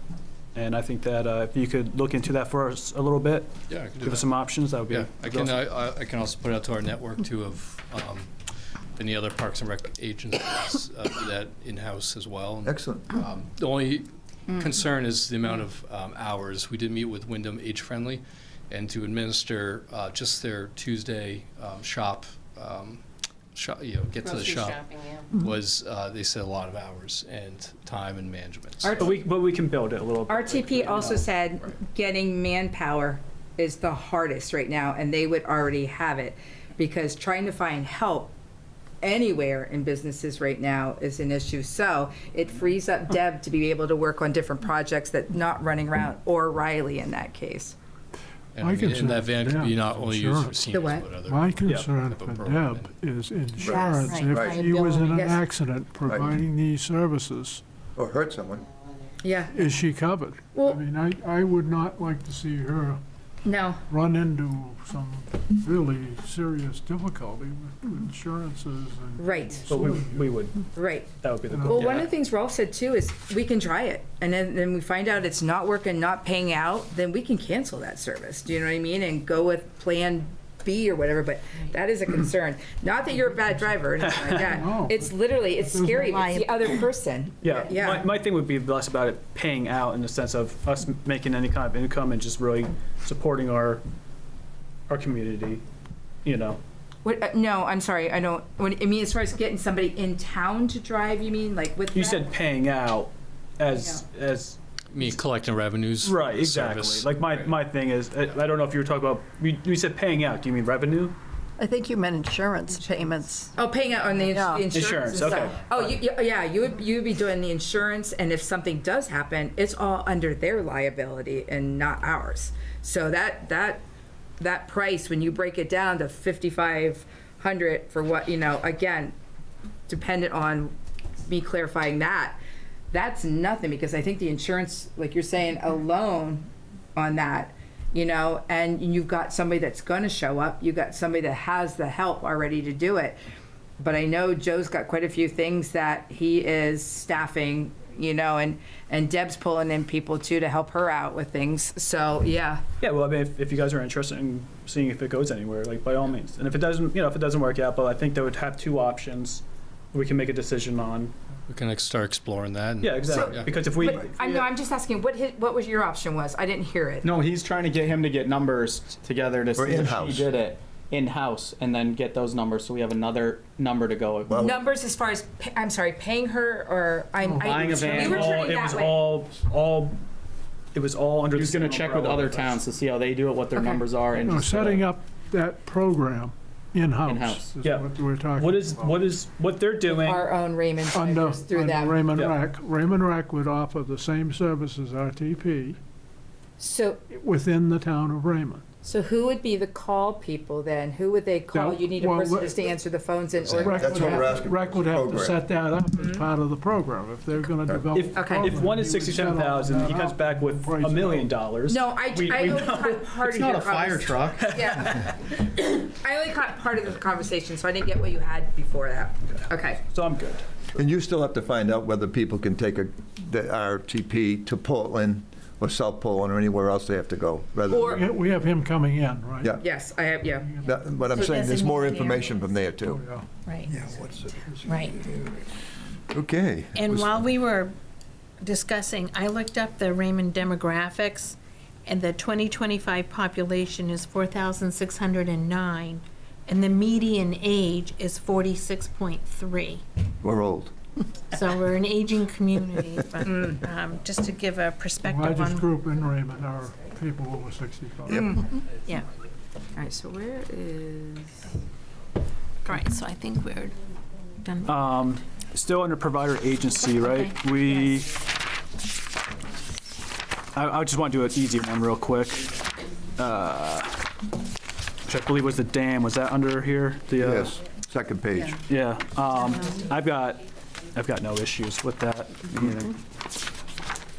and I think that if you could look into that for us a little bit, Yeah, I can do give us that. some options, that would be. Yeah, awesome. I can also put it out to our network too of any other Parks and Rec agencies do that in-house as well. Excellent. The only concern is the amount of hours. We did meet with Wyndham Age Friendly, and to administer just their Tuesday shop get to the Grocery shop, shopping, yeah. was, they said a lot of hours and time and management. But we can build it a little bit. RTP also said getting manpower is the hardest right now, and they would already have it, because trying to find help anywhere in businesses right now is an issue. So it frees up Deb to be able to work on different projects that not running around, or Riley in that case. And I mean, and that van could be not only used for Insurance. seniors, what? but other. My concern type for of program. Deb is insurance. Right. If she was in an Yes. accident providing these services, Or hurt someone. Yeah. is she covered? I Well- mean, I would not like to see her No. run into some really serious difficulty with insurances and. Right. But we would, Right. that would be the Well, goal. Well, one of the things Rolf said too is we can try it, and then we find out it's not working, not paying out, then we can cancel that service. Do you know what I mean? And go with Plan B or whatever. But that is a concern. Not that you're a bad driver or anything like that. No. It's literally, it's scary. It's the other person. Yeah, my thing would be less about it paying out in the sense of us making any kind of income and just really supporting our community, you know. What? No, I'm sorry. I don't. I mean, as far as getting somebody in town to drive, you mean like with? You that? said paying out as I mean, collecting revenues. right, exactly. service. Like my thing is, I don't know if you were talking about, you said paying out, do you mean revenue? I think you meant insurance payments. Oh, paying out on the Yeah. insurance. Insurance, and stuff. okay. Oh, yeah. You would be doing the insurance, and if something does happen, it's all under their liability and not ours. So that price, when you break it down to $5,500 for what, again, dependent on me clarifying that, that's nothing, because I think the insurance, like you're saying, alone on that, and you've got somebody that's going to show up, you've got somebody that has the help already to do it. But I know Joe's got quite a few things that he is staffing, and Deb's pulling in people too to help her out with things. So, yeah. Yeah, well, I mean, if you guys are interested in seeing if it goes anywhere, like by all means. And if it doesn't work out, but I think they would have two options we can make a decision on. We can start exploring that. Yeah, exactly. Yeah. Because if we, But I'm just asking what was your option was? I didn't hear it. No, he's trying to get him to get numbers together to Or see if in-house. he did it in-house, and then get those numbers so we have another number to go. Numbers as far as, I'm sorry, paying her, or Buying a van. You were turning it that was way. it was all under. He was going to check with other towns to see how they do it, what their Okay. numbers are, and No, just, setting up that program in-house In-house. is Yeah. what we're talking about. What they're doing? Our own Raymond Under drivers through under them. Raymond Yeah. Rec. Raymond Rec would offer the same service as RTP So within the town of Raymond. who would be the call people then? Who would they call? Yeah, You need a well, person let- just to answer the phones and or Rec That's would what we're have- asking. Rec would have to Program. set that up as part of the program if they're going to develop. If, a program, if one is he would set all 67,000, he that comes up, back with price $1 it million. out. No, I only caught part it's of not your a fire conversation. truck. Yeah. I only caught part of the conversation, so I didn't get what you had before that. Okay. So I'm good. And you still have to find out whether people can take the RTP to Portland or South Portland or anywhere else they have to go. Or- We have him coming in, right? Yeah. Yes, I have, yeah. But I'm So saying there's more designated information from there too. Oh, yeah. Right, What's it? right. Okay. And while we were discussing, I looked up the Raymond demographics, and the 2025 population is 4,609, and the median age is 46.3. We're old. So we're an aging community, but just to give a The perspective largest on, group in Raymond are people over 65. Yep. yeah. All right, so where is? All right, so I think we're done. Still under provider agency, right? Okay. I just want to do an easy one real quick. Which I believe was the dam. Was that under here? Yes, second page. Yeah. I've got no issues with that.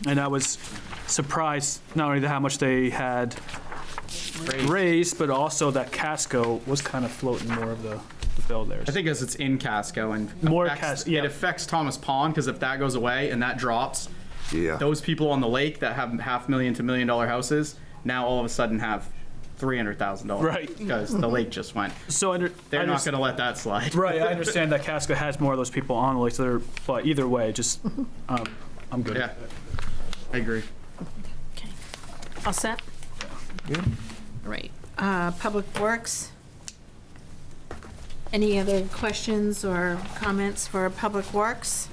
And I was surprised not only how much they had raised, but also that Casco was kind of floating more of the bill there. I think as it's in Casco and More it affects Thomas Pond, because if that goes away and that drops, Yeah. those people on the lake that have $500,000 to $1 million houses now all of a sudden have $300,000. Right. Because the lake just went. So They're not going to let that slide. Right, I understand that Casco has more of those people on the list, but either way, just I'm good. Yeah, I agree. Okay. All set? Yeah. All right. Public Works. Any other questions or comments for Public Works?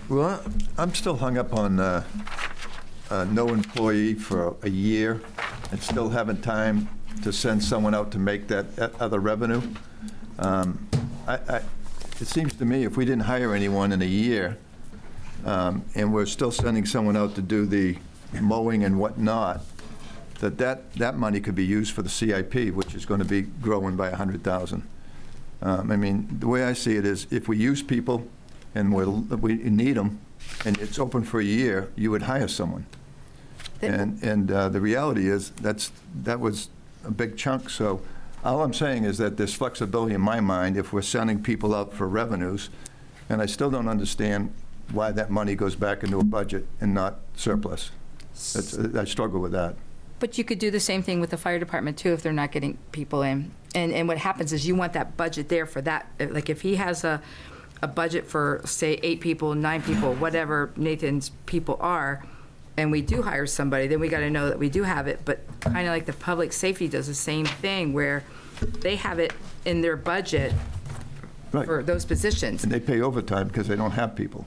Well, I'm still hung up on no employee for a year and still having time to send someone out to make that other revenue. It seems to me if we didn't hire anyone in a year, and we're still sending someone out to do the mowing and whatnot, that money could be used for the CIP, which is going to be growing by 100,000. I mean, the way I see it is if we use people and we need them, and it's open for a year, you would hire someone. And the reality is that was a big chunk. So all I'm saying is that there's flexibility in my mind if we're sending people out for revenues, and I still don't understand why that money goes back into a budget and not surplus. I struggle with that. But you could do the same thing with the fire department too if they're not getting people in. And what happens is you want that budget there for that. Like if he has a budget for, say, 8 people, 9 people, whatever Nathan's people are, and we do hire somebody, then we got to know that we do have it. But kind of like the public safety does the same thing where they have it in their budget for those positions. And they pay overtime because they don't have people.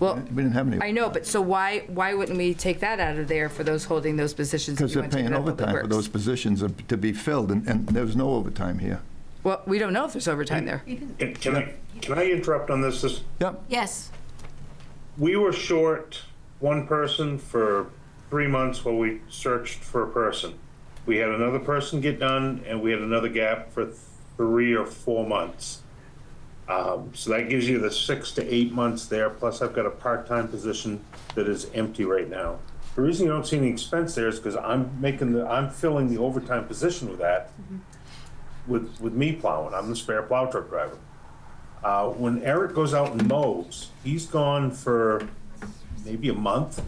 Well, we didn't have any. I know, but so why wouldn't we take that out of there for those holding those positions? Because they're paying overtime for those positions to be filled, and there's no overtime here. Well, we don't know if there's overtime there. Can I interrupt on this? Yep. Yes. We were short one person for 3 months while we searched for a person. We had another person get done, and we had another gap for 3 or 4 months. So that gives you the 6 to 8 months there, plus I've got a part-time position that is empty right now. The reason you don't see any expense there is because I'm filling the overtime position with that, with me plowing. I'm the spare plow truck driver. When Eric goes out and mows, he's gone for maybe a month,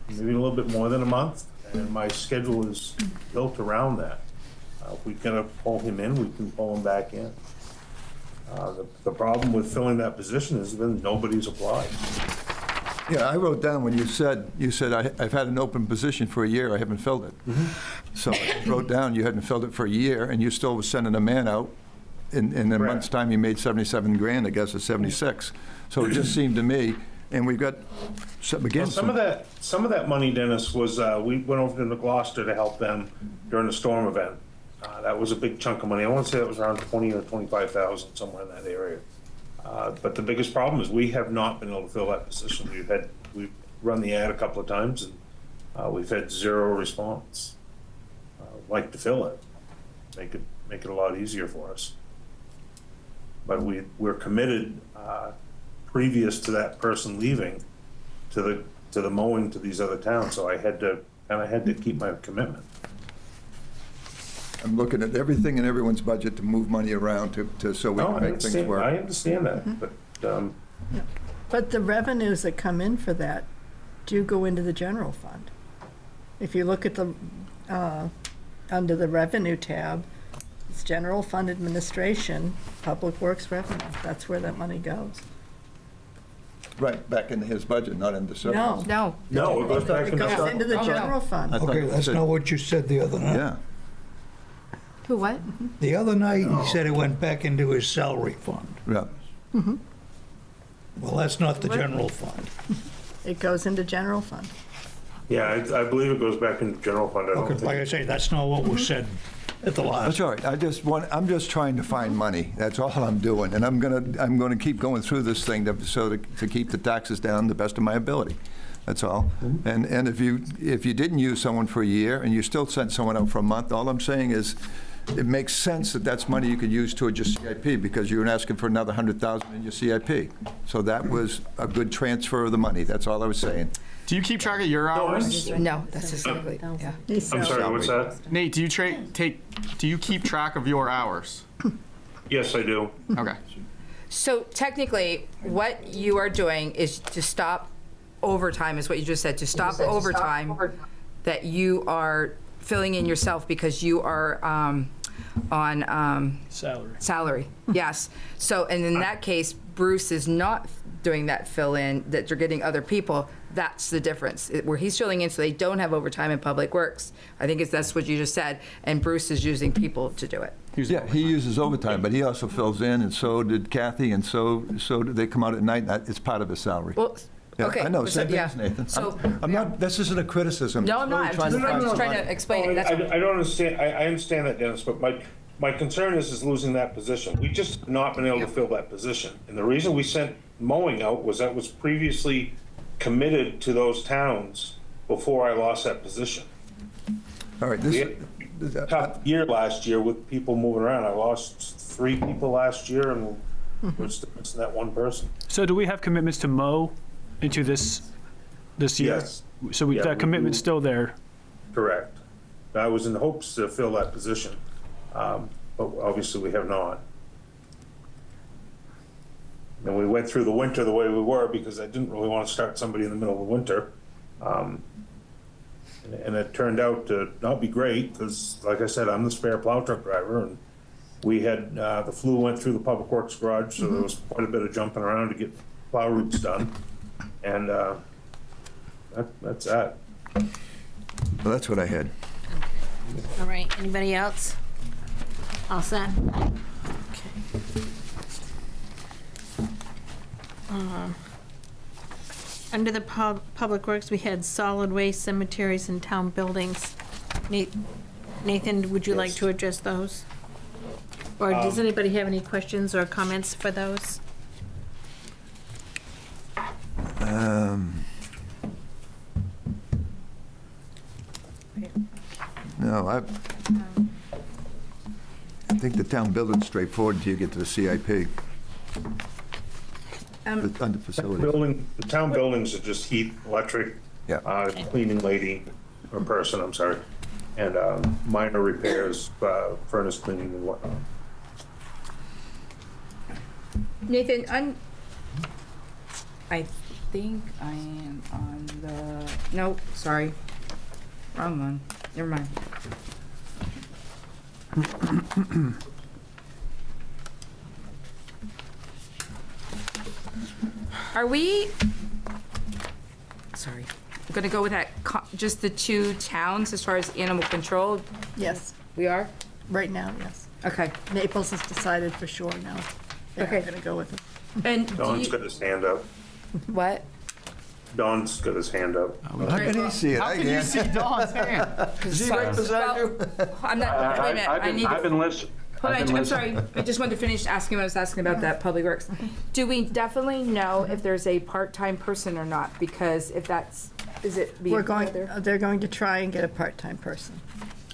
maybe a little bit more than a month, and my schedule is built around that. If we gotta pull him in, we can pull him back in. The problem with filling that position is then nobody's applied. Yeah, I wrote down when you said I've had an open position for a year, I haven't filled it. So I wrote down you hadn't filled it for a year, and you still was sending a man out. In a month's time, you made 77 grand, I guess, or 76. So it just seemed to me, and we've got Some of that money, Dennis, was we went over to Gloucester to help them during the storm event. That was a big chunk of money. I want to say that was around 20 or 25,000, somewhere in that area. But the biggest problem is we have not been able to fill that position. We've run the ad a couple of times, and we've had 0 response. Like to fill it, make it a lot easier for us. But we're committed, previous to that person leaving, to the mowing to these other towns. So I had to keep my commitment. I'm looking at everything in everyone's budget to move money around so we can make things work. I understand that, but. But the revenues that come in for that do go into the general fund. If you look at the, under the revenue tab, it's general fund administration, public works revenue. That's where that money goes. Right, back into his budget, not into surplus. No. No, it goes back It goes into the general fund. Okay, that's not what you said the other night. Yeah. Who, what? The other night, he said it went back into his salary fund. Yeah. Well, that's not the general fund. It goes into general fund. Yeah, I believe it goes back into general fund. I don't Okay, think- like I say, that's not what was said at the last. That's all right. I'm just trying to find money. That's all I'm doing. And I'm gonna keep going through this thing to keep the taxes down the best of my ability. That's all. And if you didn't use someone for a year and you still sent someone out for a month, all I'm saying is it makes sense that that's money you could use towards your CIP because you were asking for another 100,000 in your CIP. So that was a good transfer of the money. That's all I was saying. Do you keep track of your hours? No, that's exactly, yeah. I'm sorry, what's that? Nate, do you keep track of your hours? Yes, I do. Okay. So technically, what you are doing is to stop overtime, is what you just said, to stop overtime that you are filling in yourself because you are on salary. Yes. So, and in that case, Bruce is not doing that fill-in, that you're getting other people. That's the difference, where he's filling in so they don't have overtime in Public Works. I think that's what you just said, and Bruce is using people to do it. Yeah, he uses overtime, but he also fills in, and so did Kathy, and so did they come out at night. It's part of his salary. Well, Yeah, okay. I know, so- same thing yeah. as Nathan. So, I'm not, this isn't a criticism. no, I'm not. I'm just trying to explain it. That's I don't understand, I understand that, Dennis, but my concern is losing that position. We've just not been able to fill that position. And the reason we sent mowing out was that was previously committed to those towns before I lost that position. All right, We had a tough year last year with people moving around. I lost 3 people last year, and we're still missing that one person. So do we have commitments to mow into this year? Yes. So Yeah, that we commitment's do. still there? Correct. I was in hopes to fill that position, but obviously we have not. And we went through the winter the way we were because I didn't really want to start somebody in the middle of the winter. And it turned out to not be great because, like I said, I'm the spare plow truck driver, and we had, the flu went through the Public Works garage, so there was quite a bit of jumping around to get plow routes done. And that's that. Well, that's what I had. All right, anybody else? All set? Okay. Under the Public Works, we had solid waste, cemeteries, and town buildings. Nathan, would you like to address those? Or does anybody have any questions or comments for those? No, I think the town building's straightforward until you get to the CIP. Under facilities. The town buildings are just heat, electric, cleaning lady, or person, I'm sorry, and minor repairs, furnace cleaning and whatnot. Nathan, I think I am on the, nope, sorry. Wrong one. Never mind. Are we, sorry, I'm gonna go with that, just the 2 towns as far as animal control? Yes, We are? right now, yes. Okay. Naples has decided for sure now. They're Okay. going to go with it. And do Don's you, got his hand up. what? Don's got his hand up. How can he see it? How can you see Dawn's hand? Is he right beside you? I'm not, wait a minute, I need to. I've been listening. Hold on, I'm sorry, I just wanted to finish asking what I was asking about that Public Works. Do we definitely know if there's a part-time person or not? Because if that's, is it being? They're going to try and get a part-time person.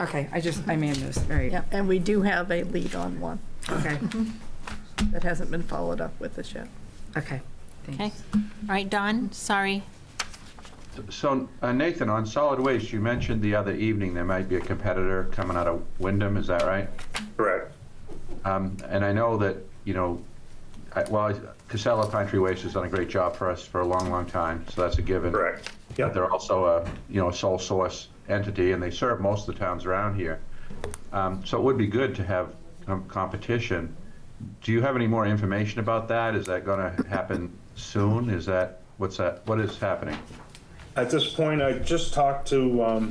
Okay, I may have missed, all right. Yeah, and we do have a lead on one Okay, that hasn't been followed up with this yet. okay. Okay. All right, Don, sorry. So Nathan, on solid waste, you mentioned the other evening there might be a competitor coming out of Wyndham, is that right? Correct. And I know that, Casella Country Waste has done a great job for us for a long, long time, so that's a given. Correct. But they're also a sole source entity, and they serve most of the towns around here. So it would be good to have competition. Do you have any more information about that? Is that going to happen soon? What is happening? At this point, I just talked to,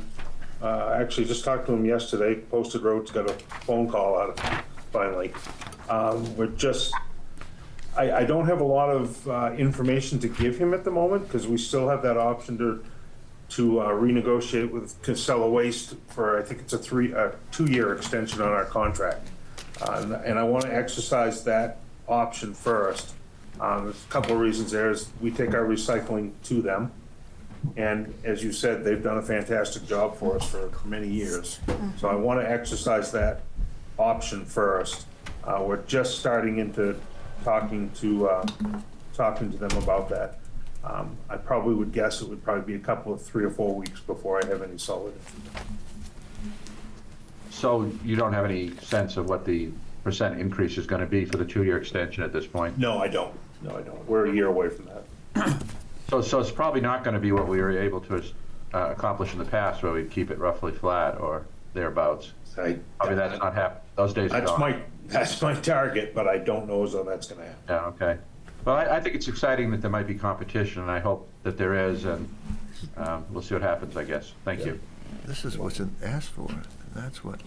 just talked to him yesterday. Posted Road's got a phone call out of him, finally. I don't have a lot of information to give him at the moment because we still have that option to renegotiate with Casella Waste for, I think it's a 2-year extension on our contract. And I want to exercise that option first. There's a couple of reasons there is we take our recycling to them. And as you said, they've done a fantastic job for us for many years. So I want to exercise that option first. We're just starting into talking to them about that. I probably would guess it would probably be a couple of 3 or 4 weeks before I have any solid information. So you don't have any sense of what the % increase is going to be for the 2-year extension at this point? No, I don't. We're a year away from that. So it's probably not going to be what we were able to accomplish in the past, where we keep it roughly flat or thereabouts. Probably that's not happening. Those days are gone. That's my target, but I don't know as though that's going to happen. Yeah, okay. Well, I think it's exciting that there might be competition, and I hope that there is, and we'll see what happens, I guess. Thank you. This is what's asked for. That's what.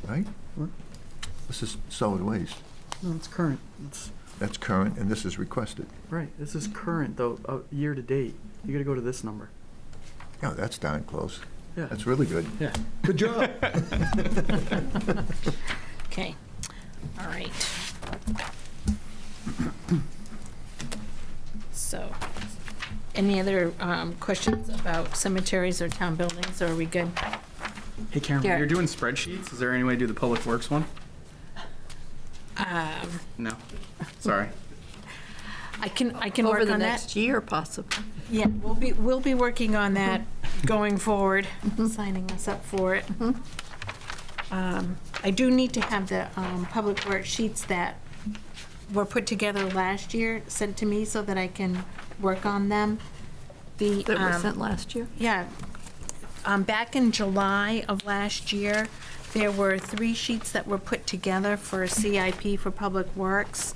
Right? This is solid waste. No, it's current. That's current, and this is requested. Right, this is current, though, year to date. You gotta go to this number. Yeah, that's darn close. Yeah. That's really good. Yeah. Good job. Okay, all right. So, any other questions about cemeteries or town buildings, or are we good? Hey Karen, when Yeah. you're doing spreadsheets, is there any way to do the public works one? No. Sorry. I can Over work the on that. next year, possibly. Yeah, we'll be working on that going forward, signing us up for it. I do need to have the public worksheets that were put together last year sent to me so that I can work on them. That were sent last year? Yeah. Back in July of last year, there were 3 sheets that were put together for a CIP for Public Works.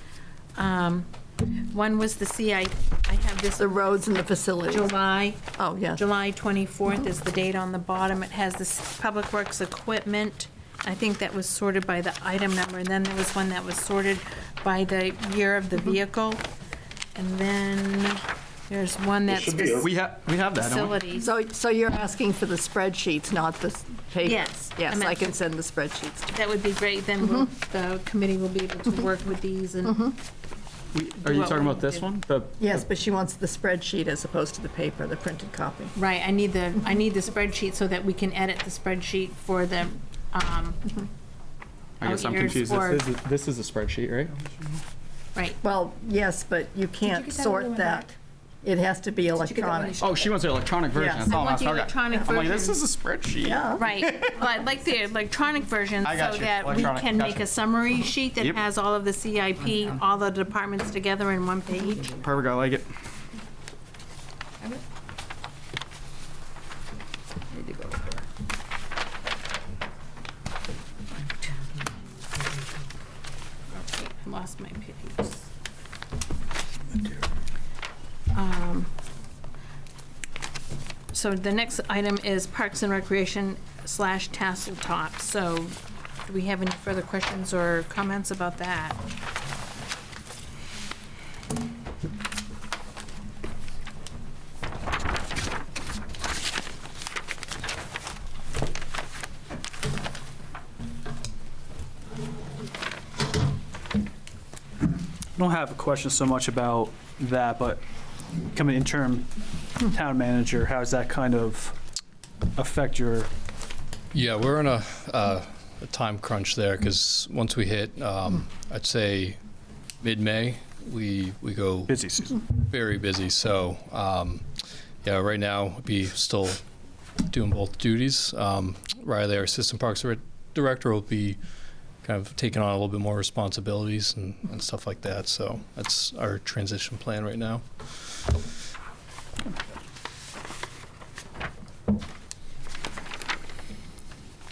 One was the CIP, I have this. The roads and the facilities. July. Oh, yes. July 24th is the date on the bottom. It has this Public Works equipment. I think that was sorted by the item number, and then there was one that was sorted by the year of the vehicle. And then there's one that's We have that, don't we? facilities. So you're asking for the spreadsheets, not the paper? Yes. Yes, I can send the spreadsheets to you. That would be great, then the committee will be able to work with these and. Are you what talking we about this did. one? Yes, but she wants the spreadsheet as opposed to the paper, the printed copy. Right, I need the spreadsheet so that we can edit the spreadsheet for the, I guess I'm years confused. or- This is a spreadsheet, right? right. Well, yes, but you can't get that other sort one that. back? It has to be you get that one electronic. Oh, she wants the electronic version. Yes. That's all I want the okay. electronic I'm like, this version. is a spreadsheet. Yeah. Right, but I'd like the electronic version I got so you. that we Electronic, can make gotcha. a summary sheet that Yep. has all of the CIP, all the departments together in one page. Perfect, I like it. Need to go over. Okay, I lost my page. So the next item is Parks and Recreation / Tassel Top. So do we have any further questions or comments about that? I don't have a question so much about that, but becoming interim town manager, how does that kind of affect your? Yeah, we're in a time crunch there because once we hit, I'd say mid-May, we go Busy season. very busy. So yeah, right now be still doing both duties. Riley, our assistant parks director, will be kind of taking on a little bit more responsibilities and stuff like that. So that's our transition plan right now.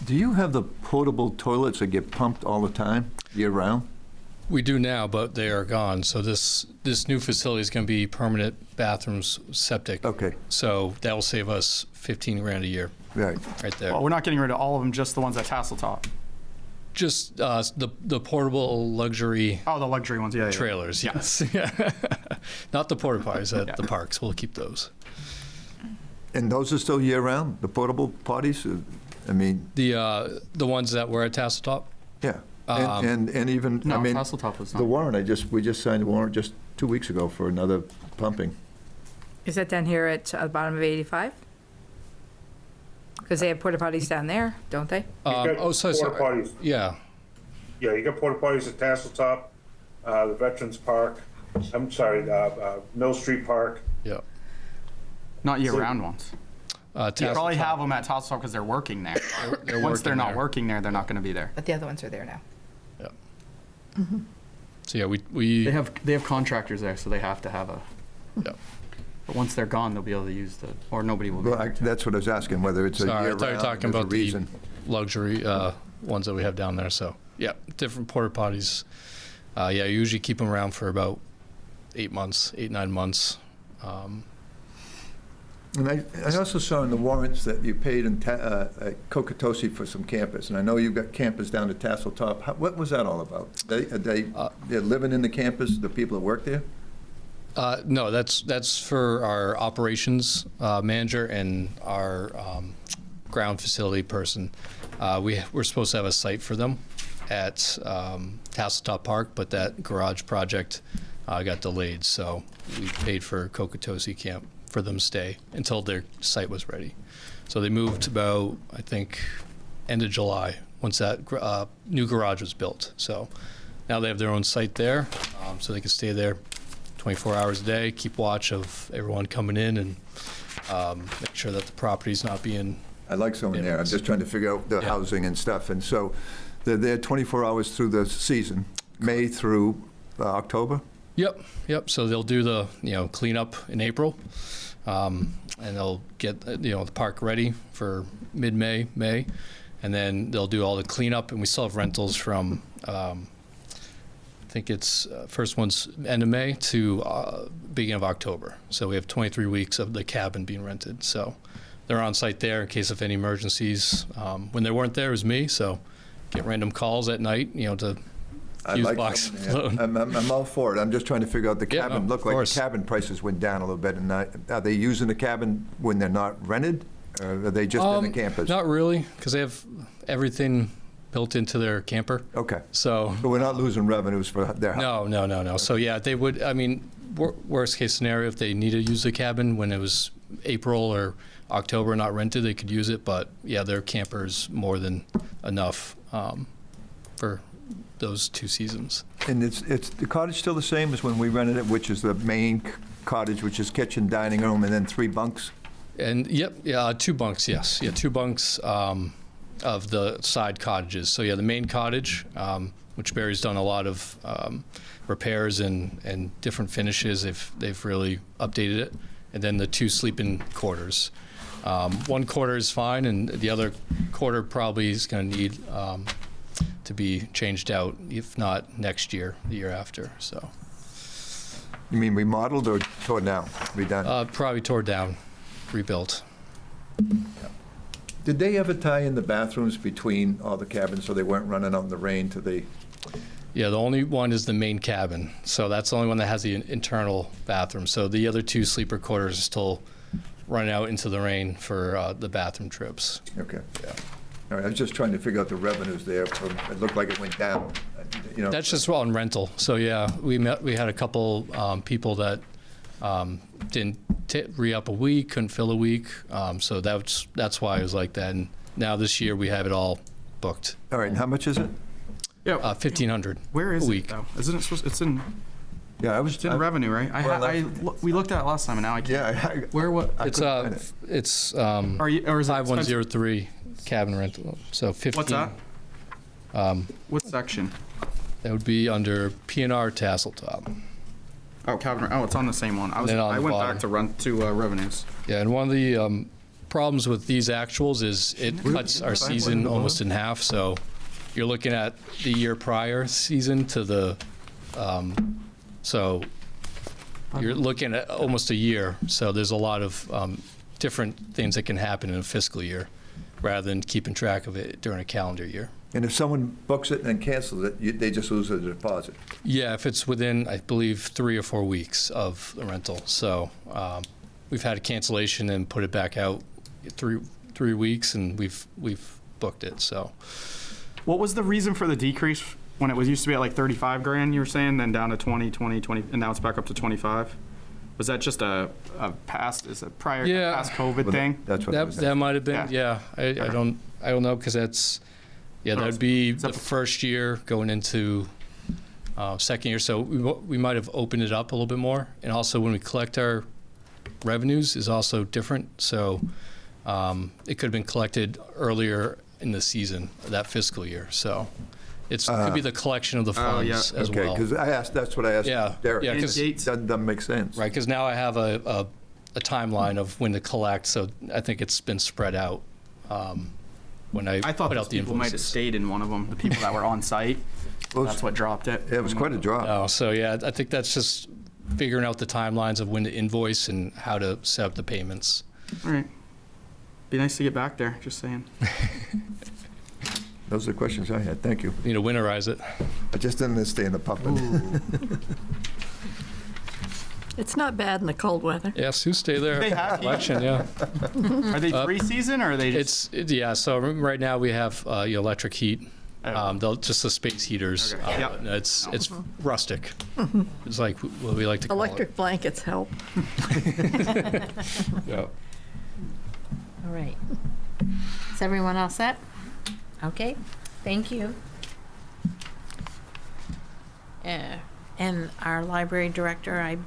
Do you have the portable toilets that get pumped all the time, year-round? We do now, but they are gone. So this new facility is going to be permanent bathrooms, septic. Okay. So that will save us $15,000 a year. Right. Right there. Well, we're not getting rid of all of them, just the ones at Tasseltop. Just the portable luxury. Oh, the luxury ones, yeah. Trailers, yes. Yeah. Not the porta potties at the parks. We'll keep those. And those are still year-round, the portable potties? I mean... The ones that were at Tasseltop? Yeah. And even, no, I mean, Tasseltop was not. the warrant, we just signed a warrant just 2 weeks ago for another pumping. Is that down here at the bottom of 85? Because they have porta potties down there, don't they? Oh, so porta sorry. potties. Yeah. Yeah, you got porta potties at Tasseltop, the Veterans Park, I'm sorry, Mill Street Park. Yeah. Not year-round ones. You probably have them at Tasseltop because they're working there. They're Once working they're not there. working there, they're not going to be there. But the other ones are there now. Yeah. So yeah, we They have contractors there, so they have to have a. Yeah. But once they're gone, they'll be able to use or nobody will. Well, that's what I was asking, whether it's a Sorry, I year-round, thought you were talking there's a about the reason. luxury ones that we have down there. So yeah, different porta potties Yeah, I usually keep them around for about 8 months, 9 months. And I also saw in the warrants that you paid in at Cocatosi for some campers, and I know you've got campers down at Tassel Top. What was that all about? They're living in the campus, the people that work there? No, that's for our operations manager and our ground facility person. We're supposed to have a site for them at Tasseltop Park, but that garage project got delayed, so we paid for Cocatosi Camp for them to stay until their site was ready. So they moved about, I think, end of July, once that new garage was built. So now they have their own site there, so they can stay there 24 hours a day, keep watch of everyone coming in, and make sure that the property's not being... I like someone there. I'm just trying to figure out the housing and stuff. And so they're there 24 hours through the season, May through October? Yep. So they'll do the cleanup in April, and they'll get the park ready for mid-May, May, and then they'll do all the cleanup. And we still have rentals from I think it's first one's end of May to beginning of October. So we have 23 weeks of the cabin being rented. So they're on site there in case of any emergencies. When they weren't there, it was me. So get random calls at night, to fuse box flown. I'm all for it. I'm just trying to figure out the cabin. Look like the cabin prices went down a little bit. And are they using the cabin when they're not rented, or are they just in the campers? Not really, because they have everything built into their camper. Okay. So we're not losing revenues for their house. No. So yeah, they would. I mean, worst case scenario, if they need to use the cabin when it was April or October not rented, they could use it. But yeah, their camper is more than enough for those 2 seasons. And it's the cottage still the same as when we rented it, which is the main cottage, which is kitchen, dining room, and then 3 bunks? And 2 bunks, yes. Yeah, 2 bunks of the side cottages. So yeah, the main cottage, which Barry's done a lot of repairs and different finishes. They've really updated it. And then the 2 sleeping quarters. 1 quarter is fine, and the other quarter probably is going to need to be changed out, if not next year, the year after. So. You mean remodeled or torn down, redone? Probably torn down, rebuilt. Did they ever tie in the bathrooms between all the cabins so they weren't running out in the rain to the... Yeah, the only one is the main cabin. So that's the only one that has the internal bathroom. So the other 2 sleeper quarters are still running out into the rain for the bathroom trips. Okay. Yeah. All right, I was just trying to figure out the revenues there. It looked like it went down. That's just on rental. So yeah, we had a couple people that didn't re-up a week, couldn't fill a week. So that's why it was like that. And now this year we have it all booked. All right, and how much is it? Yeah, $1,500. Where is a it week. though? Isn't it supposed? It's in. Yeah, it's in revenue, right? We looked at it last time, and now I can't. Yeah, where what? It's 5103 cabin rental. So 15. What's that? What section? That would be under P&R Tasseltop. Oh, cabin. Oh, it's on the same one. I went back to revenues. Yeah, and one of the problems with these actuals is it cuts our season almost in half. So you're looking at the year prior season to the. So you're looking at almost a year. So there's a lot of different things that can happen in a fiscal year rather than keeping track of it during a calendar year. And if someone books it and cancels it, they just lose the deposit? Yeah, if it's within, I believe, 3 or 4 weeks of the rental. So we've had a cancellation and put it back out 3 weeks, and we've booked it. So, what was the reason for the decrease when it was used to be at like 35 grand? You were saying, then down to 20, and now it's back up to 25. Was that just a past past COVID thing? That's what that might have been. Yeah, I don't know, because that's. Yeah, that would be the first year going into second year. So we might have opened it up a little bit more. And also when we collect our revenues is also different. So it could have been collected earlier in the season, that fiscal year. So it could be the collection of the funds as well. Okay, because that's what I asked Derek. Yeah, because that doesn't make sense. Right, because now I have a timeline of when to collect. So I think it's been spread out. when I I thought put those out the people might have invoices. stayed in one of them, the people that were on site. That's what dropped it. It was quite a drop. Oh, so yeah, I think that's just figuring out the timelines of when to invoice and how to set up the payments. All right. Be nice to get back there, just saying. Those are the questions I had. Thank you. Need to winterize it. I just didn't understand the puppet. It's not bad in the cold weather. Yeah, Sue, stay there. They have heat? Election, yeah. Are they pre-season or are they just? Yeah, so right now we have electric heat. Just the space heaters. Okay. Yep. It's rustic. It's like what we like to call Electric blankets help. it. Yeah. All right. Is everyone all set? Okay, thank you. And our library director,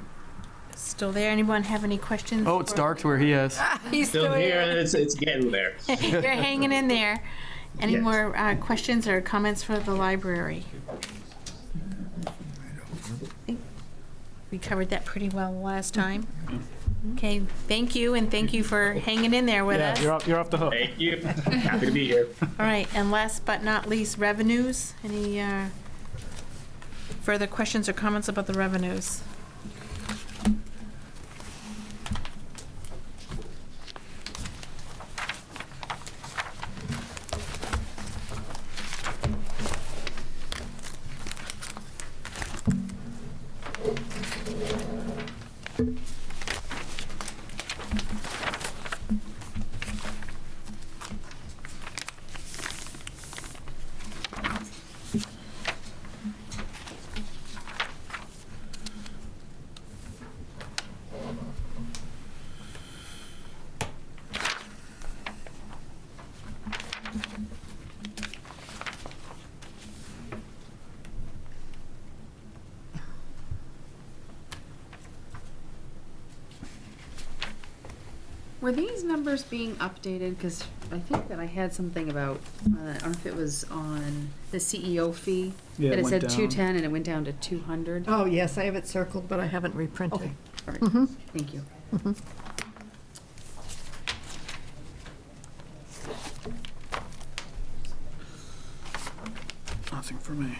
still there? Anyone have any questions? Oh, it's dark to where he is. He's still here. It's getting there. You're hanging in there. Any Yes. more questions or comments for the library? I think we covered that pretty well last time. Okay, thank you, and thank you for hanging in there with us. You're off the hook. Thank you. Happy to be here. All right, and last but not least, revenues. Any further questions or comments about the revenues? Were these numbers being updated? Because I think that I had something about, I don't know if it was on the CEO fee. Yeah, That it it went said down. 210 and it went down to 200. Oh, yes, I have it circled, but I haven't reprinted. Okay, all right. Mhm. Thank you. Nothing for me.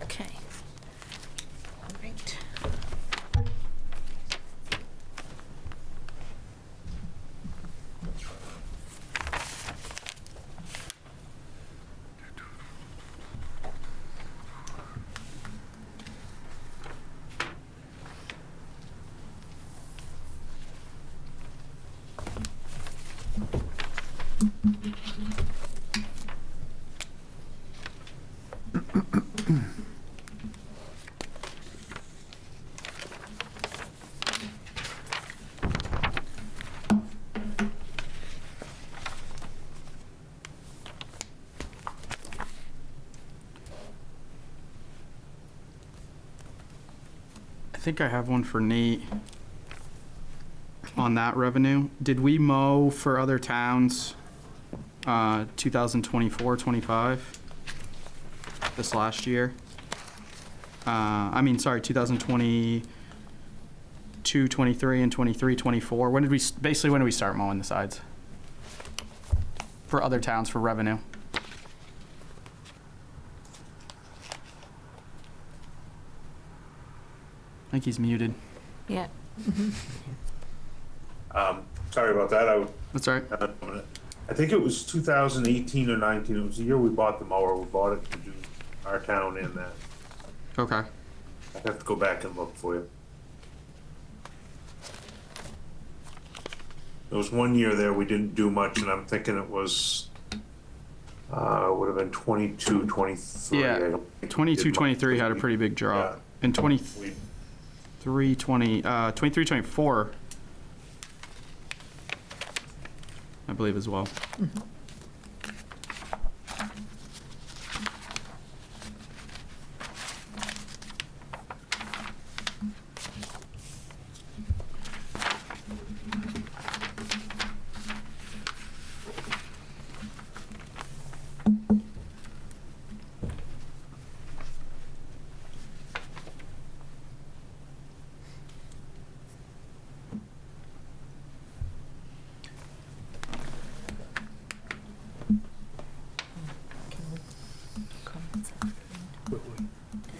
Okay. All right. I think I have one for Nate on that revenue. Did we mow for other towns 2024, 25 this last year? I mean, sorry, 2022, 23, and 23, 24. When did we start mowing the sides? For other towns for revenue? I think he's muted. Yeah. Sorry about that. That's all right. I think it was 2018 or 19. It was the year we bought the mower. We bought it to do our town and that. Okay. I'd have to go back and look for you. There was one year there we didn't do much, and I'm thinking it was, would have been 22, 23. I Yeah, don't think we 22, did much. 23 had a pretty big drop. And 23, 24, I believe as well.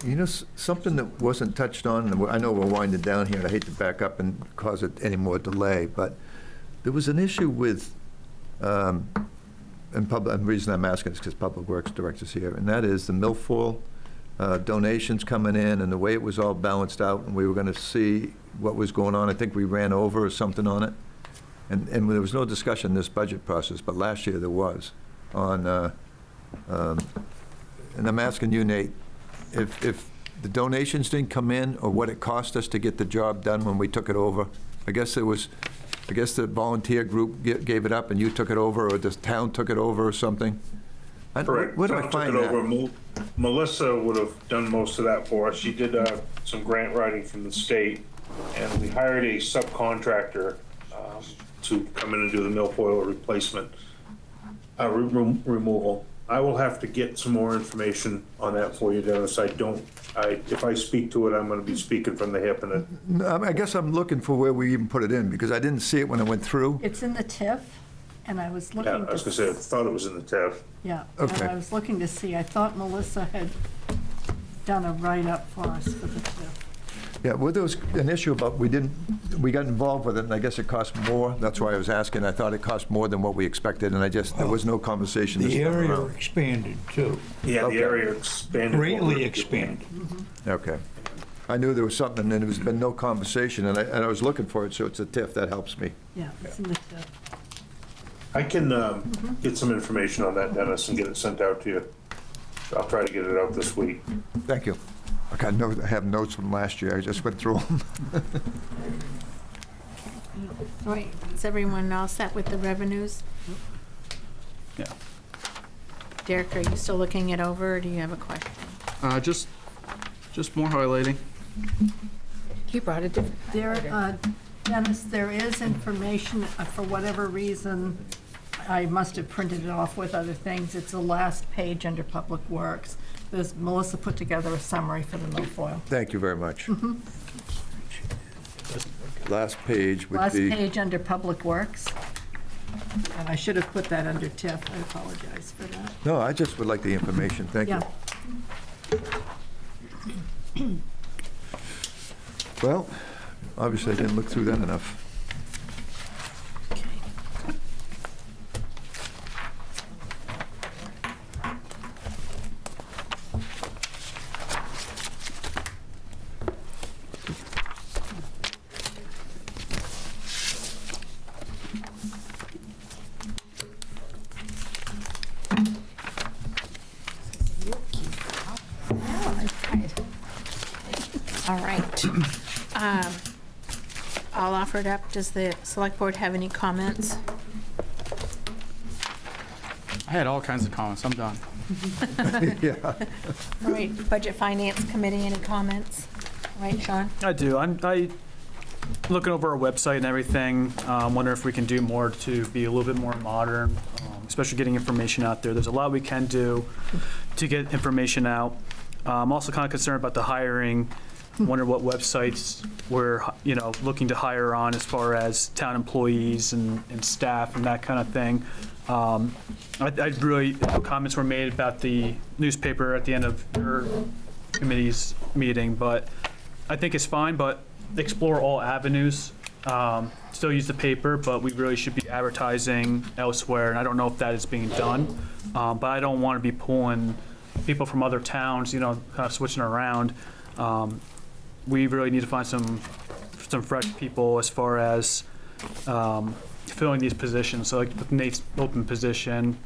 You know, something that wasn't touched on, and I know we're winding down here, and I hate to back up and cause it any more delay, but there was an issue with, and the reason I'm asking is because Public Works Director's here, and that is the milfoil donations coming in and the way it was all balanced out, and we were going to see what was going on. I think we ran over or something on it. And there was no discussion in this budget process, but last year there was on, and I'm asking you, Nate, if the donations didn't come in, or what it cost us to get the job done when we took it over. I guess the volunteer group gave it up and you took it over, or the town took it over or something. Correct. Where do I Town find took it that? over. Melissa would have done most of that for us. She did some grant writing from the state, and we hired a subcontractor to come in and do the milfoil replacement, removal. I will have to get some more information on that for you, Dennis. If I speak to it, I'm going to be speaking from the hip. No, I guess I'm looking for where we even put it in, because I didn't see it when I went through. It's in the TIF, and I was looking Yeah, I was going to say, I thought it was in the TIF. Yeah, Okay. and I was looking to see, I thought Melissa had done a write-up for us for the TIF. Yeah, well, there was an issue about, we got involved with it, and I guess it cost more. That's why I was asking. I thought it cost more than what we expected, and there was no conversation this The time area around. expanded too. Yeah, Okay. the area expanded. Greatly expanded. Okay. I knew there was something, and there's been no conversation, and I was looking for it, so it's a TIF. That helps me. Yeah, it's in the TIF. I can get some information on that, Dennis, and get it sent out to you. I'll try to get it out this week. Thank you. I have notes from last year. I just went through them. All right, is everyone all set with the revenues? Yeah. Derek, are you still looking it over, or do you have a question? Just more highlighting. You brought a different. Dennis, there is information, for whatever reason, I must have printed it off with other things. It's the last page under Public Works. Melissa put together a summary for the milfoil. Thank you very much. Last page would Last be... page under Public Works. And I should have put that under TIF. I apologize for that. No, I just would like the information. Thank you. Yeah. Well, obviously I didn't look through that enough. All right. All offered up. Does the select board have any comments? I had all kinds of comments. I'm done. Yeah. All right, Budget Finance Committee, any comments? All right, Sean? I do. I looking over our website and everything, wonder if we can do more to be a little bit more modern, especially getting information out there. There's a lot we can do to get information out. I'm also kind of concerned about the hiring. Wonder what websites we're looking to hire on as far as town employees and staff and that kind of thing. I really, comments were made about the newspaper at the end of your committee's meeting, but I think it's fine, but explore all avenues. Still use the paper, but we really should be advertising elsewhere, and I don't know if that is being done. But I don't want to be pulling people from other towns, kind of switching around. We really need to find some fresh people as far as filling these positions. So like with Nate's open position,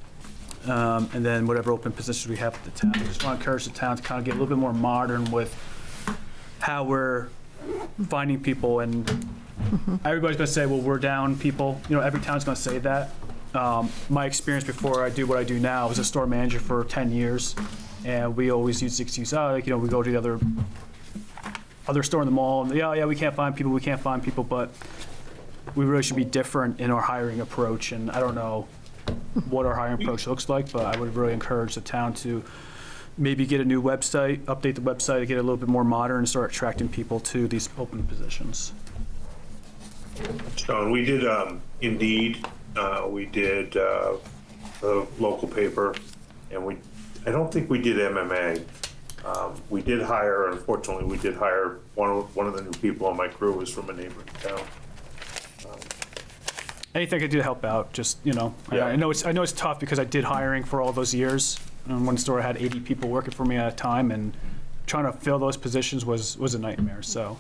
and then whatever open positions we have at the town. I just want to encourage the town to kind of get a little bit more modern with how we're finding people. And everybody's going to say, well, we're down people. Every town's going to say that. My experience before I do what I do now, I was a store manager for 10 years, and we always use the excuse, we go to the other store in the mall, and we can't find people, but we really should be different in our hiring approach. And I don't know what our hiring approach looks like, but I would really encourage the town to maybe get a new website, update the website, get it a little bit more modern, and start attracting people to these open positions. Sean, we did Indeed, we did the local paper, and I don't think we did MMA. We did hire, unfortunately, we did hire one of the new people on my crew was from a neighboring town. Anything I could do to help out, just, you know, Yeah. I know it's tough because I did hiring for all those years. In one store, I had 80 people working for me at a time, and trying to fill those positions was a nightmare. So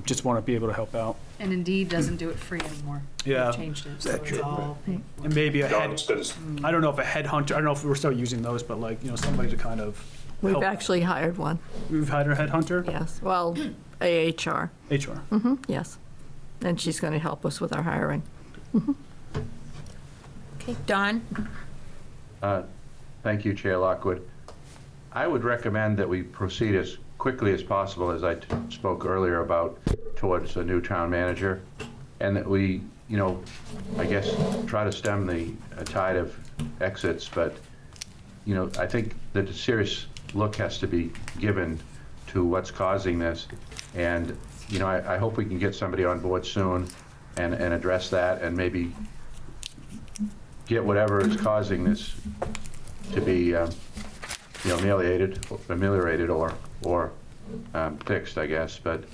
just want to be able to help out. And Indeed doesn't do it free anymore. Yeah. They've changed it, so it's all paid for. And maybe a head, It's good. I don't know if a headhunter, I don't know if we're still using those, but like, you know, somebody to kind of We've help. actually hired one, We've had a headhunter? yes. Well, AHR, HR. yes. And she's going to help us with our hiring. Okay, Don? Thank you, Chair Lockwood. I would recommend that we proceed as quickly as possible, as I spoke earlier about, towards a new town manager, and that we, you know, I guess, try to stem the tide of exits, but, you know, I think that a serious look has to be given to what's causing this, and, you know, I hope we can get somebody on board soon and address that, and maybe get whatever is causing this to be, you know, ameliorated or fixed, I guess. But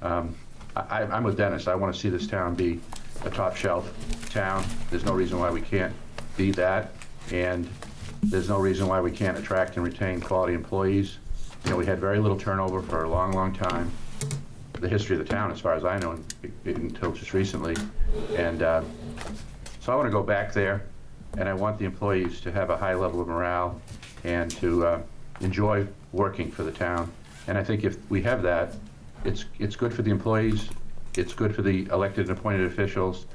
I'm with Dennis. I want to see this town be a top shelf town. There's no reason why we can't be that, and there's no reason why we can't attract and retain quality employees. You know, we had very little turnover for a long, long time. The history of the town, as far as I know, until just recently. And so I want to go back there, and I want the employees to have a high level of morale and to enjoy working for the town. And I think if we have that, it's good for the employees, it's good for the elected and appointed officials,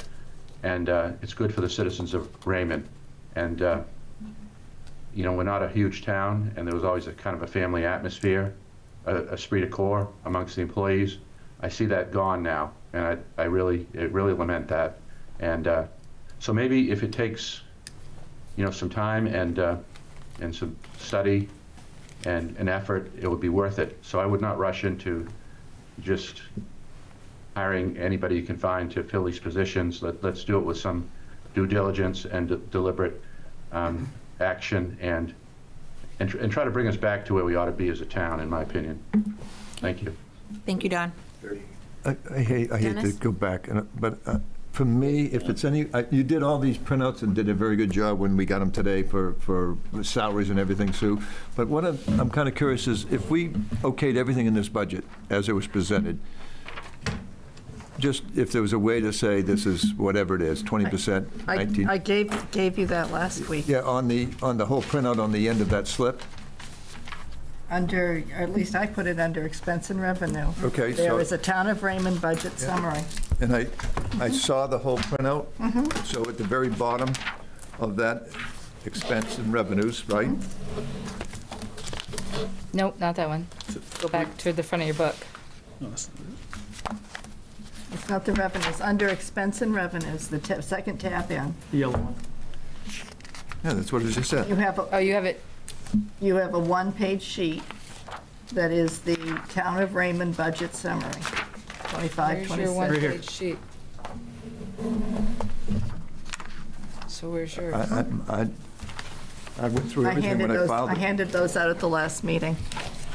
and it's good for the citizens of Raymond. And you know, we're not a huge town, and there was always a kind of a family atmosphere, a esprit de corps amongst the employees. I see that gone now, and I really lament that. And so maybe if it takes, you know, some time and some study and an effort, it would be worth it. So I would not rush into just hiring anybody you can find to fill these positions. Let's do it with some due diligence and deliberate action, and try to bring us back to where we ought to be as a town, in my opinion. Thank you. Thank you, Don. I hate to Dennis? go back, but for me, if it's any, you did all these printouts and did a very good job when we got them today for the salaries and everything, Sue. But what I'm kind of curious is, if we okayed everything in this budget as it was presented, just if there was a way to say this is whatever it is, 20%, 19. I gave you that last week. Yeah, on the whole printout on the end of that slip. Under, or at least I put it under expense and revenue. Okay, There so- is a Town of Raymond budget summary. And I saw the whole printout. So at the very bottom of that, expense and revenues, right? Nope, not that one. Go back to the front of your book. It's not the revenues, under expense and revenues, the second tab in. Yellow one. Yeah, that's what it just said. You have, Oh, you have it. you have a one-page sheet that is the Town of Raymond budget summary, 25, Where's your 26. one-page sheet? So where's yours? I went through everything when I filed I it. handed those out at the last meeting,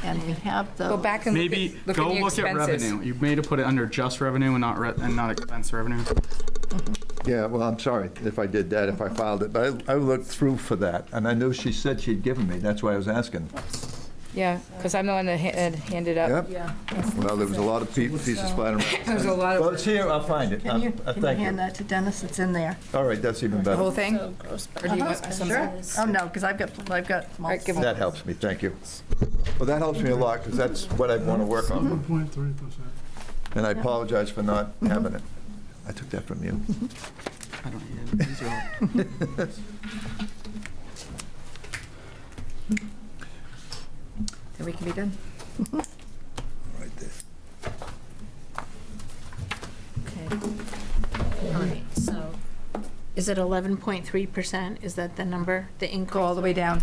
and we have those. Go back and Maybe look go at the look at expenses. revenue. You may have put it under just revenue and not expense revenue. Yeah, well, I'm sorry if I did that, if I filed it, but I looked through for that, and I knew she said she'd given me, that's why I was asking. Yeah, because I'm the one that had handed up. Yep. Yeah. Well, there was a lot of pieces flying around. There's a lot Well, of, it's here, I'll find it. Can you Thank hand you. that to Dennis? It's in there. All right, that's even the whole better. thing? Or do you want some? Sure. Oh, no, because I've got right, give multiple. That helps me, thank you. Well, that helps me a lot, because that's what I want to work on, 7.3%. and I apologize for not having it. I took that from you. I don't need it. These are all- Then we can be done. Right there. Okay. All right, so is it 11.3%? Is that the number, the increase? Go all the way down.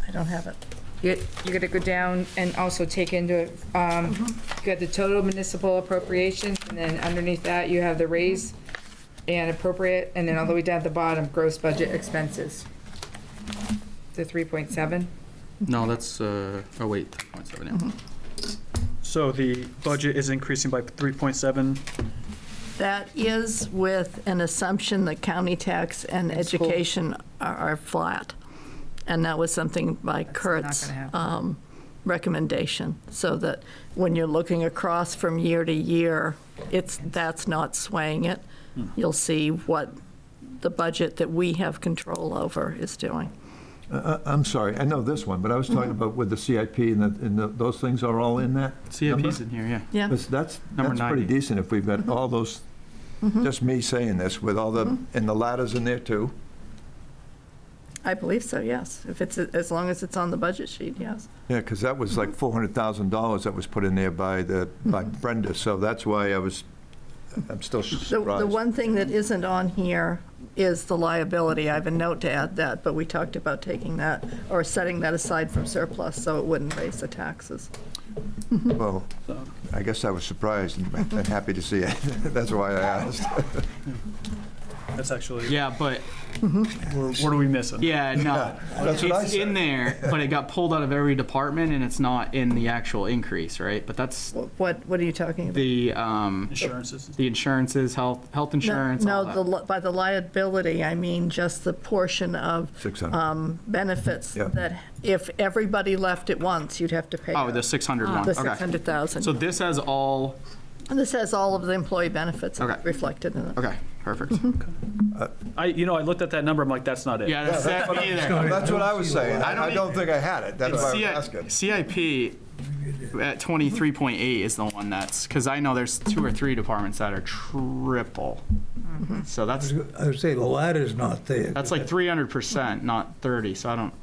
I don't have it. You gotta go down and also take into, you got the total municipal appropriations, and then underneath that, you have the raise and appropriate, and then all the way down at the bottom, gross budget expenses. The 3.7. No, that's, oh wait, 3.7, yeah. So the budget is increasing by 3.7. That is with an assumption that county tax and education are flat. And that was something by Kurt's recommendation, so that when you're looking across from year to year, that's not swaying it. You'll see what the budget that we have control over is doing. I'm sorry, I know this one, but I was talking about with the CIP and those things are all in that? CIP's in here, yeah. Yeah. That's Number pretty 90. decent if we've got all those, just me saying this, with all the, and the ladders in there too. I believe so, yes. If it's, as long as it's on the budget sheet, yes. Yeah, because that was like $400,000 that was put in there by Brenda, so that's why I'm still surprised. The one thing that isn't on here is the liability. I have a note to add that, but we talked about taking that, or setting that aside from surplus, so it wouldn't raise the taxes. Well, I guess I was surprised and happy to see it. That's why I asked. That's actually, Yeah, but, what are we missing? yeah, no. That's what I It's said. in there, but it got pulled out of every department and it's not in the actual increase, right? But that's What are you talking about? the, Insurances. the insurances, health insurance, all that. No, by the liability, I mean just the portion of 600. benefits Yeah. that if everybody left at once, you'd have to pay. Oh, the 600 one, The okay. 600,000. So this has all, And this has all of the employee benefits Okay. reflected in it. okay, perfect. I looked at that number, I'm like, that's not it. Yeah, that's that me either. That's what I was saying. I don't I don't think I had it. That's why I was asking. CIP at 23.8 is the one that's, because I know there's 2 or 3 departments that are triple. So that's I would say the ladder's not there. like 300%, not 30. So I don't,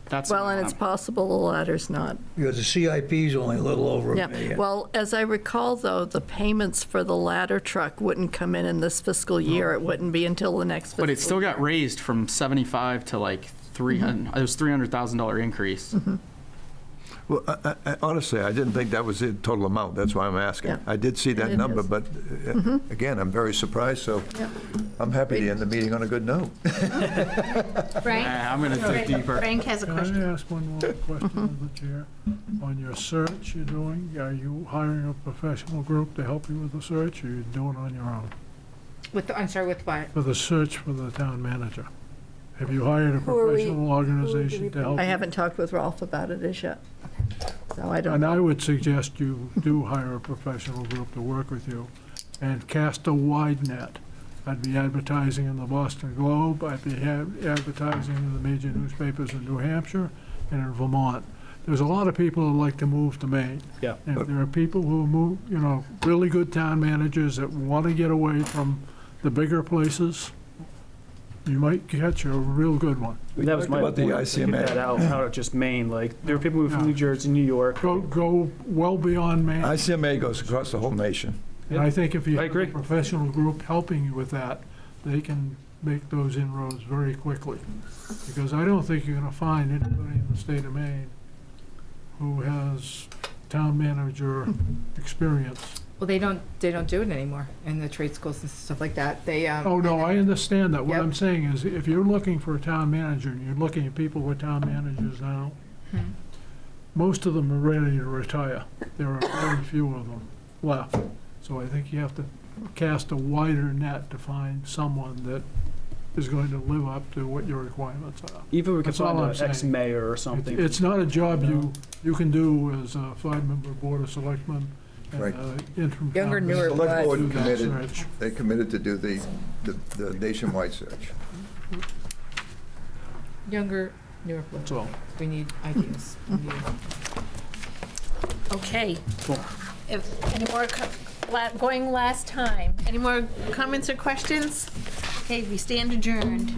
that's. Well, and it's possible the ladder's not. Because the CIP's only a little over a Yeah, million. well, as I recall, though, the payments for the ladder truck wouldn't come in this fiscal year. It wouldn't be until the next fiscal But it still year. got raised from 75 to like 300. It was $300,000 increase. Well, honestly, I didn't think that was the total amount. That's why I'm asking. Yeah. I did see that And it number, is. but again, I'm very surprised, so Yep. I'm happy to end the meeting on a good note. Frank? I'm going to dig deeper. Frank has a Can question. I ask one more question, Mr. Chair? On your search you're doing, are you hiring a professional group to help you with the search, or are you doing it on your own? I'm sorry, with what? For the search for the town manager? Have you hired a Who are we- professional organization to help? I you? haven't talked with Ralph about it as yet. So I don't And I know. would suggest you do hire a professional group to work with you and cast a wide net. I'd be advertising in the Boston Globe, I'd be advertising in the major newspapers in New Hampshire and in Vermont. There's a lot of people who like to move to Maine. Yeah. And if there are people who move, really good town managers that want to get away from the bigger places, you might catch a real good one. That was my about the point, to get ICMA. that out of just Maine, like, there are people moving from New Jersey, New York. Go well beyond Maine. ICMA goes across the whole nation. And I think if you I have agree. a professional group helping you with that, they can make those inroads very quickly. Because I don't think you're gonna find anybody in the state of Maine who has town manager experience. Well, they don't do it anymore in the trade schools and stuff like that. They, Oh, no, I understand that. What Yep. I'm saying is, if you're looking for a town manager, and you're looking at people who are town managers now, most of them are ready to retire. There are very few of them left. So I think you have to cast a wider net to find someone that is going to live up to what your requirements are. Even if we could That's all find I'm an saying. ex-mayor or something. It's not a job you can do as a 5-member board of selectmen and Right. interim. Younger, town newer manager Select board do that committed, search. they committed to do the nationwide search. younger, newer That's people. all. We need ideas. We need- Okay. Any more, going last time, any more comments or questions? Okay, we stand adjourned.